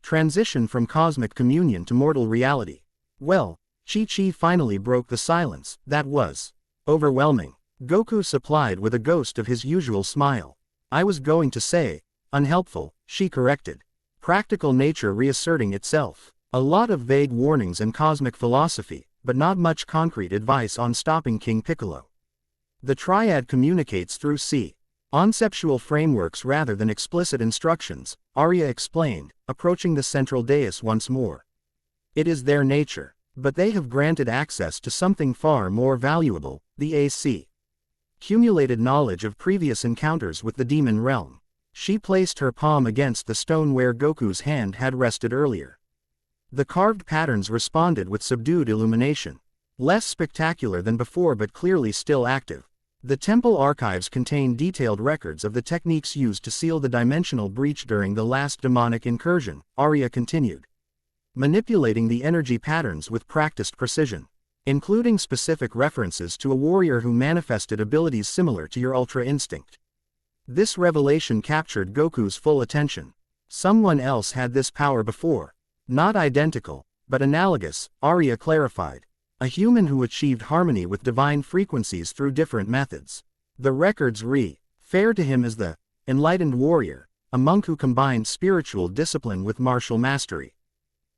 transition from cosmic communion to mortal reality. Well, Chi-Chi finally broke the silence. That was overwhelming. Goku supplied with a ghost of his usual smile. I was going to say, unhelpful, she corrected. Practical nature reasserting itself. A lot of vague warnings and cosmic philosophy, but not much concrete advice on stopping King Piccolo. The triad communicates through conceptual frameworks rather than explicit instructions, Arya explained, approaching the central dais once more. It is their nature, but they have granted access to something far more valuable, the accumulated knowledge of previous encounters with the demon realm. She placed her palm against the stone where Goku's hand had rested earlier. The carved patterns responded with subdued illumination. Less spectacular than before but clearly still active. The temple archives contain detailed records of the techniques used to seal the dimensional breach during the last demonic incursion, Arya continued. Manipulating the energy patterns with practiced precision, including specific references to a warrior who manifested abilities similar to your Ultra Instinct. This revelation captured Goku's full attention. Someone else had this power before. Not identical, but analogous, Arya clarified. A human who achieved harmony with divine frequencies through different methods. The records refer to him as the enlightened warrior, a monk who combined spiritual discipline with martial mastery.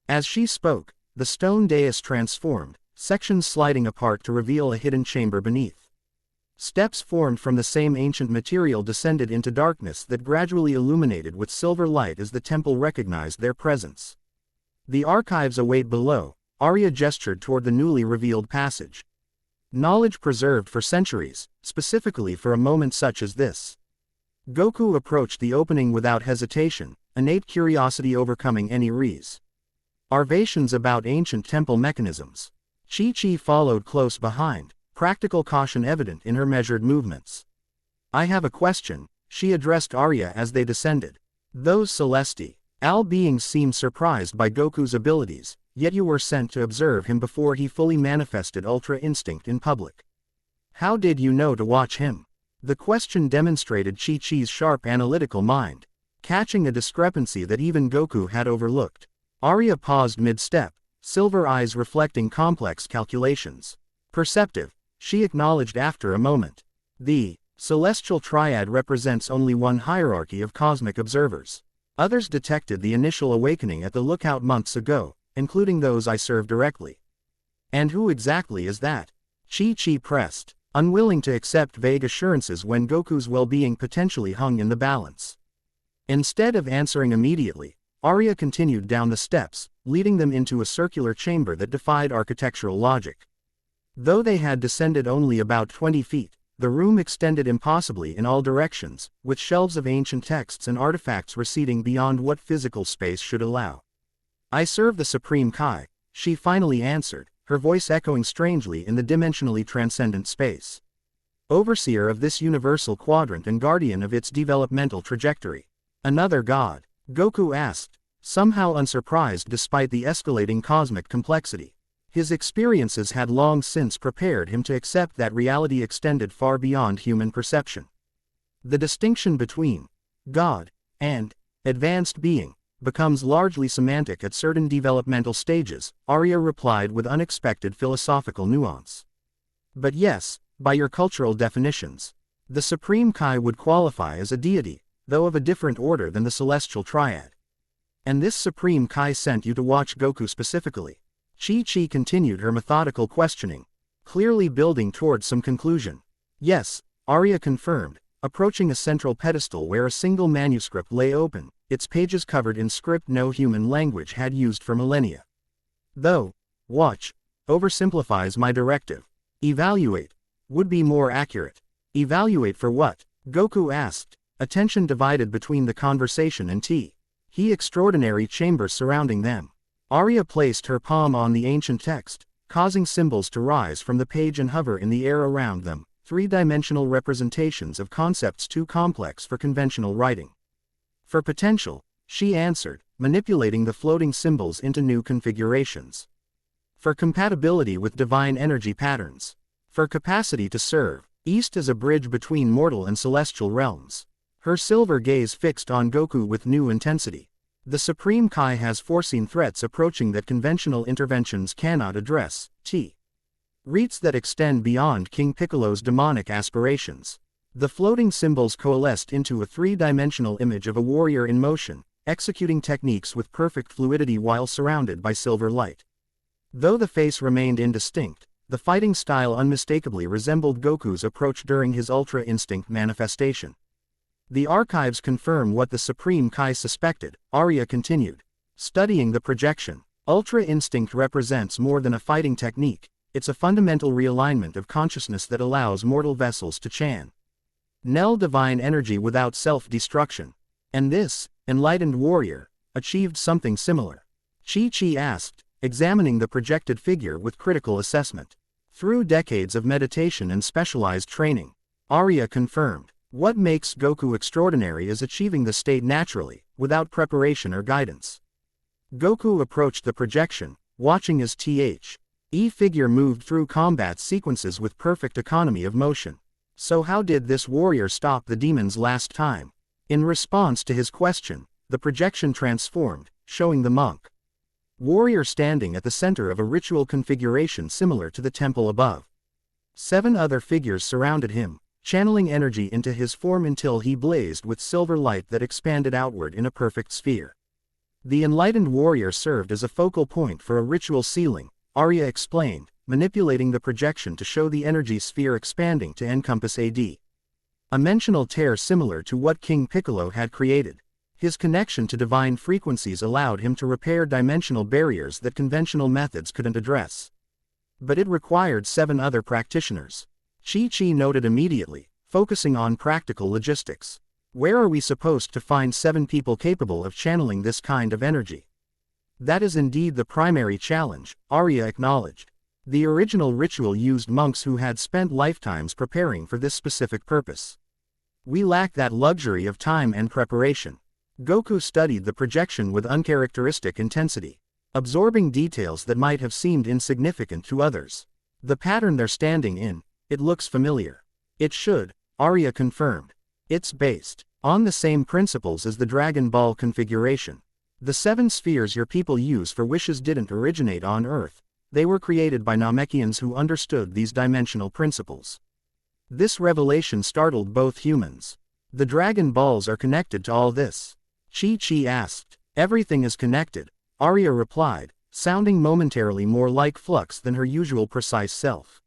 As she spoke, the stone dais transformed, sections sliding apart to reveal a hidden chamber beneath. Steps formed from the same ancient material descended into darkness that gradually illuminated with silver light as the temple recognized their presence. The archives await below, Arya gestured toward the newly revealed passage. Knowledge preserved for centuries, specifically for a moment such as this. Goku approached the opening without hesitation, innate curiosity overcoming any reservations about ancient temple mechanisms. Chi-Chi followed close behind, practical caution evident in her measured movements. I have a question, she addressed Arya as they descended. Those celestial beings seemed surprised by Goku's abilities, yet you were sent to observe him before he fully manifested Ultra Instinct in public. How did you know to watch him? The question demonstrated Chi-Chi's sharp analytical mind, catching a discrepancy that even Goku had overlooked. Arya paused mid-step, silver eyes reflecting complex calculations. Perceptive, she acknowledged after a moment. The celestial triad represents only one hierarchy of cosmic observers. Others detected the initial awakening at the lookout months ago, including those I served directly. And who exactly is that? Chi-Chi pressed, unwilling to accept vague assurances when Goku's well-being potentially hung in the balance. Instead of answering immediately, Arya continued down the steps, leading them into a circular chamber that defied architectural logic. Though they had descended only about 20 feet, the room extended impossibly in all directions, with shelves of ancient texts and artifacts receding beyond what physical space should allow. I serve the Supreme Kai, she finally answered, her voice echoing strangely in the dimensionally transcendent space. Overseer of this universal quadrant and guardian of its developmental trajectory. Another god? Goku asked, somehow unsurprised despite the escalating cosmic complexity. His experiences had long since prepared him to accept that reality extended far beyond human perception. The distinction between God and advanced being becomes largely semantic at certain developmental stages, Arya replied with unexpected philosophical nuance. But yes, by your cultural definitions, the Supreme Kai would qualify as a deity, though of a different order than the celestial triad. And this Supreme Kai sent you to watch Goku specifically. Chi-Chi continued her methodical questioning, clearly building towards some conclusion. Yes, Arya confirmed, approaching a central pedestal where a single manuscript lay open, its pages covered in script no human language had used for millennia. Though, watch, oversimplifies my directive. Evaluate would be more accurate. Evaluate for what? Goku asked, attention divided between the conversation and extraordinary chamber surrounding them. Arya placed her palm on the ancient text, causing symbols to rise from the page and hover in the air around them, three-dimensional representations of concepts too complex for conventional writing. For potential, she answered, manipulating the floating symbols into new configurations. For compatibility with divine energy patterns. For capacity to serve, East as a bridge between mortal and celestial realms. Her silver gaze fixed on Goku with new intensity. The Supreme Kai has foreseen threats approaching that conventional interventions cannot address, threats that extend beyond King Piccolo's demonic aspirations. The floating symbols coalesced into a three-dimensional image of a warrior in motion, executing techniques with perfect fluidity while surrounded by silver light. Though the face remained indistinct, the fighting style unmistakably resembled Goku's approach during his Ultra Instinct manifestation. The archives confirm what the Supreme Kai suspected, Arya continued. Studying the projection, Ultra Instinct represents more than a fighting technique, it's a fundamental realignment of consciousness that allows mortal vessels to channel divine energy without self-destruction. And this, enlightened warrior, achieved something similar. Chi-Chi asked, examining the projected figure with critical assessment. Through decades of meditation and specialized training, Arya confirmed. What makes Goku extraordinary is achieving the state naturally, without preparation or guidance. Goku approached the projection, watching as the figure moved through combat sequences with perfect economy of motion. So how did this warrior stop the demons last time? In response to his question, the projection transformed, showing the monk warrior standing at the center of a ritual configuration similar to the temple above. 7 other figures surrounded him, channeling energy into his form until he blazed with silver light that expanded outward in a perfect sphere. The enlightened warrior served as a focal point for a ritual sealing, Arya explained, manipulating the projection to show the energy sphere expanding to encompass a dimensional tear similar to what King Piccolo had created. His connection to divine frequencies allowed him to repair dimensional barriers that conventional methods couldn't address. But it required 7 other practitioners. Chi-Chi noted immediately, focusing on practical logistics. Where are we supposed to find 7 people capable of channeling this kind of energy? That is indeed the primary challenge, Arya acknowledged. The original ritual used monks who had spent lifetimes preparing for this specific purpose. We lack that luxury of time and preparation. Goku studied the projection with uncharacteristic intensity, absorbing details that might have seemed insignificant to others. The pattern they're standing in, it looks familiar. It should, Arya confirmed. It's based on the same principles as the Dragon Ball configuration. The 7 spheres your people use for wishes didn't originate on Earth, they were created by Namekians who understood these dimensional principles. This revelation startled both humans. The Dragon Balls are connected to all this. Chi-Chi asked. Everything is connected, Arya replied, sounding momentarily more like Flux than her usual precise self.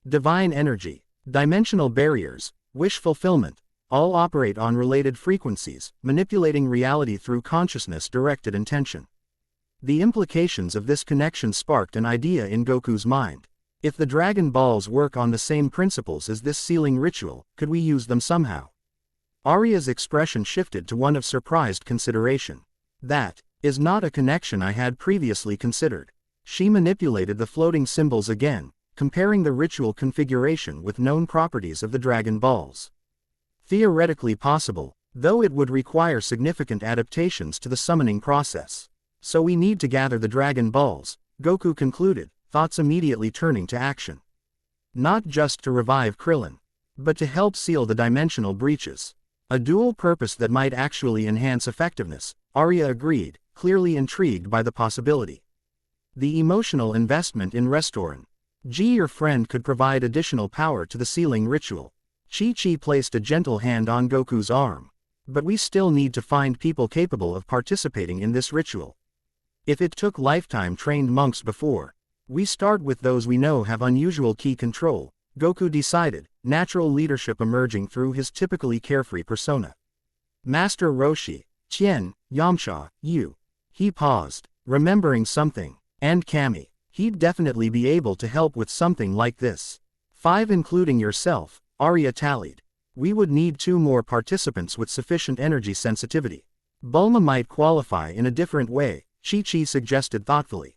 Divine energy, dimensional barriers, wish fulfillment, all operate on related frequencies, manipulating reality through consciousness-directed intention. The implications of this connection sparked an idea in Goku's mind. If the Dragon Balls work on the same principles as this sealing ritual, could we use them somehow? Arya's expression shifted to one of surprised consideration. That is not a connection I had previously considered. She manipulated the floating symbols again, comparing the ritual configuration with known properties of the Dragon Balls. Theoretically possible, though it would require significant adaptations to the summoning process. So we need to gather the Dragon Balls, Goku concluded, thoughts immediately turning to action. Not just to revive Krillin, but to help seal the dimensional breaches. A dual purpose that might actually enhance effectiveness, Arya agreed, clearly intrigued by the possibility. The emotional investment in Restoran. Your friend could provide additional power to the sealing ritual. Chi-Chi placed a gentle hand on Goku's arm. But we still need to find people capable of participating in this ritual. If it took lifetime-trained monks before, we start with those we know have unusual key control, Goku decided, natural leadership emerging through his typically carefree persona. Master Roshi, Tien, Yamcha, you. He paused, remembering something, and Kami. He'd definitely be able to help with something like this. 5 including yourself, Arya tallied. We would need 2 more participants with sufficient energy sensitivity. Bulma might qualify in a different way, Chi-Chi suggested thoughtfully.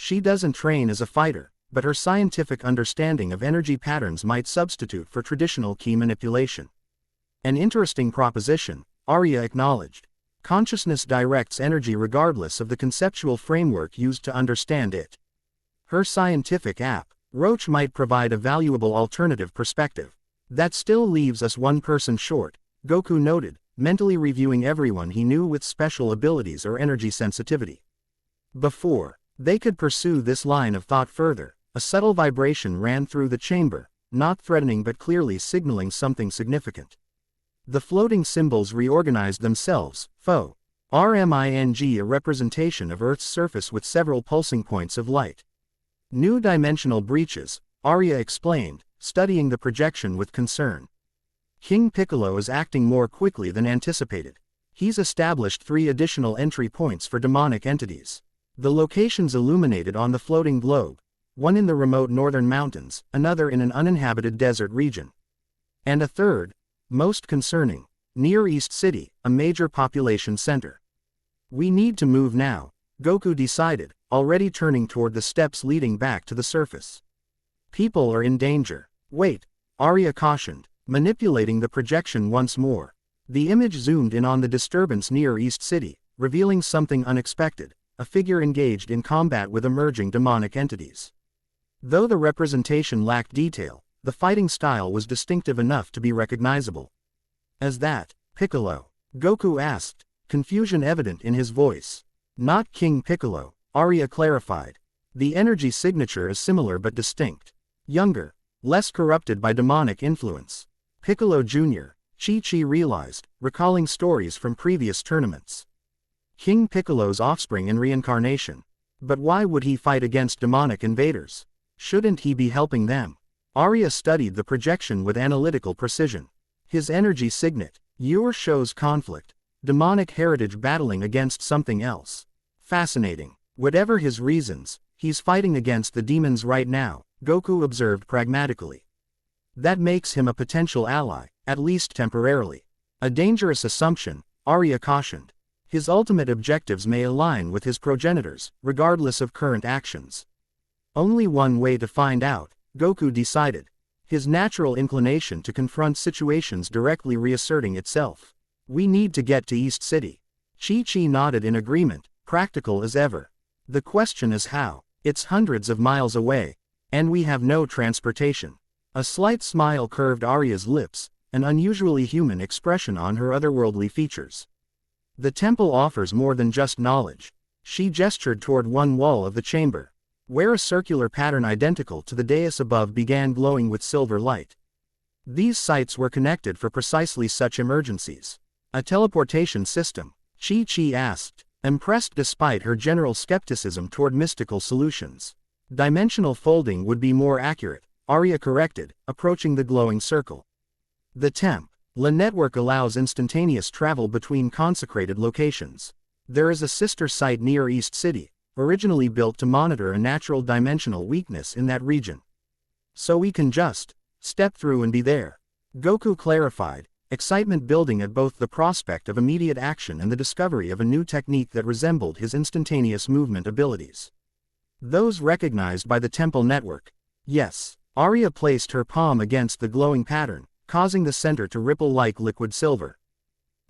She doesn't train as a fighter, but her scientific understanding of energy patterns might substitute for traditional ki manipulation. An interesting proposition, Arya acknowledged. Consciousness directs energy regardless of the conceptual framework used to understand it. Her scientific approach might provide a valuable alternative perspective. That still leaves us one person short, Goku noted, mentally reviewing everyone he knew with special abilities or energy sensitivity. Before they could pursue this line of thought further, a subtle vibration ran through the chamber, not threatening but clearly signaling something significant. The floating symbols reorganized themselves, Fo. RMING, a representation of Earth's surface with several pulsing points of light. New dimensional breaches, Arya explained, studying the projection with concern. King Piccolo is acting more quickly than anticipated. He's established 3 additional entry points for demonic entities. The locations illuminated on the floating globe, one in the remote northern mountains, another in an uninhabited desert region. And a third, most concerning, near East City, a major population center. We need to move now, Goku decided, already turning toward the steps leading back to the surface. People are in danger. Wait, Arya cautioned, manipulating the projection once more. The image zoomed in on the disturbance near East City, revealing something unexpected, a figure engaged in combat with emerging demonic entities. Though the representation lacked detail, the fighting style was distinctive enough to be recognizable. As that, Piccolo? Goku asked, confusion evident in his voice. Not King Piccolo, Arya clarified. The energy signature is similar but distinct. Younger, less corrupted by demonic influence. Piccolo Jr., Chi-Chi realized, recalling stories from previous tournaments. King Piccolo's offspring in reincarnation. But why would he fight against demonic invaders? Shouldn't he be helping them? Arya studied the projection with analytical precision. His energy signet, shows conflict. Demonic heritage battling against something else. Fascinating. Whatever his reasons, he's fighting against the demons right now, Goku observed pragmatically. That makes him a potential ally, at least temporarily. A dangerous assumption, Arya cautioned. His ultimate objectives may align with his progenitors, regardless of current actions. Only one way to find out, Goku decided. His natural inclination to confront situations directly reasserting itself. We need to get to East City. Chi-Chi nodded in agreement, practical as ever. The question is how. It's hundreds of miles away. And we have no transportation. A slight smile curved Arya's lips, an unusually human expression on her otherworldly features. The temple offers more than just knowledge. She gestured toward one wall of the chamber, where a circular pattern identical to the dais above began glowing with silver light. These sites were connected for precisely such emergencies. A teleportation system? Chi-Chi asked, impressed despite her general skepticism toward mystical solutions. Dimensional folding would be more accurate, Arya corrected, approaching the glowing circle. The temple network allows instantaneous travel between consecrated locations. There is a sister site near East City, originally built to monitor a natural dimensional weakness in that region. So we can just step through and be there. Goku clarified, excitement building at both the prospect of immediate action and the discovery of a new technique that resembled his instantaneous movement abilities. Those recognized by the temple network. Yes, Arya placed her palm against the glowing pattern, causing the center to ripple like liquid silver.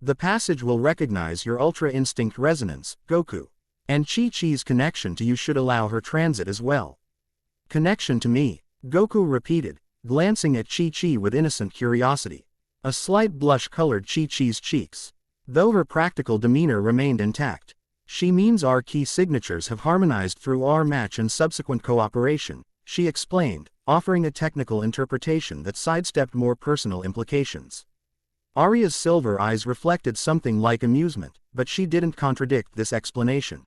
The passage will recognize your Ultra Instinct resonance, Goku. And Chi-Chi's connection to you should allow her transit as well. Connection to me, Goku repeated, glancing at Chi-Chi with innocent curiosity. A slight blush colored Chi-Chi's cheeks. Though her practical demeanor remained intact. She means our key signatures have harmonized through our match and subsequent cooperation, she explained, offering a technical interpretation that sidestepped more personal implications. Arya's silver eyes reflected something like amusement, but she didn't contradict this explanation.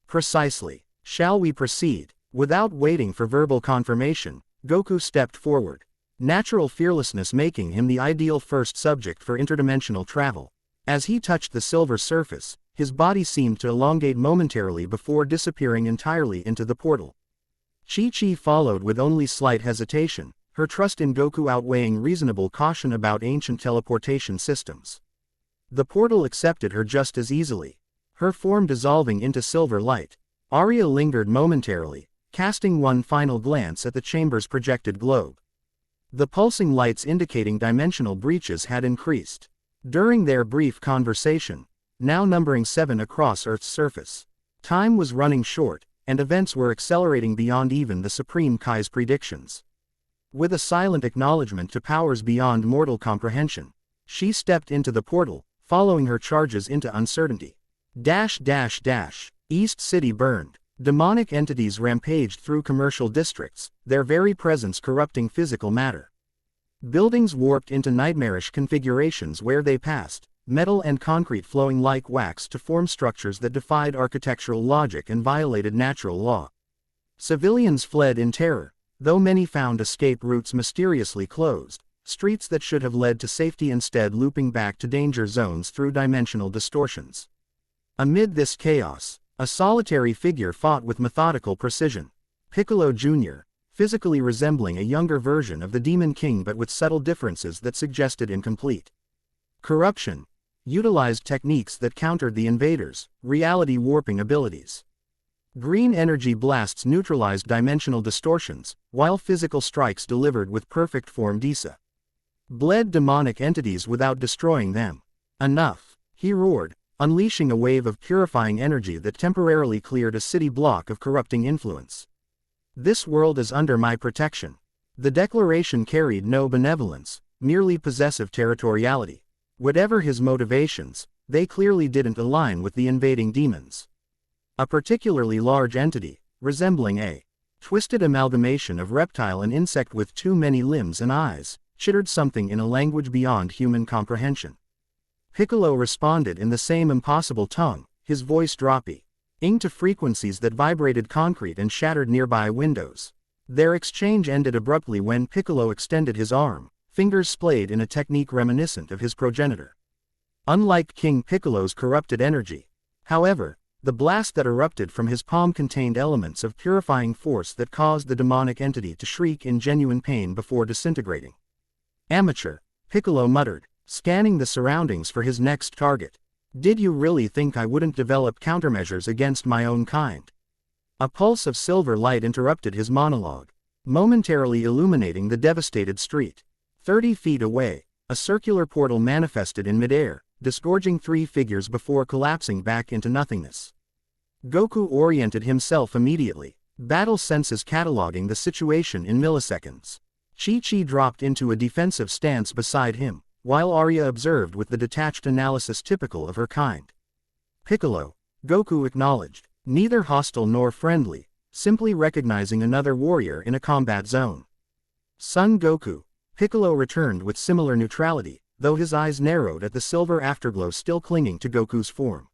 Precisely. Shall we proceed? Without waiting for verbal confirmation, Goku stepped forward. Natural fearlessness making him the ideal first subject for interdimensional travel. As he touched the silver surface, his body seemed to elongate momentarily before disappearing entirely into the portal. Chi-Chi followed with only slight hesitation, her trust in Goku outweighing reasonable caution about ancient teleportation systems. The portal accepted her just as easily, her form dissolving into silver light. Arya lingered momentarily, casting one final glance at the chamber's projected globe. The pulsing lights indicating dimensional breaches had increased. During their brief conversation, now numbering 7 across Earth's surface, time was running short, and events were accelerating beyond even the Supreme Kai's predictions. With a silent acknowledgement to powers beyond mortal comprehension, she stepped into the portal, following her charges into uncertainty. East City burned. Demonic entities rampaged through commercial districts, their very presence corrupting physical matter. Buildings warped into nightmarish configurations where they passed, metal and concrete flowing like wax to form structures that defied architectural logic and violated natural law. Civilians fled in terror, though many found escape routes mysteriously closed, streets that should have led to safety instead looping back to danger zones through dimensional distortions. Amid this chaos, a solitary figure fought with methodical precision. Piccolo Jr., physically resembling a younger version of the Demon King but with subtle differences that suggested incomplete corruption, utilized techniques that countered the invaders' reality-warping abilities. Green energy blasts neutralized dimensional distortions, while physical strikes delivered with perfect form Disa bled demonic entities without destroying them. Enough, he roared, unleashing a wave of purifying energy that temporarily cleared a city block of corrupting influence. This world is under my protection. The declaration carried no benevolence, merely possessive territoriality. Whatever his motivations, they clearly didn't align with the invading demons. A particularly large entity, resembling a twisted amalgamation of reptile and insect with too many limbs and eyes, chittered something in a language beyond human comprehension. Piccolo responded in the same impossible tongue, his voice droppy, to frequencies that vibrated concrete and shattered nearby windows. Their exchange ended abruptly when Piccolo extended his arm, fingers splayed in a technique reminiscent of his progenitor. Unlike King Piccolo's corrupted energy, however, the blast that erupted from his palm contained elements of purifying force that caused the demonic entity to shriek in genuine pain before disintegrating. Amateur, Piccolo muttered, scanning the surroundings for his next target. Did you really think I wouldn't develop countermeasures against my own kind? A pulse of silver light interrupted his monologue, momentarily illuminating the devastated street. 30 feet away, a circular portal manifested in midair, disgorging 3 figures before collapsing back into nothingness. Goku oriented himself immediately, battle senses cataloging the situation in milliseconds. Chi-Chi dropped into a defensive stance beside him, while Arya observed with the detached analysis typical of her kind. Piccolo, Goku acknowledged, neither hostile nor friendly, simply recognizing another warrior in a combat zone. Son Goku, Piccolo returned with similar neutrality, though his eyes narrowed at the silver afterglow still clinging to Goku's form.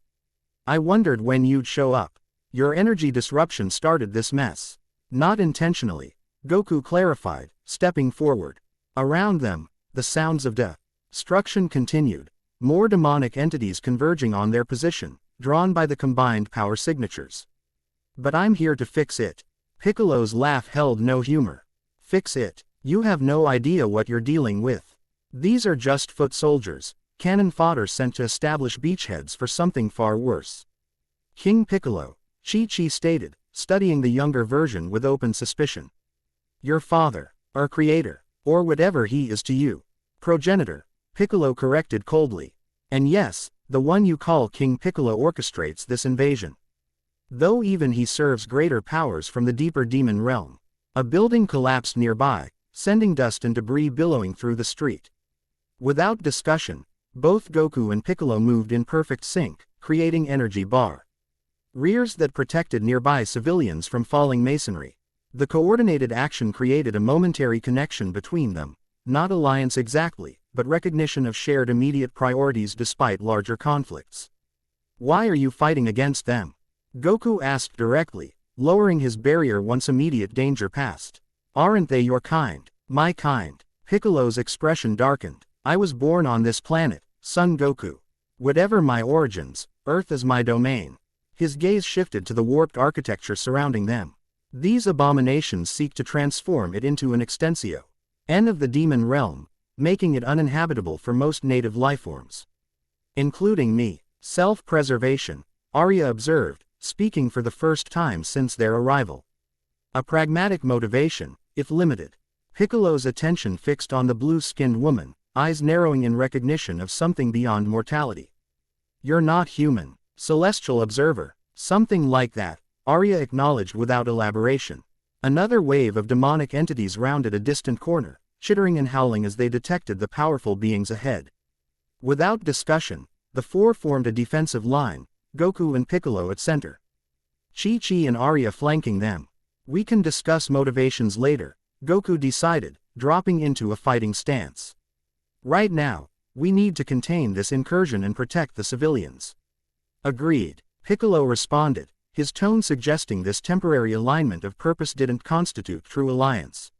I wondered when you'd show up. Your energy disruption started this mess. Not intentionally, Goku clarified, stepping forward. Around them, the sounds of destruction continued, more demonic entities converging on their position, drawn by the combined power signatures. But I'm here to fix it. Piccolo's laugh held no humor. Fix it? You have no idea what you're dealing with. These are just foot soldiers, cannon fodder sent to establish beachheads for something far worse. King Piccolo, Chi-Chi stated, studying the younger version with open suspicion. Your father, our creator, or whatever he is to you. Progenitor, Piccolo corrected coldly. And yes, the one you call King Piccolo orchestrates this invasion. Though even he serves greater powers from the deeper demon realm. A building collapsed nearby, sending dust and debris billowing through the street. Without discussion, both Goku and Piccolo moved in perfect sync, creating energy barriers that protected nearby civilians from falling masonry. The coordinated action created a momentary connection between them, not alliance exactly, but recognition of shared immediate priorities despite larger conflicts. Why are you fighting against them? Goku asked directly, lowering his barrier once immediate danger passed. Aren't they your kind? My kind? Piccolo's expression darkened. I was born on this planet, son Goku. Whatever my origins, Earth is my domain. His gaze shifted to the warped architecture surrounding them. These abominations seek to transform it into an extensio N of the demon realm, making it uninhabitable for most native lifeforms. Including me. Self-preservation, Arya observed, speaking for the first time since their arrival. A pragmatic motivation, if limited. Piccolo's attention fixed on the blue-skinned woman, eyes narrowing in recognition of something beyond mortality. "You're not human, celestial observer." "Something like that," Arya acknowledged without elaboration. Another wave of demonic entities rounded a distant corner, chittering and howling as they detected the powerful beings ahead. Without discussion, the four formed a defensive line, Goku and Piccolo at center. Chi-Chi and Arya flanking them. "We can discuss motivations later," Goku decided, dropping into a fighting stance. "Right now, we need to contain this incursion and protect the civilians." "Agreed," Piccolo responded, his tone suggesting this temporary alignment of purpose didn't constitute true alliance.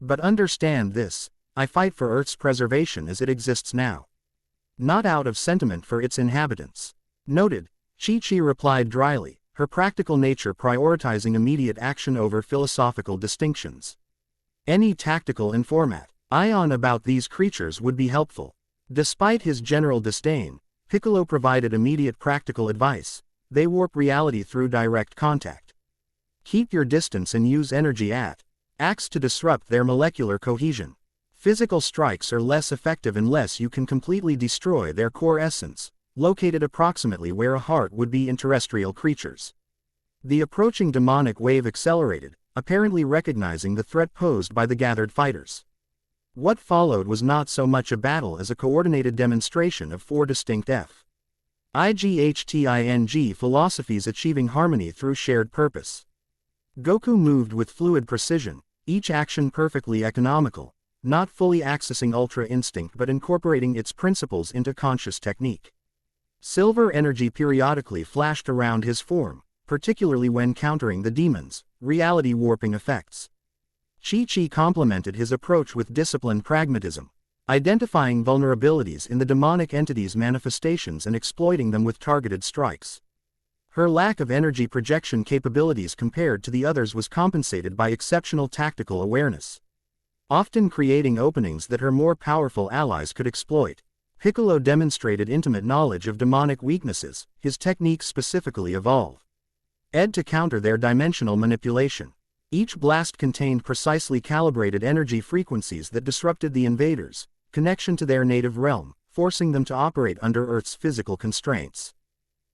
"But understand this, I fight for Earth's preservation as it exists now. Not out of sentiment for its inhabitants." "Noted," Chi-Chi replied dryly, her practical nature prioritizing immediate action over philosophical distinctions. Any tactical informat ion about these creatures would be helpful. Despite his general disdain, Piccolo provided immediate practical advice. They warp reality through direct contact. Keep your distance and use energy acts to disrupt their molecular cohesion. Physical strikes are less effective unless you can completely destroy their core essence, located approximately where a heart would be in terrestrial creatures. The approaching demonic wave accelerated, apparently recognizing the threat posed by the gathered fighters. What followed was not so much a battle as a coordinated demonstration of four distinct IGHTING philosophies achieving harmony through shared purpose. Goku moved with fluid precision, each action perfectly economical, not fully accessing Ultra Instinct but incorporating its principles into conscious technique. Silver energy periodically flashed around his form, particularly when countering the demon's reality warping effects. Chi-Chi complemented his approach with disciplined pragmatism, identifying vulnerabilities in the demonic entity's manifestations and exploiting them with targeted strikes. Her lack of energy projection capabilities compared to the others was compensated by exceptional tactical awareness, often creating openings that her more powerful allies could exploit. Piccolo demonstrated intimate knowledge of demonic weaknesses, his techniques specifically evolved to counter their dimensional manipulation. Each blast contained precisely calibrated energy frequencies that disrupted the invaders' connection to their native realm, forcing them to operate under Earth's physical constraints.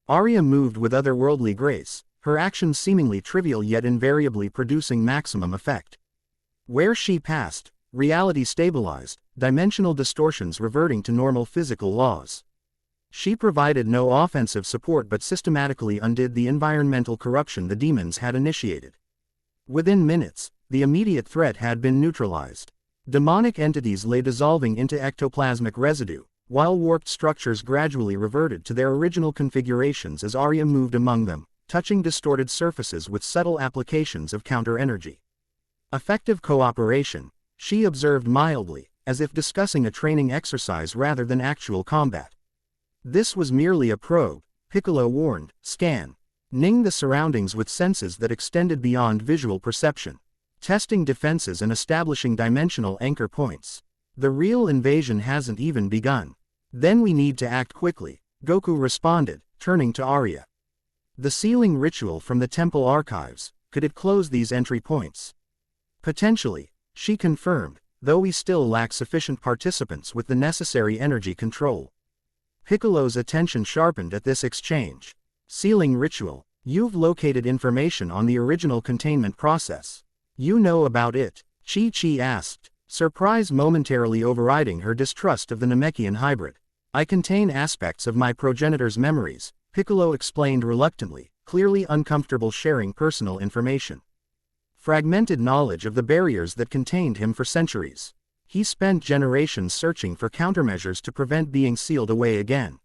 Arya moved with otherworldly grace, her actions seemingly trivial yet invariably producing maximum effect. Where she passed, reality stabilized, dimensional distortions reverting to normal physical laws. She provided no offensive support but systematically undid the environmental corruption the demons had initiated. Within minutes, the immediate threat had been neutralized. Demonic entities lay dissolving into ectoplasmic residue, while warped structures gradually reverted to their original configurations as Arya moved among them, touching distorted surfaces with subtle applications of counter-energy. Effective cooperation, she observed mildly, as if discussing a training exercise rather than actual combat. This was merely a probe, Piccolo warned, scanning the surroundings with senses that extended beyond visual perception, testing defenses and establishing dimensional anchor points. The real invasion hasn't even begun. Then we need to act quickly, Goku responded, turning to Arya. The sealing ritual from the temple archives, could it close these entry points? Potentially, she confirmed, though we still lack sufficient participants with the necessary energy control. Piccolo's attention sharpened at this exchange. Sealing ritual, you've located information on the original containment process. You know about it? Chi-Chi asked, surprise momentarily overriding her distrust of the Namekian hybrid. I contain aspects of my progenitor's memories, Piccolo explained reluctantly, clearly uncomfortable sharing personal information. Fragmented knowledge of the barriers that contained him for centuries. He spent generations searching for countermeasures to prevent being sealed away again.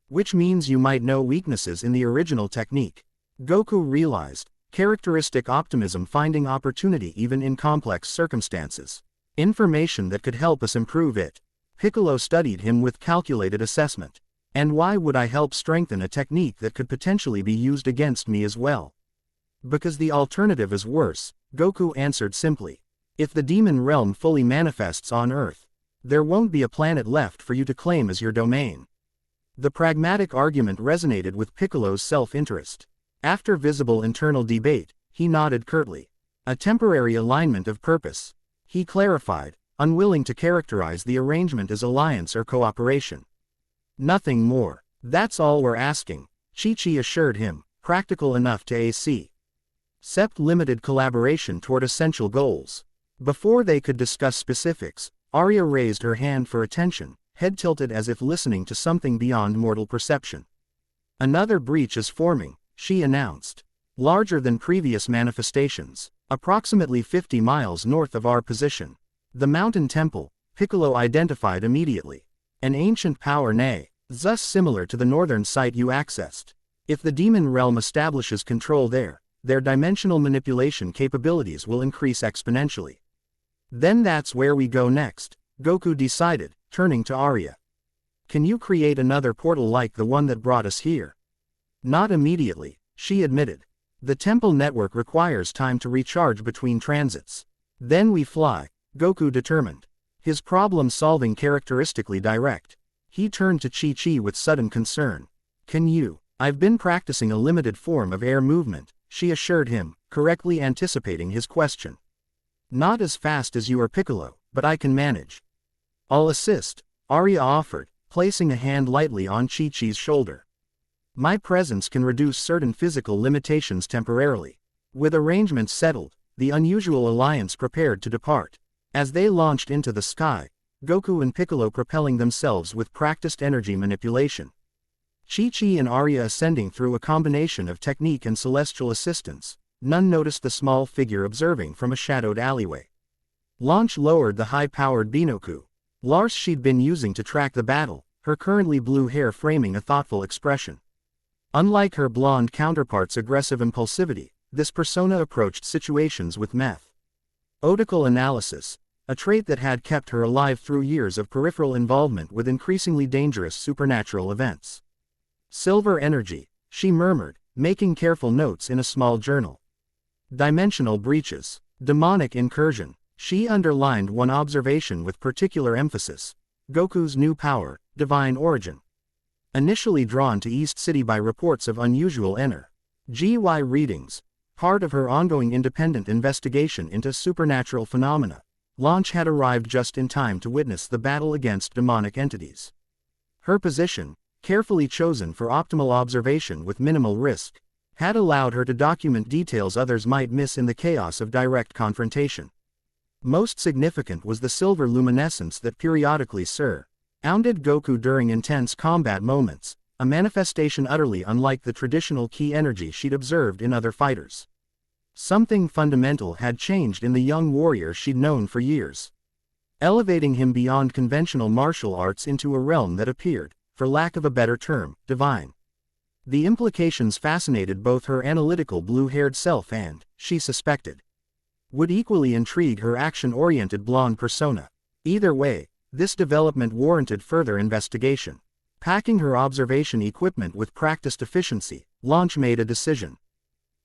Which means you might know weaknesses in the original technique. Goku realized, characteristic optimism finding opportunity even in complex circumstances. Information that could help us improve it. Piccolo studied him with calculated assessment. And why would I help strengthen a technique that could potentially be used against me as well? Because the alternative is worse, Goku answered simply. If the demon realm fully manifests on Earth, there won't be a planet left for you to claim as your domain. The pragmatic argument resonated with Piccolo's self-interest. After visible internal debate, he nodded curtly. A temporary alignment of purpose. He clarified, unwilling to characterize the arrangement as alliance or cooperation. Nothing more. That's all we're asking, Chi-Chi assured him, practical enough to accept limited collaboration toward essential goals. Before they could discuss specifics, Arya raised her hand for attention, head tilted as if listening to something beyond mortal perception. Another breach is forming, she announced. Larger than previous manifestations, approximately 50 miles north of our position. The mountain temple, Piccolo identified immediately. An ancient power thus similar to the northern site you accessed. If the demon realm establishes control there, their dimensional manipulation capabilities will increase exponentially. Then that's where we go next, Goku decided, turning to Arya. Can you create another portal like the one that brought us here? Not immediately, she admitted. The temple network requires time to recharge between transits. Then we fly, Goku determined. His problem-solving characteristically direct. He turned to Chi-Chi with sudden concern. Can you? I've been practicing a limited form of air movement, she assured him, correctly anticipating his question. Not as fast as you or Piccolo, but I can manage. I'll assist, Arya offered, placing a hand lightly on Chi-Chi's shoulder. My presence can reduce certain physical limitations temporarily. With arrangements settled, the unusual alliance prepared to depart. As they launched into the sky, Goku and Piccolo propelling themselves with practiced energy manipulation. Chi-Chi and Arya ascending through a combination of technique and celestial assistance. None noticed the small figure observing from a shadowed alleyway. Launch lowered the high-powered binoku. Lars she'd been using to track the battle, her currently blue hair framing a thoughtful expression. Unlike her blonde counterpart's aggressive impulsivity, this persona approached situations with methodical analysis, a trait that had kept her alive through years of peripheral involvement with increasingly dangerous supernatural events. Silver energy, she murmured, making careful notes in a small journal. Dimensional breaches, demonic incursion, she underlined one observation with particular emphasis. Goku's new power, divine origin. Initially drawn to East City by reports of unusual energy readings, part of her ongoing independent investigation into supernatural phenomena, Launch had arrived just in time to witness the battle against demonic entities. Her position, carefully chosen for optimal observation with minimal risk, had allowed her to document details others might miss in the chaos of direct confrontation. Most significant was the silver luminescence that periodically surrounded Goku during intense combat moments, a manifestation utterly unlike the traditional ki energy she'd observed in other fighters. Something fundamental had changed in the young warrior she'd known for years, elevating him beyond conventional martial arts into a realm that appeared, for lack of a better term, divine. The implications fascinated both her analytical blue-haired self and, she suspected, would equally intrigue her action-oriented blonde persona. Either way, this development warranted further investigation. Packing her observation equipment with practiced efficiency, Launch made a decision.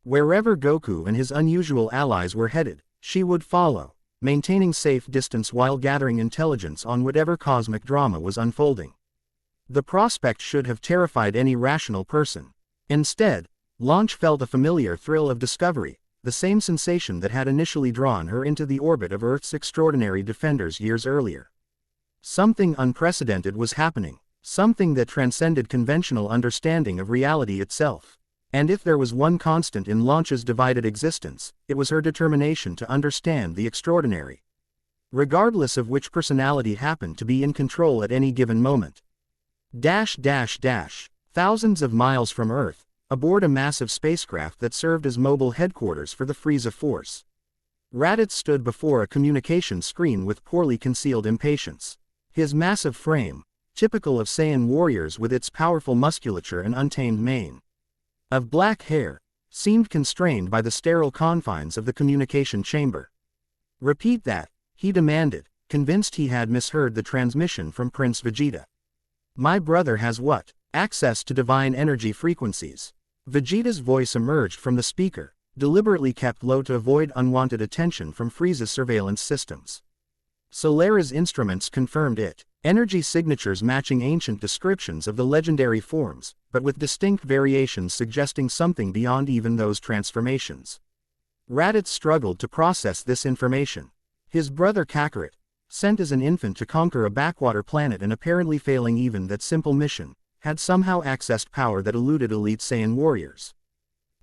Wherever Goku and his unusual allies were headed, she would follow, maintaining safe distance while gathering intelligence on whatever cosmic drama was unfolding. The prospect should have terrified any rational person. Instead, Launch felt a familiar thrill of discovery, the same sensation that had initially drawn her into the orbit of Earth's extraordinary defenders years earlier. Something unprecedented was happening, something that transcended conventional understanding of reality itself. And if there was one constant in Launch's divided existence, it was her determination to understand the extraordinary, regardless of which personality happened to be in control at any given moment. Thousands of miles from Earth, aboard a massive spacecraft that served as mobile headquarters for the Frieza Force. Raditz stood before a communication screen with poorly concealed impatience. His massive frame, typical of Saiyan warriors with its powerful musculature and untamed mane of black hair, seemed constrained by the sterile confines of the communication chamber. "Repeat that," he demanded, convinced he had misheard the transmission from Prince Vegeta. "My brother has what? Access to divine energy frequencies." Vegeta's voice emerged from the speaker, deliberately kept low to avoid unwanted attention from Frieza's surveillance systems. Solera's instruments confirmed it. Energy signatures matching ancient descriptions of the legendary forms, but with distinct variations suggesting something beyond even those transformations. Raditz struggled to process this information. His brother Kakarot, sent as an infant to conquer a backwater planet and apparently failing even that simple mission, had somehow accessed power that eluded elite Saiyan warriors.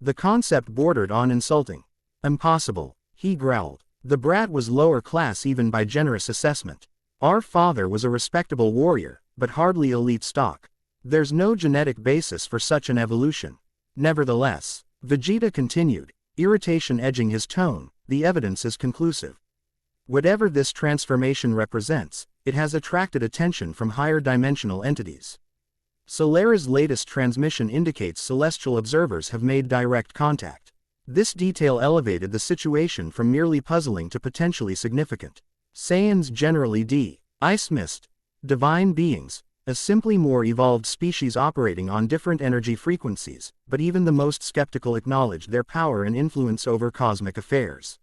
The concept bordered on insulting. Impossible, he growled. The brat was lower class even by generous assessment. Our father was a respectable warrior, but hardly elite stock. There's no genetic basis for such an evolution. Nevertheless, Vegeta continued, irritation edging his tone, the evidence is conclusive. Whatever this transformation represents, it has attracted attention from higher dimensional entities. Solera's latest transmission indicates celestial observers have made direct contact. This detail elevated the situation from merely puzzling to potentially significant. Saiyans generally Ice Mist, divine beings, a simply more evolved species operating on different energy frequencies, but even the most skeptical acknowledge their power and influence over cosmic affairs.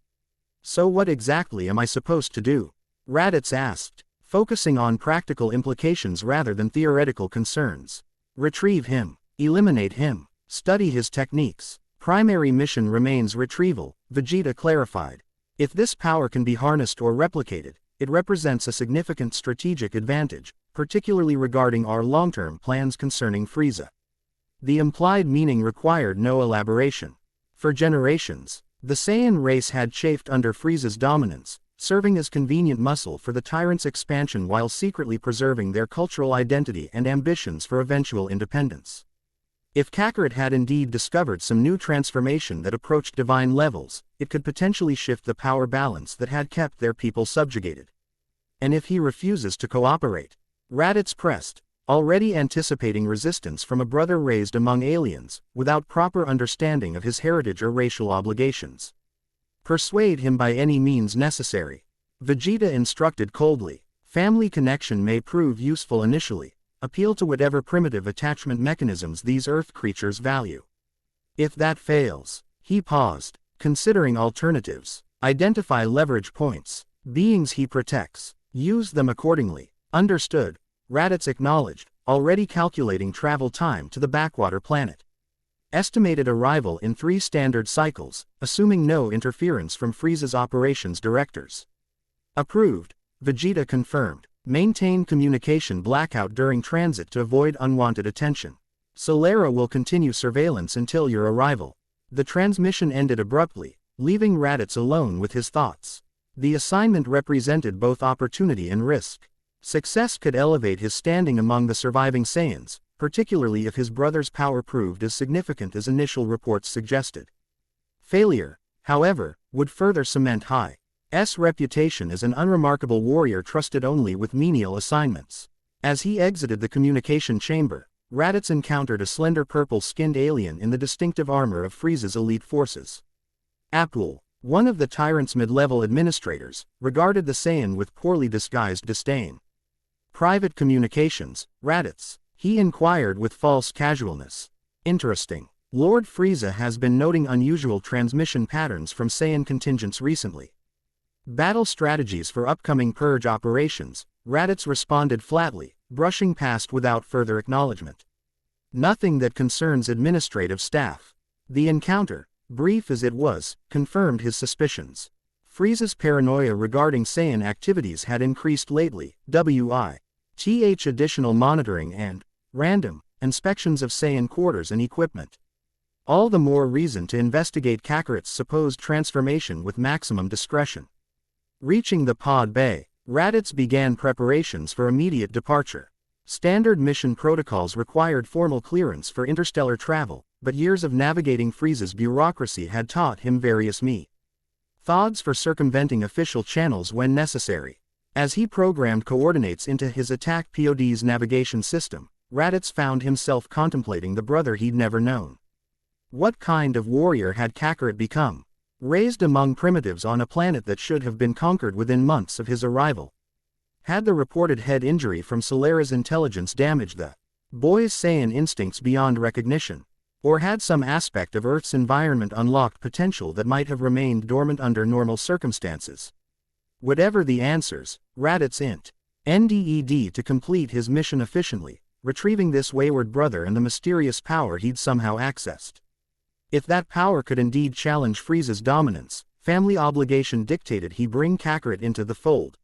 So what exactly am I supposed to do? Raditz asked, focusing on practical implications rather than theoretical concerns. Retrieve him, eliminate him, study his techniques. Primary mission remains retrieval, Vegeta clarified. If this power can be harnessed or replicated, it represents a significant strategic advantage, particularly regarding our long-term plans concerning Frieza. The implied meaning required no elaboration. For generations, the Saiyan race had chafed under Frieza's dominance, serving as convenient muscle for the tyrant's expansion while secretly preserving their cultural identity and ambitions for eventual independence. If Kakarot had indeed discovered some new transformation that approached divine levels, it could potentially shift the power balance that had kept their people subjugated. And if he refuses to cooperate? Raditz pressed, already anticipating resistance from a brother raised among aliens, without proper understanding of his heritage or racial obligations. Persuade him by any means necessary. Vegeta instructed coldly. Family connection may prove useful initially. Appeal to whatever primitive attachment mechanisms these Earth creatures value. If that fails, he paused, considering alternatives. Identify leverage points, beings he protects, use them accordingly. Understood, Raditz acknowledged, already calculating travel time to the backwater planet. Estimated arrival in 3 standard cycles, assuming no interference from Frieza's operations directors. Approved, Vegeta confirmed. Maintain communication blackout during transit to avoid unwanted attention. Solera will continue surveillance until your arrival. The transmission ended abruptly, leaving Raditz alone with his thoughts. The assignment represented both opportunity and risk. Success could elevate his standing among the surviving Saiyans, particularly if his brother's power proved as significant as initial reports suggested. Failure, however, would further cement Hai's reputation as an unremarkable warrior trusted only with menial assignments. As he exited the communication chamber, Raditz encountered a slender purple-skinned alien in the distinctive armor of Frieza's elite forces. Apul, one of the tyrant's mid-level administrators, regarded the Saiyan with poorly disguised disdain. Private communications, Raditz, he inquired with false casualness. Interesting. Lord Frieza has been noting unusual transmission patterns from Saiyan contingents recently. Battle strategies for upcoming purge operations, Raditz responded flatly, brushing past without further acknowledgement. Nothing that concerns administrative staff. The encounter, brief as it was, confirmed his suspicions. Frieza's paranoia regarding Saiyan activities had increased lately. Additional monitoring and random inspections of Saiyan quarters and equipment. All the more reason to investigate Kakarot's supposed transformation with maximum discretion. Reaching the pod bay, Raditz began preparations for immediate departure. Standard mission protocols required formal clearance for interstellar travel, but years of navigating Frieza's bureaucracy had taught him various methods for circumventing official channels when necessary. As he programmed coordinates into his attack pod's navigation system, Raditz found himself contemplating the brother he'd never known. What kind of warrior had Kakarot become? Raised among primitives on a planet that should have been conquered within months of his arrival. Had the reported head injury from Solera's intelligence damaged the boy's Saiyan instincts beyond recognition? Or had some aspect of Earth's environment unlocked potential that might have remained dormant under normal circumstances? Whatever the answers, Raditz NDED to complete his mission efficiently, retrieving this wayward brother and the mysterious power he'd somehow accessed. If that power could indeed challenge Frieza's dominance, family obligation dictated he bring Kakarot into the fold.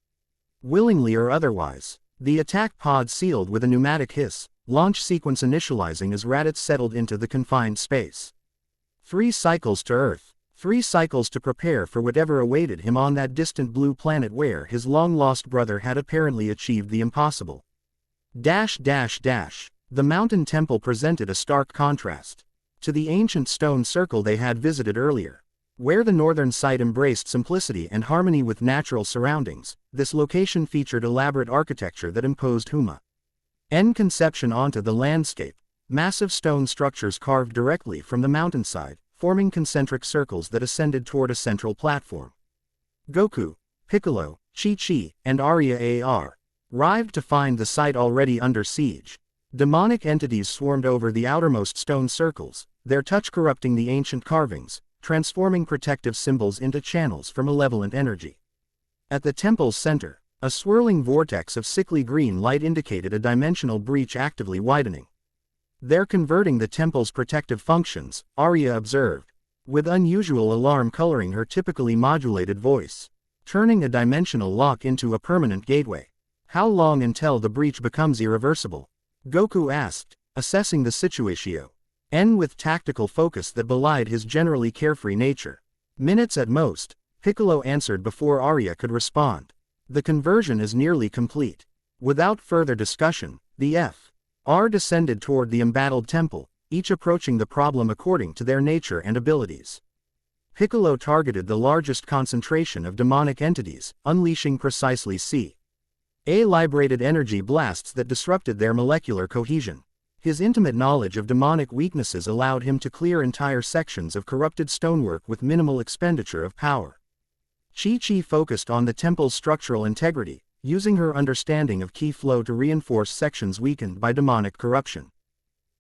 Willingly or otherwise. The attack pod sealed with a pneumatic hiss, launch sequence initializing as Raditz settled into the confined space. 3 cycles to Earth. 3 cycles to prepare for whatever awaited him on that distant blue planet where his long-lost brother had apparently achieved the impossible. The mountain temple presented a stark contrast to the ancient stone circle they had visited earlier. Where the northern site embraced simplicity and harmony with natural surroundings, this location featured elaborate architecture that imposed conception onto the landscape. Massive stone structures carved directly from the mountainside, forming concentric circles that ascended toward a central platform. Goku, Piccolo, Chi-Chi, and Arya arrived to find the site already under siege. Demonic entities swarmed over the outermost stone circles, their touch corrupting the ancient carvings, transforming protective symbols into channels for malevolent energy. At the temple's center, a swirling vortex of sickly green light indicated a dimensional breach actively widening. "They're converting the temple's protective functions," Arya observed, with unusual alarm coloring her typically modulated voice. "Turning a dimensional lock into a permanent gateway. How long until the breach becomes irreversible?" Goku asked, assessing the situation with tactical focus that belied his generally carefree nature. "Minutes at most," Piccolo answered before Arya could respond. "The conversion is nearly complete." Without further discussion, the FR descended toward the embattled temple, each approaching the problem according to their nature and abilities. Piccolo targeted the largest concentration of demonic entities, unleashing precisely liberated energy blasts that disrupted their molecular cohesion. His intimate knowledge of demonic weaknesses allowed him to clear entire sections of corrupted stonework with minimal expenditure of power. Chi-Chi focused on the temple's structural integrity, using her understanding of ki flow to reinforce sections weakened by demonic corruption.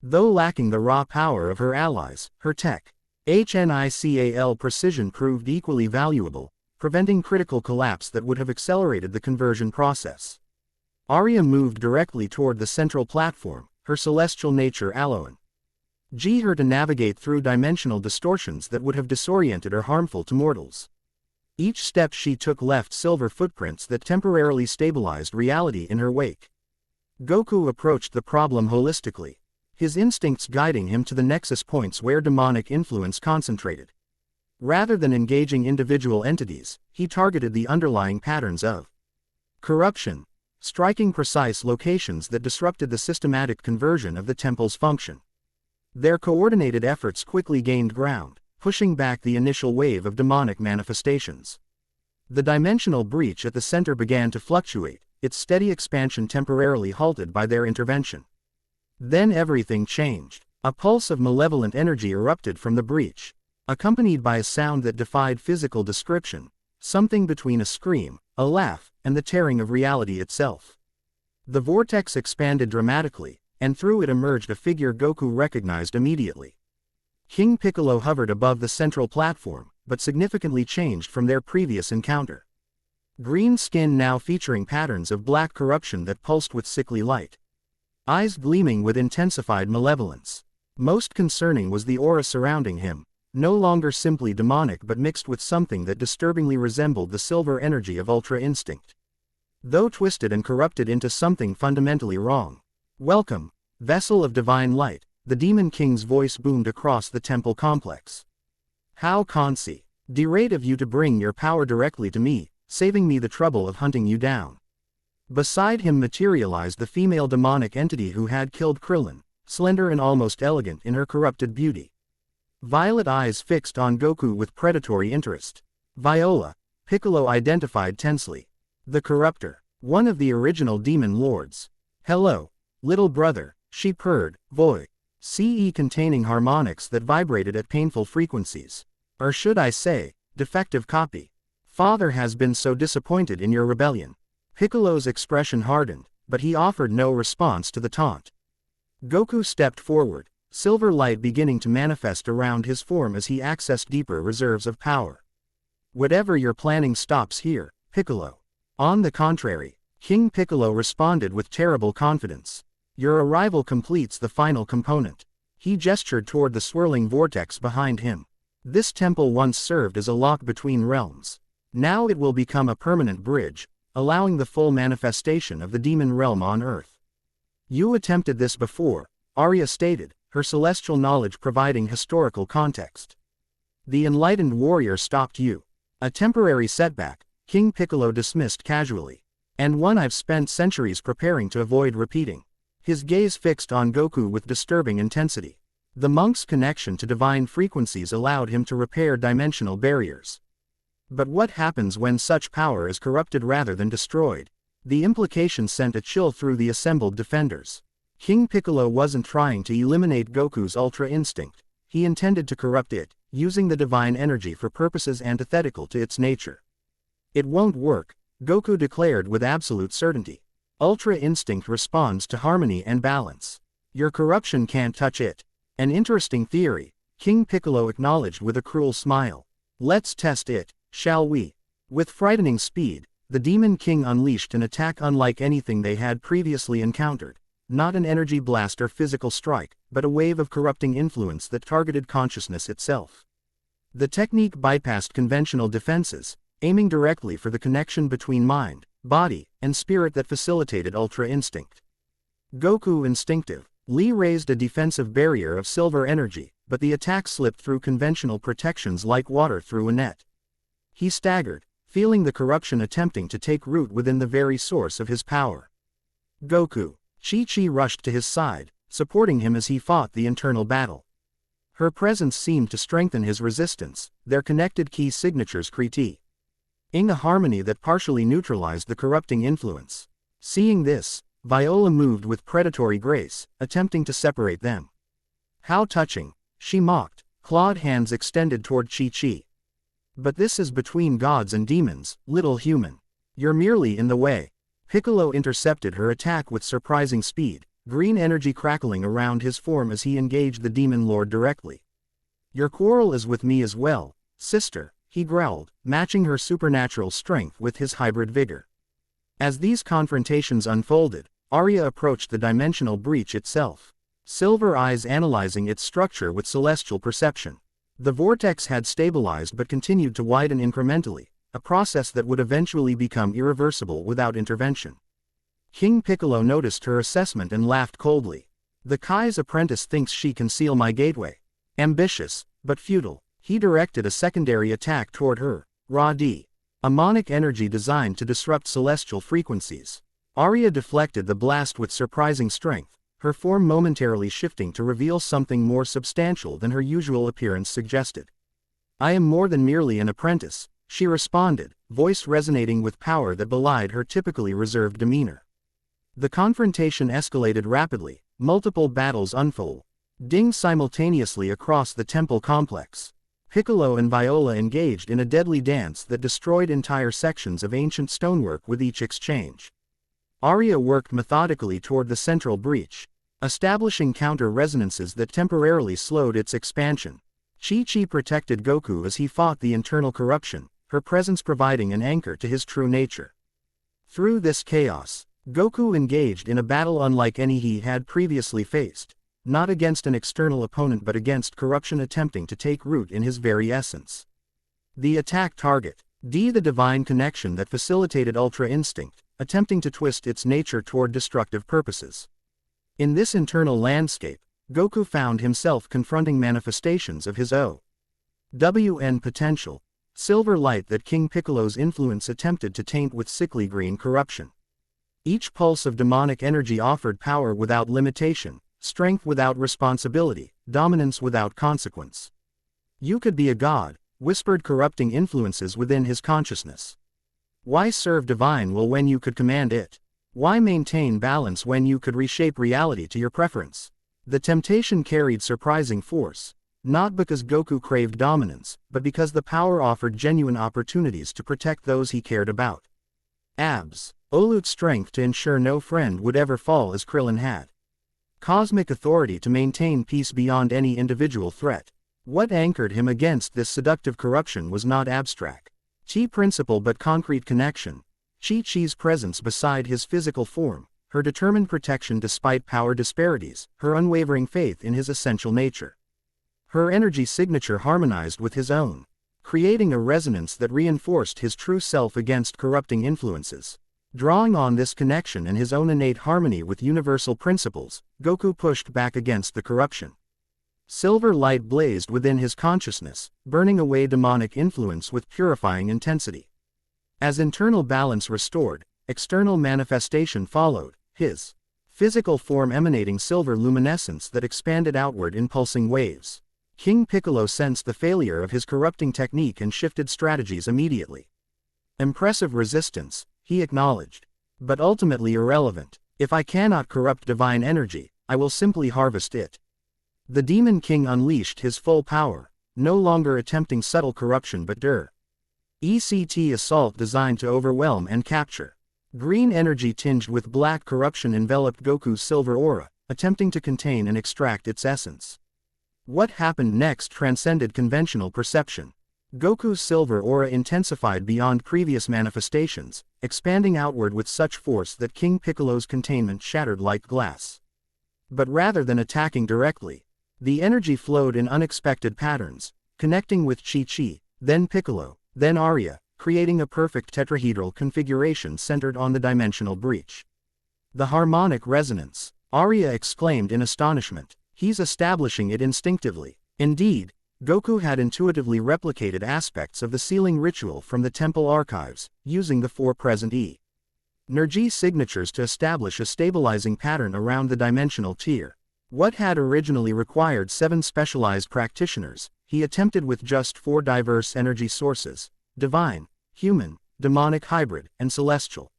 Though lacking the raw power of her allies, her technical precision proved equally valuable, preventing critical collapse that would have accelerated the conversion process. Arya moved directly toward the central platform, her celestial nature allowing her to navigate through dimensional distortions that would have disoriented or harmful to mortals. Each step she took left silver footprints that temporarily stabilized reality in her wake. Goku approached the problem holistically, his instincts guiding him to the nexus points where demonic influence concentrated. Rather than engaging individual entities, he targeted the underlying patterns of corruption, striking precise locations that disrupted the systematic conversion of the temple's function. Their coordinated efforts quickly gained ground, pushing back the initial wave of demonic manifestations. The dimensional breach at the center began to fluctuate, its steady expansion temporarily halted by their intervention. Then everything changed. A pulse of malevolent energy erupted from the breach, accompanied by a sound that defied physical description, something between a scream, a laugh, and the tearing of reality itself. The vortex expanded dramatically, and through it emerged a figure Goku recognized immediately. King Piccolo hovered above the central platform, but significantly changed from their previous encounter. Green skin now featuring patterns of black corruption that pulsed with sickly light. Eyes gleaming with intensified malevolence. Most concerning was the aura surrounding him, no longer simply demonic but mixed with something that disturbingly resembled the silver energy of Ultra Instinct. Though twisted and corrupted into something fundamentally wrong. "Welcome, vessel of divine light," the Demon King's voice boomed across the temple complex. "How considerate of you to bring your power directly to me, saving me the trouble of hunting you down." Beside him materialized the female demonic entity who had killed Krillin, slender and almost elegant in her corrupted beauty. Violet eyes fixed on Goku with predatory interest. "Viola," Piccolo identified tensely. "The Corruptor, one of the original demon lords." "Hello, little brother," she purred, voice containing harmonics that vibrated at painful frequencies. "Or should I say, defective copy. Father has been so disappointed in your rebellion." Piccolo's expression hardened, but he offered no response to the taunt. Goku stepped forward, silver light beginning to manifest around his form as he accessed deeper reserves of power. "Whatever you're planning stops here, Piccolo." "On the contrary," King Piccolo responded with terrible confidence. Your arrival completes the final component. He gestured toward the swirling vortex behind him. This temple once served as a lock between realms. Now it will become a permanent bridge, allowing the full manifestation of the demon realm on Earth. You attempted this before, Arya stated, her celestial knowledge providing historical context. The enlightened warrior stopped you. A temporary setback, King Piccolo dismissed casually. And one I've spent centuries preparing to avoid repeating. His gaze fixed on Goku with disturbing intensity. The monk's connection to divine frequencies allowed him to repair dimensional barriers. But what happens when such power is corrupted rather than destroyed? The implication sent a chill through the assembled defenders. King Piccolo wasn't trying to eliminate Goku's Ultra Instinct. He intended to corrupt it, using the divine energy for purposes antithetical to its nature. It won't work, Goku declared with absolute certainty. Ultra Instinct responds to harmony and balance. Your corruption can't touch it. An interesting theory, King Piccolo acknowledged with a cruel smile. Let's test it, shall we? With frightening speed, the Demon King unleashed an attack unlike anything they had previously encountered. Not an energy blast or physical strike, but a wave of corrupting influence that targeted consciousness itself. The technique bypassed conventional defenses, aiming directly for the connection between mind, body, and spirit that facilitated Ultra Instinct. Goku instinctive. Li raised a defensive barrier of silver energy, but the attack slipped through conventional protections like water through a net. He staggered, feeling the corruption attempting to take root within the very source of his power. Goku. Chi-Chi rushed to his side, supporting him as he fought the internal battle. Her presence seemed to strengthen his resistance, their connected key signatures creating a harmony that partially neutralized the corrupting influence. Seeing this, Viola moved with predatory grace, attempting to separate them. How touching, she mocked, clawed hands extended toward Chi-Chi. But this is between gods and demons, little human. You're merely in the way. Piccolo intercepted her attack with surprising speed, green energy crackling around his form as he engaged the demon lord directly. Your quarrel is with me as well, sister, he growled, matching her supernatural strength with his hybrid vigor. As these confrontations unfolded, Arya approached the dimensional breach itself, silver eyes analyzing its structure with celestial perception. The vortex had stabilized but continued to widen incrementally, a process that would eventually become irreversible without intervention. King Piccolo noticed her assessment and laughed coldly. The Kai's apprentice thinks she can seal my gateway. Ambitious, but futile. He directed a secondary attack toward her, Ra-D, a monic energy designed to disrupt celestial frequencies. Arya deflected the blast with surprising strength, her form momentarily shifting to reveal something more substantial than her usual appearance suggested. I am more than merely an apprentice, she responded, voice resonating with power that belied her typically reserved demeanor. The confrontation escalated rapidly, multiple battles unfolding simultaneously across the temple complex. Piccolo and Viola engaged in a deadly dance that destroyed entire sections of ancient stonework with each exchange. Arya worked methodically toward the central breach, establishing counter-resonances that temporarily slowed its expansion. Chi-Chi protected Goku as he fought the internal corruption, her presence providing an anchor to his true nature. Through this chaos, Goku engaged in a battle unlike any he had previously faced, not against an external opponent but against corruption attempting to take root in his very essence. The attack target, the divine connection that facilitated Ultra Instinct, attempting to twist its nature toward destructive purposes. In this internal landscape, Goku found himself confronting manifestations of his OWN potential, silver light that King Piccolo's influence attempted to taint with sickly green corruption. Each pulse of demonic energy offered power without limitation, strength without responsibility, dominance without consequence. You could be a god, whispered corrupting influences within his consciousness. Why serve divine will when you could command it? Why maintain balance when you could reshape reality to your preference? The temptation carried surprising force, not because Goku craved dominance, but because the power offered genuine opportunities to protect those he cared about. Absolute strength to ensure no friend would ever fall as Krillin had. Cosmic authority to maintain peace beyond any individual threat. What anchored him against this seductive corruption was not abstract principle but concrete connection. Chi-Chi's presence beside his physical form, her determined protection despite power disparities, her unwavering faith in his essential nature. Her energy signature harmonized with his own, creating a resonance that reinforced his true self against corrupting influences. Drawing on this connection and his own innate harmony with universal principles, Goku pushed back against the corruption. Silver light blazed within his consciousness, burning away demonic influence with purifying intensity. As internal balance restored, external manifestation followed, his physical form emanating silver luminescence that expanded outward in pulsing waves. King Piccolo sensed the failure of his corrupting technique and shifted strategies immediately. Impressive resistance, he acknowledged. But ultimately irrelevant. If I cannot corrupt divine energy, I will simply harvest it. The Demon King unleashed his full power, no longer attempting subtle corruption but direct assault designed to overwhelm and capture. Green energy tinged with black corruption enveloped Goku's silver aura, attempting to contain and extract its essence. What happened next transcended conventional perception. Goku's silver aura intensified beyond previous manifestations, expanding outward with such force that King Piccolo's containment shattered like glass. But rather than attacking directly, the energy flowed in unexpected patterns, connecting with Chi-Chi, then Piccolo, then Arya, creating a perfect tetrahedral configuration centered on the dimensional breach. The harmonic resonance, Arya exclaimed in astonishment. He's establishing it instinctively. Indeed, Goku had intuitively replicated aspects of the sealing ritual from the temple archives, using the four present energy signatures to establish a stabilizing pattern around the dimensional tier. What had originally required 7 specialized practitioners, he attempted with just 4 diverse energy sources: divine, human, demonic hybrid, and celestial.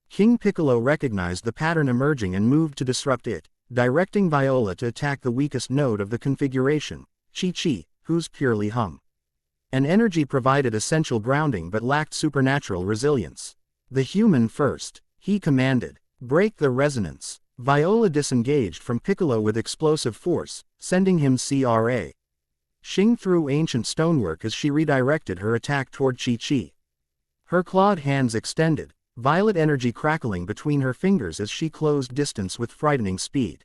King Piccolo recognized the pattern emerging and moved to disrupt it, directing Viola to attack the weakest node of the configuration, Chi-Chi, whose purely an energy provided essential grounding but lacked supernatural resilience. The human first, he commanded. Break the resonance. Viola disengaged from Piccolo with explosive force, sending him crashing through ancient stonework as she redirected her attack toward Chi-Chi. Her clawed hands extended, violet energy crackling between her fingers as she closed distance with frightening speed.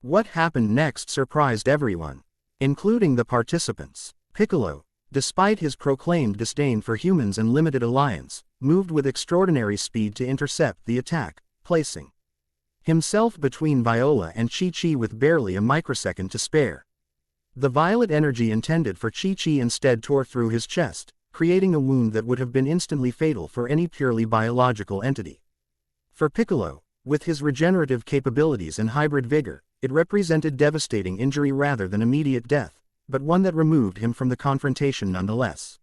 What happened next surprised everyone, including the participants. Piccolo, despite his proclaimed disdain for humans and limited alliance, moved with extraordinary speed to intercept the attack, placing himself between Viola and Chi-Chi with barely a microsecond to spare. The violet energy intended for Chi-Chi instead tore through his chest, creating a wound that would have been instantly fatal for any purely biological entity. For Piccolo, with his regenerative capabilities and hybrid vigor, it represented devastating injury rather than immediate death, but one that removed him from the confrontation nonetheless.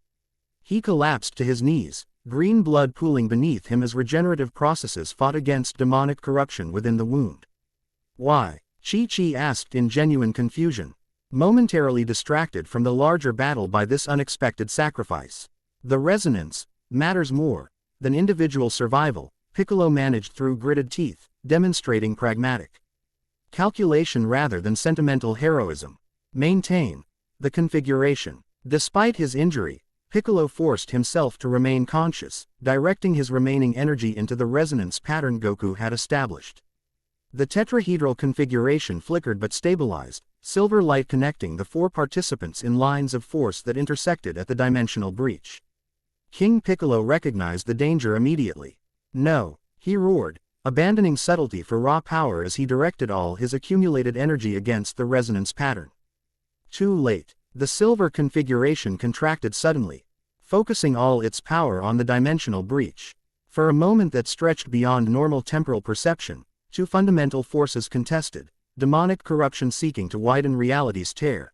He collapsed to his knees, green blood pooling beneath him as regenerative processes fought against demonic corruption within the wound. Why? Chi-Chi asked in genuine confusion, momentarily distracted from the larger battle by this unexpected sacrifice. The resonance matters more than individual survival, Piccolo managed through gritted teeth, demonstrating pragmatic calculation rather than sentimental heroism. Maintain the configuration. Despite his injury, Piccolo forced himself to remain conscious, directing his remaining energy into the resonance pattern Goku had established. The tetrahedral configuration flickered but stabilized, silver light connecting the 4 participants in lines of force that intersected at the dimensional breach. King Piccolo recognized the danger immediately. No, he roared, abandoning subtlety for raw power as he directed all his accumulated energy against the resonance pattern. Too late. The silver configuration contracted suddenly, focusing all its power on the dimensional breach. For a moment that stretched beyond normal temporal perception, 2 fundamental forces contested, demonic corruption seeking to widen reality's tear,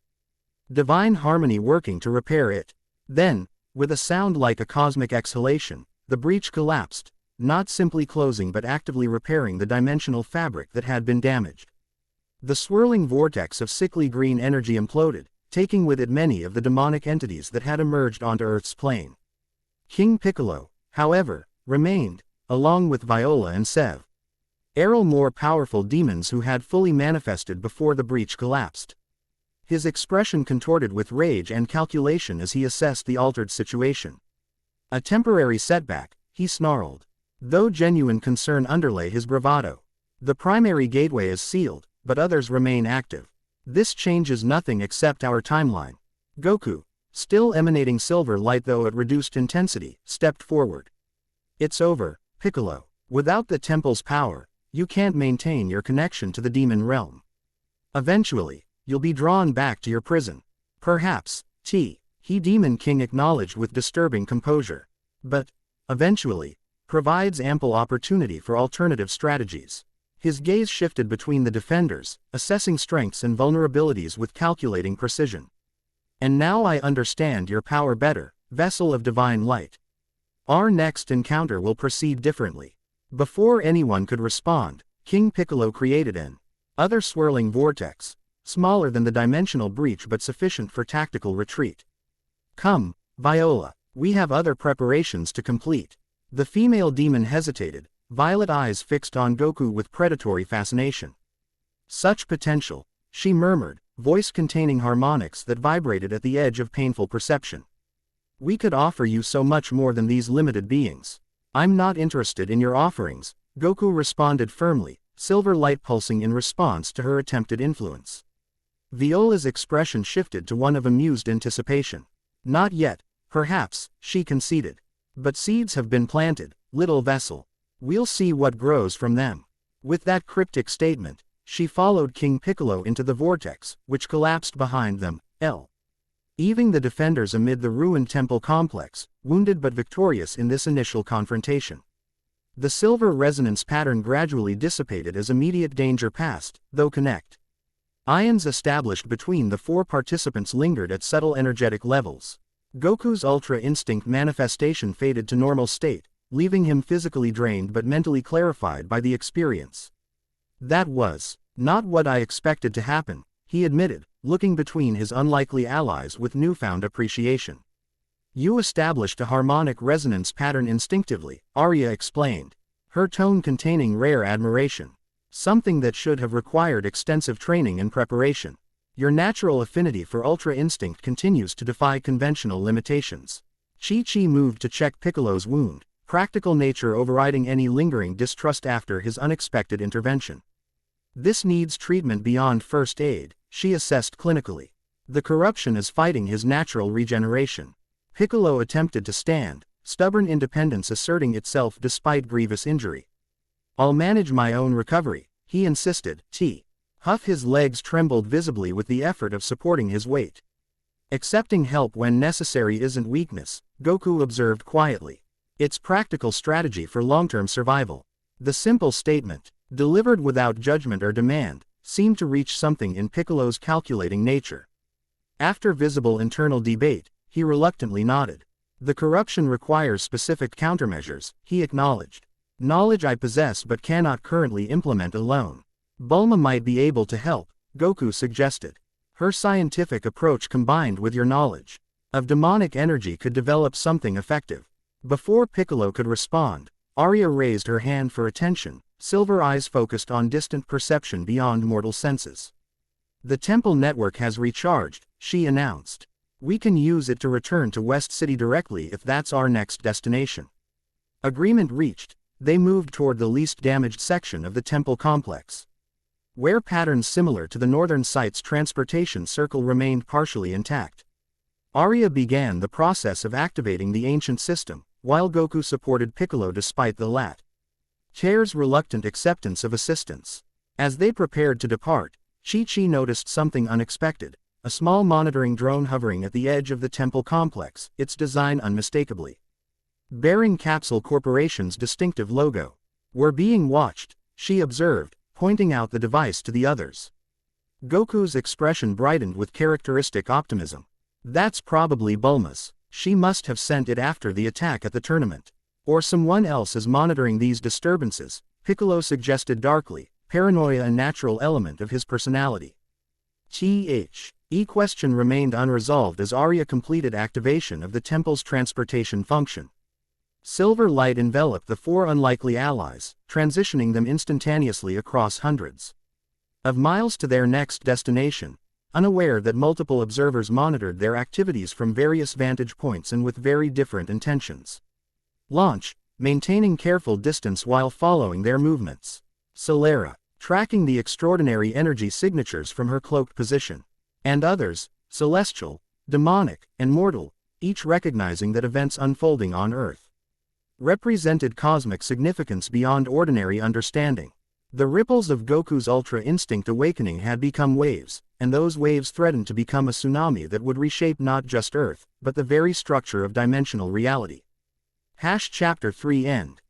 divine harmony working to repair it. Then, with a sound like a cosmic exhalation, the breach collapsed, not simply closing but actively repairing the dimensional fabric that had been damaged. The swirling vortex of sickly green energy imploded, taking with it many of the demonic entities that had emerged onto Earth's plane. King Piccolo, however, remained, along with Viola and several more powerful demons who had fully manifested before the breach collapsed. His expression contorted with rage and calculation as he assessed the altered situation. A temporary setback, he snarled. though genuine concern underlay his bravado. The primary gateway is sealed, but others remain active. This changes nothing except our timeline. Goku, still emanating silver light though at reduced intensity, stepped forward. It's over, Piccolo. Without the temple's power, you can't maintain your connection to the demon realm. Eventually, you'll be drawn back to your prison. Perhaps, he Demon King acknowledged with disturbing composure. But, eventually, provides ample opportunity for alternative strategies. His gaze shifted between the defenders, assessing strengths and vulnerabilities with calculating precision. And now I understand your power better, vessel of divine light. Our next encounter will proceed differently. Before anyone could respond, King Piccolo created an other swirling vortex, smaller than the dimensional breach but sufficient for tactical retreat. Come, Viola, we have other preparations to complete. The female demon hesitated, violet eyes fixed on Goku with predatory fascination. Such potential, she murmured, voice containing harmonics that vibrated at the edge of painful perception. We could offer you so much more than these limited beings. I'm not interested in your offerings, Goku responded firmly, silver light pulsing in response to her attempted influence. Viola's expression shifted to one of amused anticipation. Not yet, perhaps, she conceded. But seeds have been planted, little vessel. We'll see what grows from them. With that cryptic statement, she followed King Piccolo into the vortex, which collapsed behind them, leaving the defenders amid the ruined temple complex, wounded but victorious in this initial confrontation. The silver resonance pattern gradually dissipated as immediate danger passed, though ions established between the four participants lingered at subtle energetic levels. Goku's Ultra Instinct manifestation faded to normal state, leaving him physically drained but mentally clarified by the experience. That was not what I expected to happen, he admitted, looking between his unlikely allies with newfound appreciation. You established a harmonic resonance pattern instinctively, Arya explained, her tone containing rare admiration. Something that should have required extensive training and preparation. Your natural affinity for Ultra Instinct continues to defy conventional limitations. Chi-Chi moved to check Piccolo's wound, practical nature overriding any lingering distrust after his unexpected intervention. This needs treatment beyond first aid, she assessed clinically. The corruption is fighting his natural regeneration. Piccolo attempted to stand, stubborn independence asserting itself despite grievous injury. I'll manage my own recovery, he insisted. Huff his legs trembled visibly with the effort of supporting his weight. Accepting help when necessary isn't weakness, Goku observed quietly. It's practical strategy for long-term survival. The simple statement, delivered without judgment or demand, seemed to reach something in Piccolo's calculating nature. After visible internal debate, he reluctantly nodded. The corruption requires specific countermeasures, he acknowledged. Knowledge I possess but cannot currently implement alone. Bulma might be able to help, Goku suggested. Her scientific approach combined with your knowledge of demonic energy could develop something effective. Before Piccolo could respond, Arya raised her hand for attention, silver eyes focused on distant perception beyond mortal senses. The temple network has recharged, she announced. We can use it to return to West City directly if that's our next destination. Agreement reached. They moved toward the least damaged section of the temple complex, where patterns similar to the northern site's transportation circle remained partially intact. Arya began the process of activating the ancient system, while Goku supported Piccolo despite the latter's reluctant acceptance of assistance. As they prepared to depart, Chi-Chi noticed something unexpected, a small monitoring drone hovering at the edge of the temple complex, its design unmistakably bearing Capsule Corporation's distinctive logo. We're being watched, she observed, pointing out the device to the others. Goku's expression brightened with characteristic optimism. That's probably Bulma's. She must have sent it after the attack at the tournament. Or someone else is monitoring these disturbances, Piccolo suggested darkly, paranoia a natural element of his personality. Question remained unresolved as Arya completed activation of the temple's transportation function. Silver light enveloped the four unlikely allies, transitioning them instantaneously across hundreds of miles to their next destination, unaware that multiple observers monitored their activities from various vantage points and with very different intentions. Launch, maintaining careful distance while following their movements. Solera, tracking the extraordinary energy signatures from her cloaked position. And others, celestial, demonic, and mortal, each recognizing that events unfolding on Earth represented cosmic significance beyond ordinary understanding. The ripples of Goku's Ultra Instinct awakening had become waves, and those waves threatened to become a tsunami that would reshape not just Earth, but the very structure of dimensional reality. Chapter 3 End.